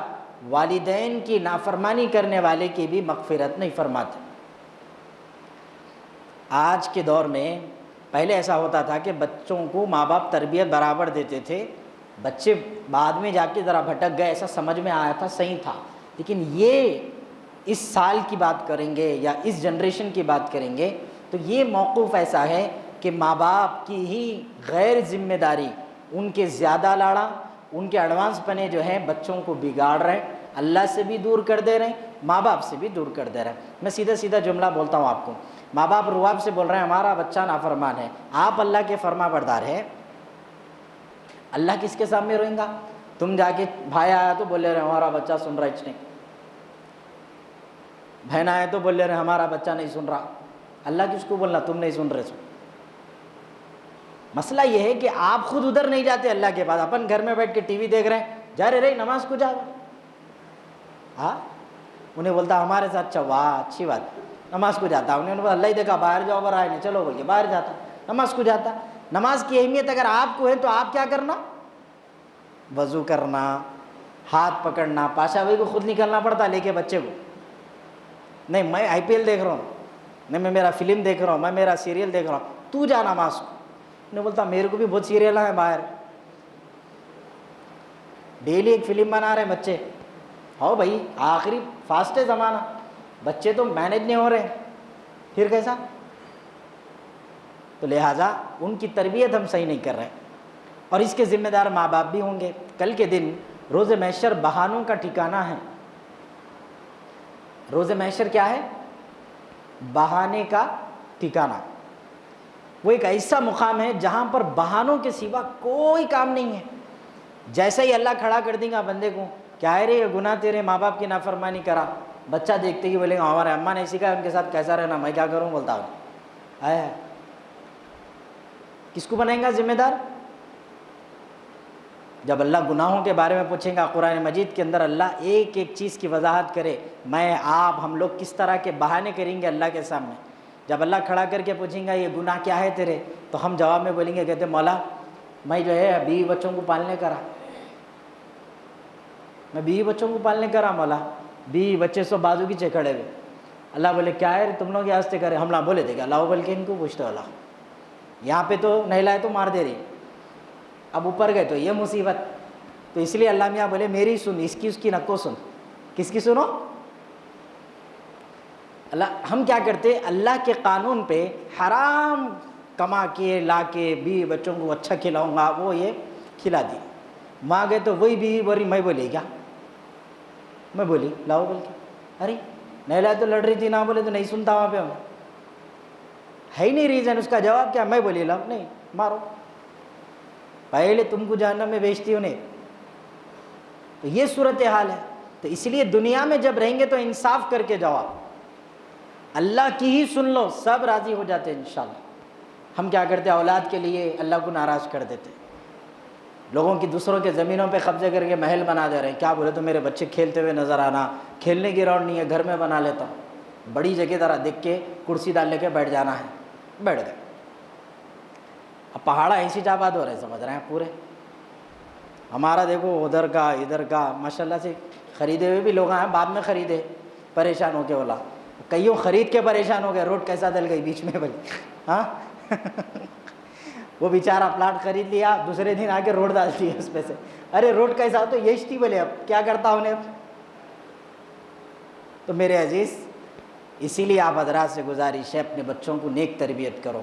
والدین کی نافرمانی کرنے والے کی بھی مغفرت نہیں فرماتے. آج کے دور میں پہلے ایسا ہوتا تھا کہ بچوں کو ماں باپ تربیت برابر دیتے تھے, بچے بعد میں جا کے ذرا بھٹک گئے, ایسا سمجھ میں آیا تھا, صحیح تھا. لیکن یہ اس سال کی بات کریں گے یا اس جنریشن کی بات کریں گے تو یہ موقف ایسا ہے کہ ماں باپ کی ہی غیر ذمہ داری, ان کے زیادہ لاڑا, ان کے ایڈوانس پنے جو ہیں بچوں کو بگاڑ رہے ہیں, اللہ سے بھی دور کر دے رہے ہیں, ماں باپ سے بھی دور کر دے رہے ہیں. میں سیدھا سیدھا جملہ بولتا ہوں آپ کو. ماں باپ رواب سے بول رہے ہیں ہمارا بچہ نافرمان ہے, آپ اللہ کے فرما بردار ہیں, اللہ کس کے سامنے روئیں گا؟ تم جا کے بھائی آیا تو بولے رہے ہمارا بچہ سن رہا نہیں, بہن آئے تو بولے رہے ہمارا بچہ نہیں سن رہا. اللہ کس کو بولنا تم نہیں سن رہے. مسئلہ یہ ہے کہ آپ خود ادھر نہیں جاتے اللہ کے پاس, اپن گھر میں بیٹھ کے ٹی وی دیکھ رہے ہیں, جا رہے نماز کو جا رہے. ہاں انہیں بولتا ہمارے ساتھ اچھا واہ اچھی بات, نماز کو جاتا. انہیں بولا اللہ ہی دیکھا باہر جاؤ باہر آئے نہیں, چلو بول کے باہر جاتا, نماز کو جاتا. نماز کی اہمیت اگر آپ کو ہے تو آپ کیا کرنا؟ وضو کرنا, ہاتھ پکڑنا. پاشا بھائی کو خود نکلنا پڑتا لے کے بچے کو, نہیں میں آئی پی ایل دیکھ رہا ہوں, نہیں میں میرا فلم دیکھ رہا ہوں, میں میرا سیریل دیکھ رہا ہوں, تو جا نماز کو. انہیں بولتا میرے کو بھی بہت سیریل ہیں باہر, ڈیلی ایک فلم بنا رہے ہیں بچے. ہو بھائی آخری فاسٹ ہے زمانہ, بچے تو مینیج نہیں ہو رہے, پھر کیسا؟ تو لہٰذا ان کی تربیت ہم صحیح نہیں کر رہے, اور اس کے ذمہ دار ماں باپ بھی ہوں گے. کل کے دن روز محشر بہانوں کا ٹھکانہ ہے. روز محشر کیا ہے؟ بہانے کا ٹھکانہ. وہ ایک ایسا مقام ہے جہاں پر بہانوں کے سوا کوئی کام نہیں ہے. جیسا ہی اللہ کھڑا کر دیں گا بندے کو, کیا ہے رے یہ گناہ تیرے ماں باپ کی نافرمانی کرا, بچہ دیکھتے ہی بولے گا ہمارے اماں نے سکھایا ان کے ساتھ کیسا رہنا, میں کیا کروں, بولتا ہوں آیا کس کو بنائیں گا ذمہ دار؟ جب اللہ گناہوں کے بارے میں پوچھیں گا، قرآن مجید کے اندر اللہ ایک ایک چیز کی وضاحت کرے، میں آپ ہم لوگ کس طرح کے بہانے کریں گے اللہ کے سامنے۔ جب اللہ کھڑا کر کے پوچھیں گا یہ گناہ کیا ہے تیرے، تو ہم جواب میں بولیں گے، کہتے مولا میں جو ہے بیوی بچوں کو پالنے کرا، میں بیوی بچوں کو پالنے کرا مولا، بیوی بچے سب بازو پیچھے کھڑے ہوئے۔ اللہ بولے کیا ہے تم لوگ یہ ہنستے کرے؟ ہم نہ بولے تھے کہ اللہ بول کے ان کو پوچھتے اللہ، یہاں پہ تو نہیں لائے تو مار دے رہی، اب اوپر گئے تو یہ مصیبت۔ تو اس لیے اللہ میاں بولے میری سن، اس کی نکو سن۔ کس کی سنو؟ اللہ ہم کیا کرتے، اللہ کے قانون پہ حرام کما کے لا کے بیوی بچوں کو اچھا کھلاؤں گا، وہ یہ کھلا دی، ماں گئے تو وہی بیوی بولی میں بولی کیا، میں بولی لاؤ بول کے، ارے نہیں لائے تو لڑ رہی تھی، نہ بولے تو نہیں سنتا، وہاں پہ ہے ہی نہیں ریزن، اس کا جواب کیا، میں بولی لاؤ، نہیں مارو، پہلے تم کو جہنم میں بیچتی انہیں۔ تو یہ صورتحال ہے۔ تو اس لیے دنیا میں جب رہیں گے تو انصاف کر کے جاؤ، اللہ کی ہی سن لو، سب راضی ہو جاتے ہیں انشاءاللہ۔ ہم کیا کرتے، اولاد کے لیے اللہ کو ناراض کر دیتے، لوگوں کی دوسروں کے زمینوں پہ قبضے کر کے محل بنا دے رہے ہیں، کیا بولے تو میرے بچے کھیلتے ہوئے نظر آنا، کھیلنے کی گراؤنڈ نہیں ہے گھر میں بنا لیتا ہوں، بڑی جگہ ذرا دیکھ کے کرسی ڈال لے کے بیٹھ جانا ہے، بیٹھ گئے۔ اب پہاڑا ایسی آباد ہو رہے ہیں، سمجھ رہے ہیں پورے، ہمارا دیکھو ادھر کا ادھر کا، ماشاءاللہ سے خریدے ہوئے بھی لوگ ہیں، بعد میں خریدے پریشان ہو کے، بولا کئیوں خرید کے پریشان ہو گئے، روڈ کیسا ڈل گئی بیچ میں بھائی، ہاں وہ بیچارہ پلاٹ خرید لیا، دوسرے دن آ کے روڈ ڈال دیا اس پہ سے، ارے روڈ کیسا ہو تو یہ تھی، بولے اب کیا کرتا ہوں نے۔ تو میرے عزیز، اسی لیے آپ حضرات سے گزارش ہے اپنے بچوں کو نیک تربیت کرو۔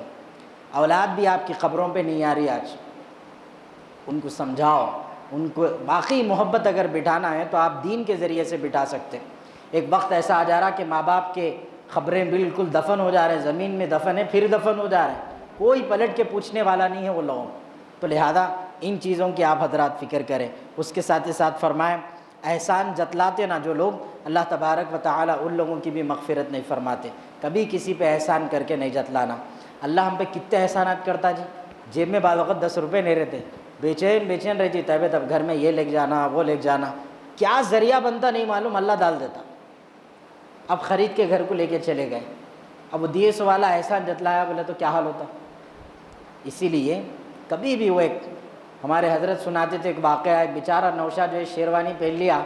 اولاد بھی آپ کی قبروں پہ نہیں آ رہی آج، ان کو سمجھاؤ، ان کو باقی محبت اگر بٹھانا ہے تو آپ دین کے ذریعے سے بٹھا سکتے ہیں۔ ایک وقت ایسا آ جا رہا کہ ماں باپ کے خبریں بالکل دفن ہو جا رہے ہیں، زمین میں دفن ہے پھر دفن ہو جا رہے ہیں، کوئی پلٹ کے پوچھنے والا نہیں ہے وہ لوگوں۔ تو لہذا ان چیزوں کی آپ حضرات فکر کریں۔ اس کے ساتھ ہی ساتھ فرمائیں، احسان جتلاتے نا جو لوگ، اللہ تبارک و تعالیٰ ان لوگوں کی بھی مغفرت نہیں فرماتے۔ کبھی کسی پہ احسان کر کے نہیں جتلانا۔ اللہ ہم پہ کتنے احسانات کرتا جی، جیب میں بعض وقت 10 روپے نہیں رہتے، بے چین رہتی طبیعت، اب گھر میں یہ لے جانا وہ لے جانا، کیا ذریعہ بنتا نہیں معلوم، اللہ ڈال دیتا۔ اب خرید کے گھر کو لے کے چلے گئے، اب وہ دیے سو والا احسان جتلایا بولے تو کیا حال ہوتا۔ اسی لیے کبھی بھی وہ ایک ہمارے حضرت سناتے تھے، ایک واقعہ، ایک بیچارہ نوشا جو ہے شیروانی پہن لیا،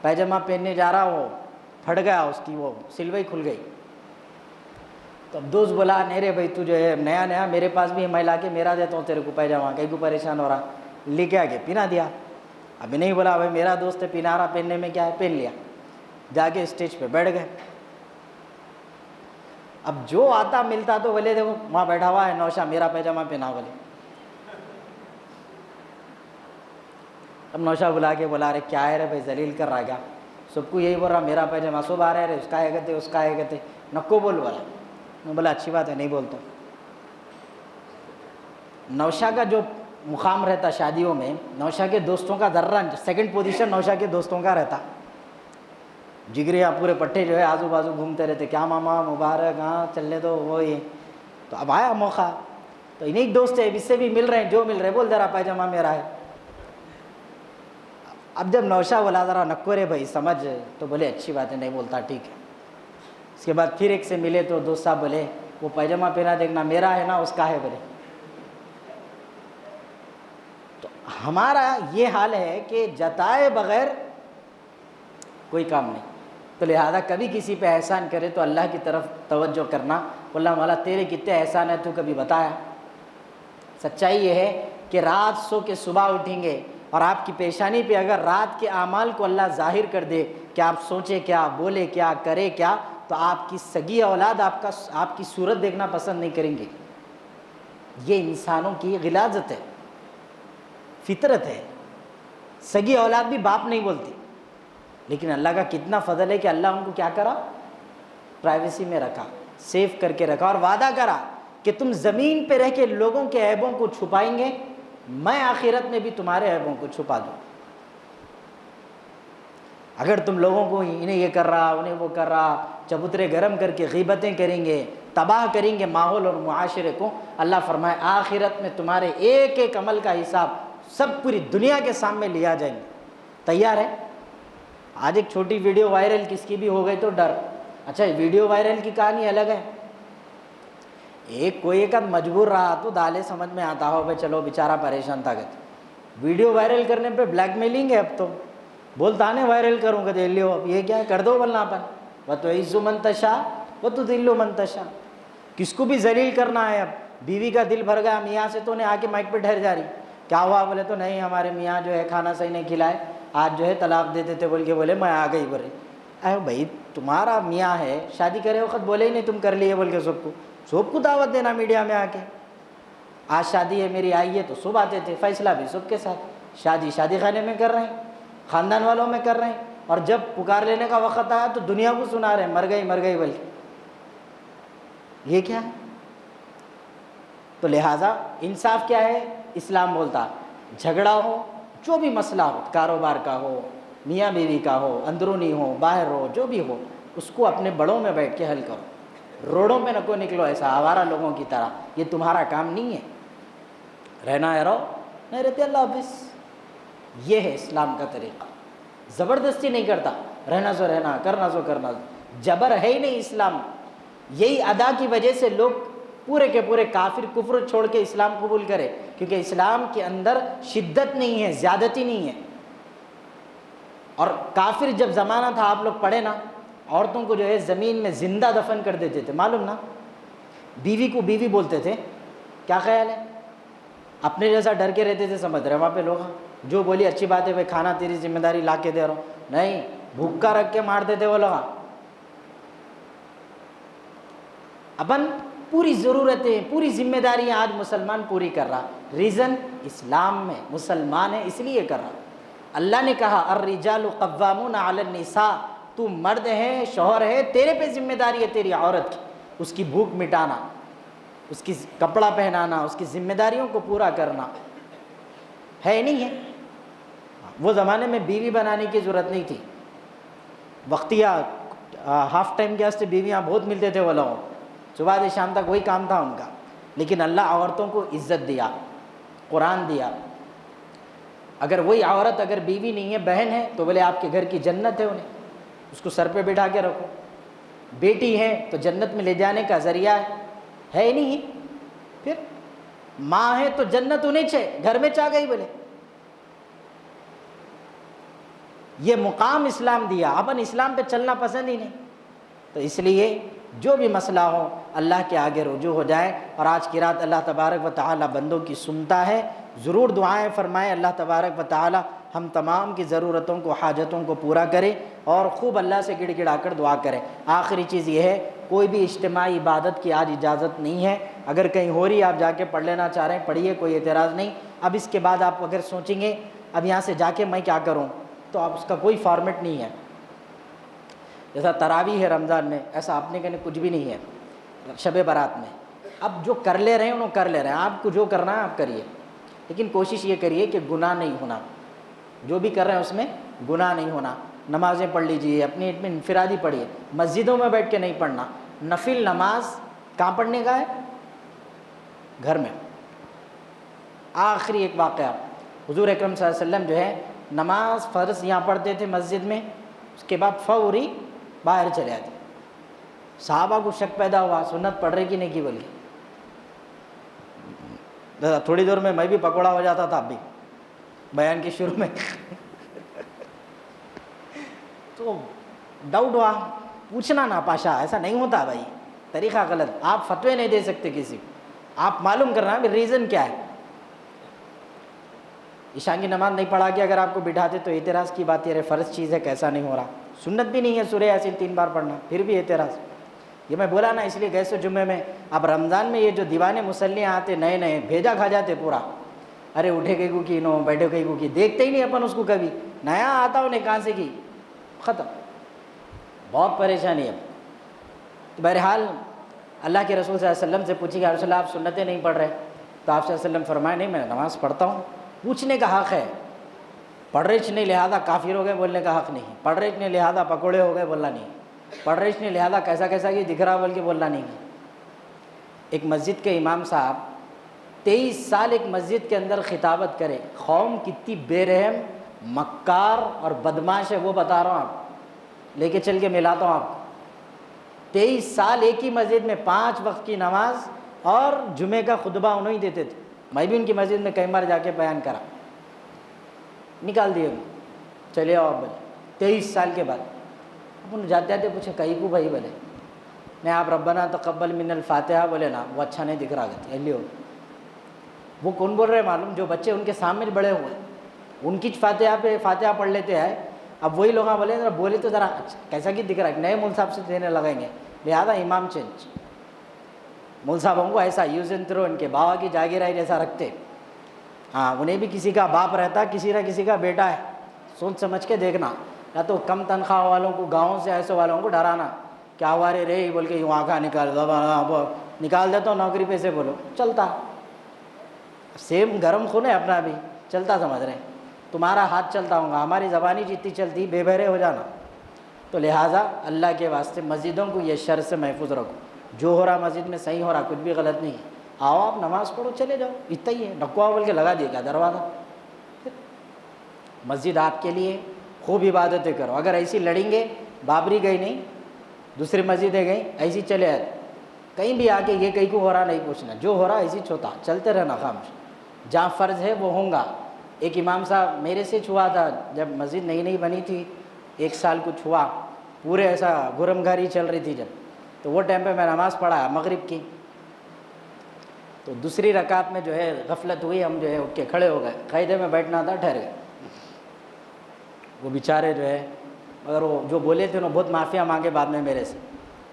پیجامہ پہننے جا رہا، وہ پھٹ گیا، اس کی وہ سلوئی کھل گئی۔ تو اب دوست بولا نہیں رے بھائی تو جو ہے نیا نیا میرے پاس بھی ہے، میں لا کے میرا دیتا ہوں تیرے کو پیجامہ، کہیں کو پریشان ہو رہا، لے کے آگے پہنا دیا۔ ابھی نہیں بولا بھائی میرا دوست ہے پہنا رہا، پہننے میں کیا ہے، پہن لیا، جا کے اسٹیج پہ بیٹھ گئے۔ اب جو آتا ملتا تو بولے دیکھو وہاں بیٹھا ہوا ہے نوشا، میرا پیجامہ پہنا، بولے۔ اب نوشا بلا کے بولا رہے کیا ہے رے بھائی ذلیل کر رہا کیا، سب کو یہی بول رہا میرا پیجامہ، سب آ رہے رے اس کا ہے کہتے اس کا ہے کہتے، نکو بول والا۔ میں بولا اچھی بات ہے نہیں بولتا۔ نوشا کا جو مقام رہتا شادیوں میں، نوشا کے دوستوں کا ذرہ سیکنڈ پوزیشن نوشا کے دوستوں کا رہتا، جگریاں پورے پٹھے جو ہے آزو بازو گھومتے رہتے، کیا ماما مبارک، ہاں چلنے دو وہ یہ۔ تو اب آیا موقع، تو انہیں دوست ہے، اس سے بھی مل رہے ہیں، جو مل رہے بول دے رہا پیجامہ میرا ہے۔ اب جب نوشا بولا ذرا نکو رے بھائی سمجھ، تو بولے اچھی بات ہے نہیں بولتا ٹھیک ہے۔ اس کے بعد پھر ایک سے ملے تو دوست صاحب بولے وہ پیجامہ پہنا دیکھنا میرا ہے نا اس کا ہے، بولے۔ تو ہمارا یہ حال ہے کہ جتائے بغیر کوئی کام نہیں۔ تو لہذا کبھی کسی پہ احسان کرے تو اللہ کی طرف توجہ کرنا، اللہ مولا تیرے کتنے احسان ہیں تو کبھی بتایا۔ سچائی یہ ہے کہ رات سو کے صبح اٹھیں گے اور آپ کی پیشانی پہ اگر رات کے اعمال کو اللہ ظاہر کر دے کہ آپ سوچے کیا، بولے کیا، کرے کیا، تو آپ کی سگی اولاد آپ کی صورت دیکھنا پسند نہیں کریں گے۔ یہ انسانوں کی غلاظت ہے، فطرت ہے۔ سگی اولاد بھی باپ نہیں بولتی، لیکن اللہ کا کتنا فضل ہے کہ اللہ ان کو کیا کرا، پرائیویسی میں رکھا، سیف کر کے رکھا، اور وعدہ کرا کہ تم زمین پہ رہ کے لوگوں کے عیبوں کو چھپائیں گے، میں آخرت میں بھی تمہارے عیبوں کو چھپا دوں۔ اگر تم لوگوں کو انہیں یہ کر رہا انہیں وہ کر رہا، چبوترے گرم کر کے غیبتیں کریں گے، تباہ کریں گے ماحول اور معاشرے کو۔ اللہ فرمائے آخرت میں تمہارے ایک ایک عمل کا حساب سب پوری دنیا کے سامنے لیا جائیں گے۔ تیار ہے؟ آج ایک چھوٹی ویڈیو وائرل کس کی بھی ہو گئی تو ڈر۔ اچھا ویڈیو وائرل کی کہانی الگ ہے، ایک کوئی ایک مجبور رہا تو دالے سمجھ میں آتا ہو بھائی چلو بیچارہ پریشان تھا کہتے، ویڈیو وائرل کرنے پہ بلیک میلنگ ہے اب تو، بولتا نہیں وائرل کروں گا دے لیو، اب یہ کیا کر دو ولنا اپن وَتُعِزُّ مَن تَشَاءُ وَتُذِلُّ مَن تَشَاءُ۔ کس کو بھی ذلیل کرنا ہے۔ اب بیوی کا دل بھر گیا میاں سے تو نے آ کے مائک پہ ٹھہر جا رہی، کیا ہوا؟ بولے تو نہیں ہمارے میاں جو ہے کھانا صحیح نہیں کھلائے، آج جو ہے طلاق دیتے تھے بول کے بولے میں آ گئی بول رہی۔ اے بھائی تمہارا میاں ہے، شادی کرے وقت بولے ہی نہیں تم کر لیے بول کے سب کو دعوت دینا میڈیا میں آ کے، آج شادی ہے میری آئی ہے تو سب آتے تھے، فیصلہ بھی سب کے ساتھ، شادی خانے میں کر رہے ہیں، خاندان والوں میں کر رہے ہیں، اور جب پکار لینے کا وقت آیا تو دنیا کو سنا رہے ہیں مر گئی بول کے۔ یہ کیا ہے؟ تو لہٰذا انصاف کیا ہے؟ اسلام بولتا جھگڑا ہو، جو بھی مسئلہ ہو، کاروبار کا ہو، میاں بیوی کا ہو، اندرونی ہو، باہر ہو، جو بھی ہو، اس کو اپنے بڑوں میں بیٹھ کے حل کرو۔ روڈوں میں نہ کو نکلو ایسا آوارہ لوگوں کی طرح، یہ تمہارا کام نہیں ہے، رہنا ہے رہو، نہیں رہتے اللہ حافظ۔ یہ ہے اسلام کا طریقہ، زبردستی نہیں کرتا، رہنا سو رہنا، کرنا سو کرنا، جبر ہے ہی نہیں اسلام۔ یہی ادا کی وجہ سے لوگ پورے کے پورے کافر کفر چھوڑ کے اسلام قبول کرے، کیونکہ اسلام کے اندر شدت نہیں ہے، زیادتی نہیں ہے۔ اور کافر جب زمانہ تھا آپ لوگ پڑھے نا، عورتوں کو جو ہے زمین میں زندہ دفن کر دیتے تھے، معلوم نا؟ بیوی کو بیوی بولتے تھے، کیا خیال ہے؟ اپنے جیسا ڈر کے رہتے تھے، سمجھ رہے وہاں پہ لوگ، جو بولی اچھی بات ہے بھائی کھانا تیری ذمہ داری لا کے دے رہا ہوں، نہیں بھوکا رکھ کے مار دیتے وہ لوگ۔ اپن پوری ضرورتیں، پوری ذمہ داریاں آج مسلمان پوری کر رہا، ریزن اسلام میں مسلمان ہے اس لیے کر رہا۔ اللہ نے کہا الرجال قوامون علی النساء، تو مرد ہے، شوہر ہے، تیرے پہ ذمہ داری ہے تیری عورت کی، اس کی بھوک مٹانا، اس کی کپڑا پہنانا، اس کی ذمہ داریوں کو پورا کرنا ہے، نہیں ہے؟ وہ زمانے میں بیوی بنانے کی ضرورت نہیں تھی، وقتیہ ہاف ٹائم کے واسطے بیویاں بہت ملتے تھے وہ لوگوں، صبح سے شام تک وہی کام تھا ان کا، لیکن اللہ عورتوں کو عزت دیا، قرآن دیا۔ اگر وہی عورت اگر بیوی نہیں ہے، بہن ہے، تو بولے آپ کے گھر کی جنت ہے، انہیں اس کو سر پہ بٹھا کے رکھو۔ بیٹی ہے تو جنت میں لے جانے کا ذریعہ ہے ہی نہیں، پھر ماں ہے تو جنت انہیں گھر میں چاہ گئی بولے۔ یہ مقام اسلام دیا، اپن اسلام پہ چلنا پسند ہی نہیں، تو اس لیے جو بھی مسئلہ ہو اللہ کے آگے رجوع ہو جائے۔ اور آج کی رات اللہ تبارک و تعالی بندوں کی سنتا ہے، ضرور دعائیں فرمائیں، اللہ تبارک و تعالی ہم تمام کی ضرورتوں کو، حاجتوں کو پورا کرے، اور خوب اللہ سے گڑ گڑا کر دعا کرے۔ آخری چیز یہ ہے، کوئی بھی اجتماعی عبادت کی آج اجازت نہیں ہے، اگر کہیں ہو رہی آپ جا کے پڑھ لینا چاہ رہے ہیں پڑھیے، کوئی اعتراض نہیں۔ اب اس کے بعد آپ اگر سوچیں گے اب یہاں سے جا کے میں کیا کروں، تو آپ اس کا کوئی فارمیٹ نہیں ہے، جیسا تراویح ہے رمضان میں، ایسا اپنے کہنے کچھ بھی نہیں ہے شب برات میں۔ اب جو کر لے رہے ہیں انہوں کر لے رہے ہیں، آپ کو جو کرنا ہے آپ کریے، لیکن کوشش یہ کریے کہ گناہ نہیں ہونا، جو بھی کر رہے ہیں اس میں گناہ نہیں ہونا۔ نمازیں پڑھ لیجئے، اپنی میں انفرادی پڑھیے، مسجدوں میں بیٹھ کے نہیں پڑھنا۔ نفل نماز کہاں پڑھنے کا ہے؟ گھر میں۔ آخری ایک واقعہ، حضور اکرم صلی اللہ علیہ وسلم جو ہے نماز فرض یہاں پڑھتے تھے مسجد میں، اس کے بعد فوری باہر چلے آتے۔ صحابہ کو شک پیدا ہوا سنت پڑھ رہے کہ نہیں کی بول کے، تھوڑی دیر میں بھی پکوڑا ہو جاتا تھا اب بھی بیان کے شروع میں تو ڈاؤٹ ہوا، پوچھنا نا پاشا، ایسا نہیں ہوتا بھائی، طریقہ غلط، آپ فتوے نہیں دے سکتے کسی کو، آپ معلوم کرنا ہے ریزن کیا ہے۔ عشاء کی نماز نہیں پڑھا کے اگر آپ کو بٹھاتے تو اعتراض کی بات یہ فرض چیز ہے کیسا نہیں ہو رہا، سنت بھی نہیں ہے سورہ یاسین 3 بار پڑھنا، پھر بھی اعتراض۔ یہ میں بولا نا اس لیے گئے سو جمعے میں، اب رمضان میں یہ جو دیوانے مسلیاں آتے نئے نئے، بھیجا کھا جاتے پورا، ارے اٹھے گئی کو کی نو، بیٹھے گئی کو کی، دیکھتے ہی نہیں اپن اس کو کبھی، نیا آتا انہیں کہاں سے کی، ختم، بہت پریشانی ہے۔ تو بہرحال اللہ کے رسول صلی اللہ علیہ وسلم سے پوچھی کہ یا رسول اللہ آپ سنتیں نہیں پڑھ رہے، تو آپ صلی اللہ علیہ وسلم فرمائے نہیں میں نماز پڑھتا ہوں۔ پوچھنے کا حق ہے، پڑھ رہے نہیں لہٰذا کافر ہو گئے بولنے کا حق نہیں، پڑھ رہے نہیں لہٰذا پکوڑے ہو گئے بولنا نہیں، پڑھ رہے نہیں لہٰذا کیسا کیسا کہ دکھ رہا بول کے بولنا نہیں۔ ایک مسجد کے امام صاحب 23 سال ایک مسجد کے اندر خطابت کرے، قوم کتنی بے رحم مکار اور بدماش ہے وہ بتا رہا ہوں، آپ لے کے چل کے ملاتا ہوں آپ کو۔ 23 سال ایک ہی مسجد میں 5 وقت کی نماز اور جمعے کا خطبہ انہوں ہی دیتے تھے۔ میں بھی ان کی مسجد میں کئی بار جا کے بیان کرا، نکال دیے چلے آؤ آپ بولے 23 سال کے بعد۔ اپن جاتے آتے پوچھے کہیں کو بھائی بولے نہیں آپ ربنا تقبل من الفاتحہ بولے نا وہ اچھا نہیں دکھ رہا گا لیو۔ وہ کون بول رہے معلوم؟ جو بچے ان کے سامنے بڑے ہوئے ان کی فاتحہ پہ فاتحہ پڑھ لیتے ہیں، اب وہی لوگ بولے ذرا بولے تو ذرا اچھا کیسا کہ دکھ رہا ہے، نئے مول صاحب سے دینے لگائیں گے، لہٰذا امام چینج۔ مول صاحبوں کو ایسا یوز اینڈ تھرو ان کے باوا کی جاگیر ہے جیسا رکھتے، ہاں انہیں بھی کسی کا باپ رہتا کسی نہ کسی کا بیٹا ہے، سوچ سمجھ کے دیکھنا، یا تو کم تنخواہ والوں کو گاؤں سے ایسے والوں کو ڈرانا کیا ہوا رے بول کے یوں آنکھا نکال دیتا ہوں نوکری پہ سے بولو چلتا، سیم گرم خون ہے اپنا بھی چلتا، سمجھ رہے ہیں تمہارا ہاتھ چلتا ہوں گا، ہماری زبانی جتنی چلتی بے بہرے ہو جانا۔ تو لہٰذا اللہ کے واسطے مسجدوں کو یہ شر سے محفوظ رکھو، جو ہو رہا مسجد میں صحیح ہو رہا، کچھ بھی غلط نہیں ہے، آؤ آپ نماز پڑھو چلے جاؤ، اتنا ہی ہے، نکوا بول کے لگا دیا کیا دروازہ؟ مسجد آپ کے لیے، خوب عبادتیں کرو۔ اگر ایسی لڑیں گے، بابری گئی نہیں دوسری مسجدیں گئیں ایسی چلے آئے، کہیں بھی آ کے یہ کہیں کو ہو رہا نہیں پوچھنا، جو ہو رہا ایسی چھوتا چلتے رہنا خاموش، جہاں فرض ہے وہ ہوں گا۔ ایک امام صاحب میرے سے چھوا تھا جب مسجد نئی نئی بنی تھی، 1 سال کچھ ہوا، پورے ایسا گرم گاری چل رہی تھی جب، تو وہ ٹائم پہ میں نماز پڑھا مغرب کی، تو دوسری رکعت میں جو ہے غفلت ہوئی، ہم جو ہے اٹھ کے کھڑے ہو گئے، قاعدے میں بیٹھنا تھا ٹھہر گئے، وہ بیچارے جو ہے مگر وہ جو بولے تھے انہوں بہت معافیاں مانگے بعد میں میرے سے،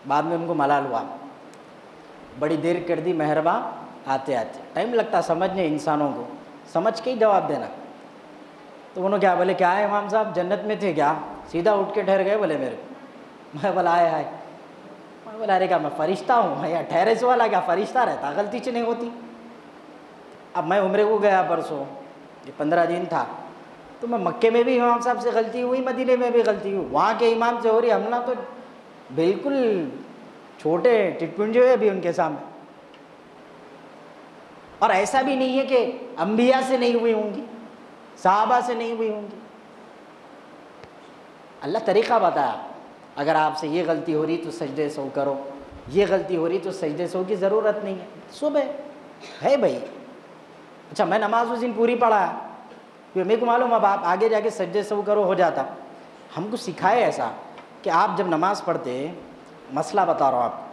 بعد میں ان کو ملال ہوا، بڑی دیر کر دی مہرباں آتے آتے، ٹائم لگتا سمجھنے انسانوں کو، سمجھ کے ہی جواب دینا۔ تو انہوں کیا بولے کیا ہے امام صاحب جنت میں تھے کیا؟ سیدھا اٹھ کے ٹھہر گئے بولے میرے کو، میں بولا آئے ہائے، میں بولا ارے کیا میں فرشتہ ہوں، میں ٹھہرے سے والا کیا فرشتہ رہتا، غلطی سے نہیں ہوتی۔ اب میں عمرے کو گیا پرسوں، یہ 15 دن تھا، تو میں مکے میں بھی امام صاحب سے غلطی ہوئی، مدینے میں بھی غلطی ہوئی، وہاں کے امام سے ہو رہی، ہم تو بالکل چھوٹے ٹٹپنجے ہوئے بھی ان کے سامنے، اور ایسا بھی نہیں ہے کہ انبیاء سے نہیں ہوئی ہوں گی، صحابہ سے نہیں ہوئی ہوں گی، اللہ طریقہ بتایا، اگر آپ سے یہ غلطی ہو رہی تو سجدے سو کرو، یہ غلطی ہو رہی تو سجدے سو کی ضرورت نہیں ہے، صبح ہے بھائی، اچھا میں نماز اس دن پوری پڑھا، میرے کو معلوم اب آپ آگے جا کے سجدے سو کرو ہو جاتا، ہم کو سکھائے ایسا کہ آپ جب نماز پڑھتے، مسئلہ بتا رہا ہوں آپ کو،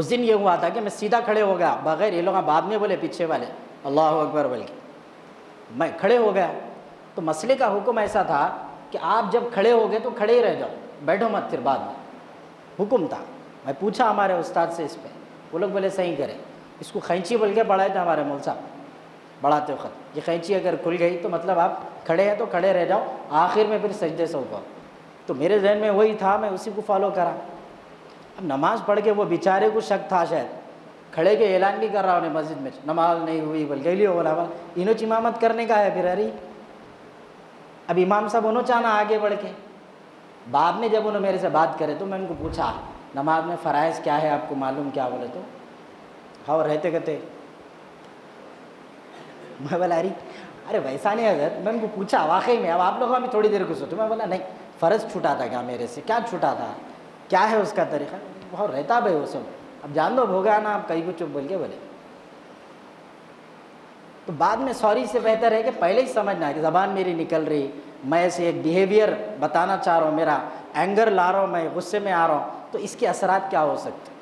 اس دن یہ ہوا تھا کہ میں سیدھا کھڑے ہو گیا، بغیر یہ لوگ بعد میں بولے پیچھے والے اللہ اکبر بول کے، میں کھڑے ہو گیا، تو مسئلے کا حکم ایسا تھا کہ آپ جب کھڑے ہو گئے تو کھڑے ہی رہ جاؤ، بیٹھو مت پھر بعد میں، حکم تھا۔ میں پوچھا ہمارے استاد سے اس پہ، وہ لوگ بولے صحیح کرے، اس کو خینچی بول کے پڑھائے تھے ہمارے مول صاحب بڑھاتے وقت، یہ خینچی اگر کھل گئی تو مطلب آپ کھڑے ہیں تو کھڑے رہ جاؤ، آخر میں پھر سجدے سے کرو، تو میرے ذہن میں وہی تھا، میں اسی کو فالو کرا۔ اب نماز پڑھ کے وہ بیچارے کو شک تھا شاید، کھڑے کے اعلان بھی کر رہا انہیں مسجد میں نماز نہیں ہوئی بلکہ لیو بولا انہوں امامت کرنے کا ہے پھر، ارے اب امام صاحب انہوں چاہنا آگے بڑھ کے، بعد میں جب انہوں میرے سے بات کرے تو میں ان کو پوچھا نماز میں فرائض کیا ہے آپ کو معلوم کیا؟ بولے تو ہاں رہتے کہتے، میں بولا ارے ویسا نہیں حضرت، میں ان کو پوچھا واقعی میں، اب آپ لوگوں میں تھوڑی دیر کو سوچو، میں بولا نہیں فرض چھوٹا تھا کیا میرے سے، کیا چھوٹا تھا، کیا ہے اس کا طریقہ، بہت رہتا بھائی وہ سب، اب جان دو ہو گیا نا، آپ کہیں کو چپ بول کے بولے، تو بعد میں سوری سے بہتر ہے کہ پہلے ہی سمجھنا ہے کہ زبان میری نکل رہی، میں ایسے ایک بیہیویئر بتانا چاہ رہا ہوں، میرا اینگر لا رہا ہوں، میں غصے میں آ رہا ہوں، تو اس کے اثرات کیا ہو سکتے،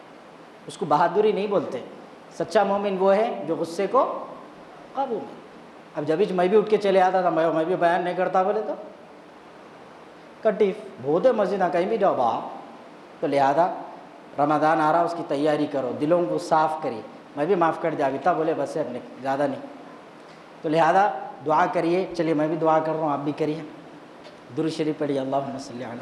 اس کو بہادری نہیں بولتے، سچا مومن وہ ہے جو غصے کو قابو میں۔ اب جب میں بھی اٹھ کے چلے آتا تھا، میں بھی بیان نہیں کرتا بولے تو کٹیف بہت ہے مسجد نہ کہیں بھی جاؤ باہر، تو لہذا رمضان آ رہا اس کی تیاری کرو، دلوں کو صاف کریے، میں بھی معاف کر دیا ابھی تھا بولے بس ہے اپنے زیادہ نہیں، تو لہذا دعا کریے، چلیے میں بھی دعا کر رہا ہوں آپ بھی کریے، درود شریف پڑھیے، اللہم صلی علی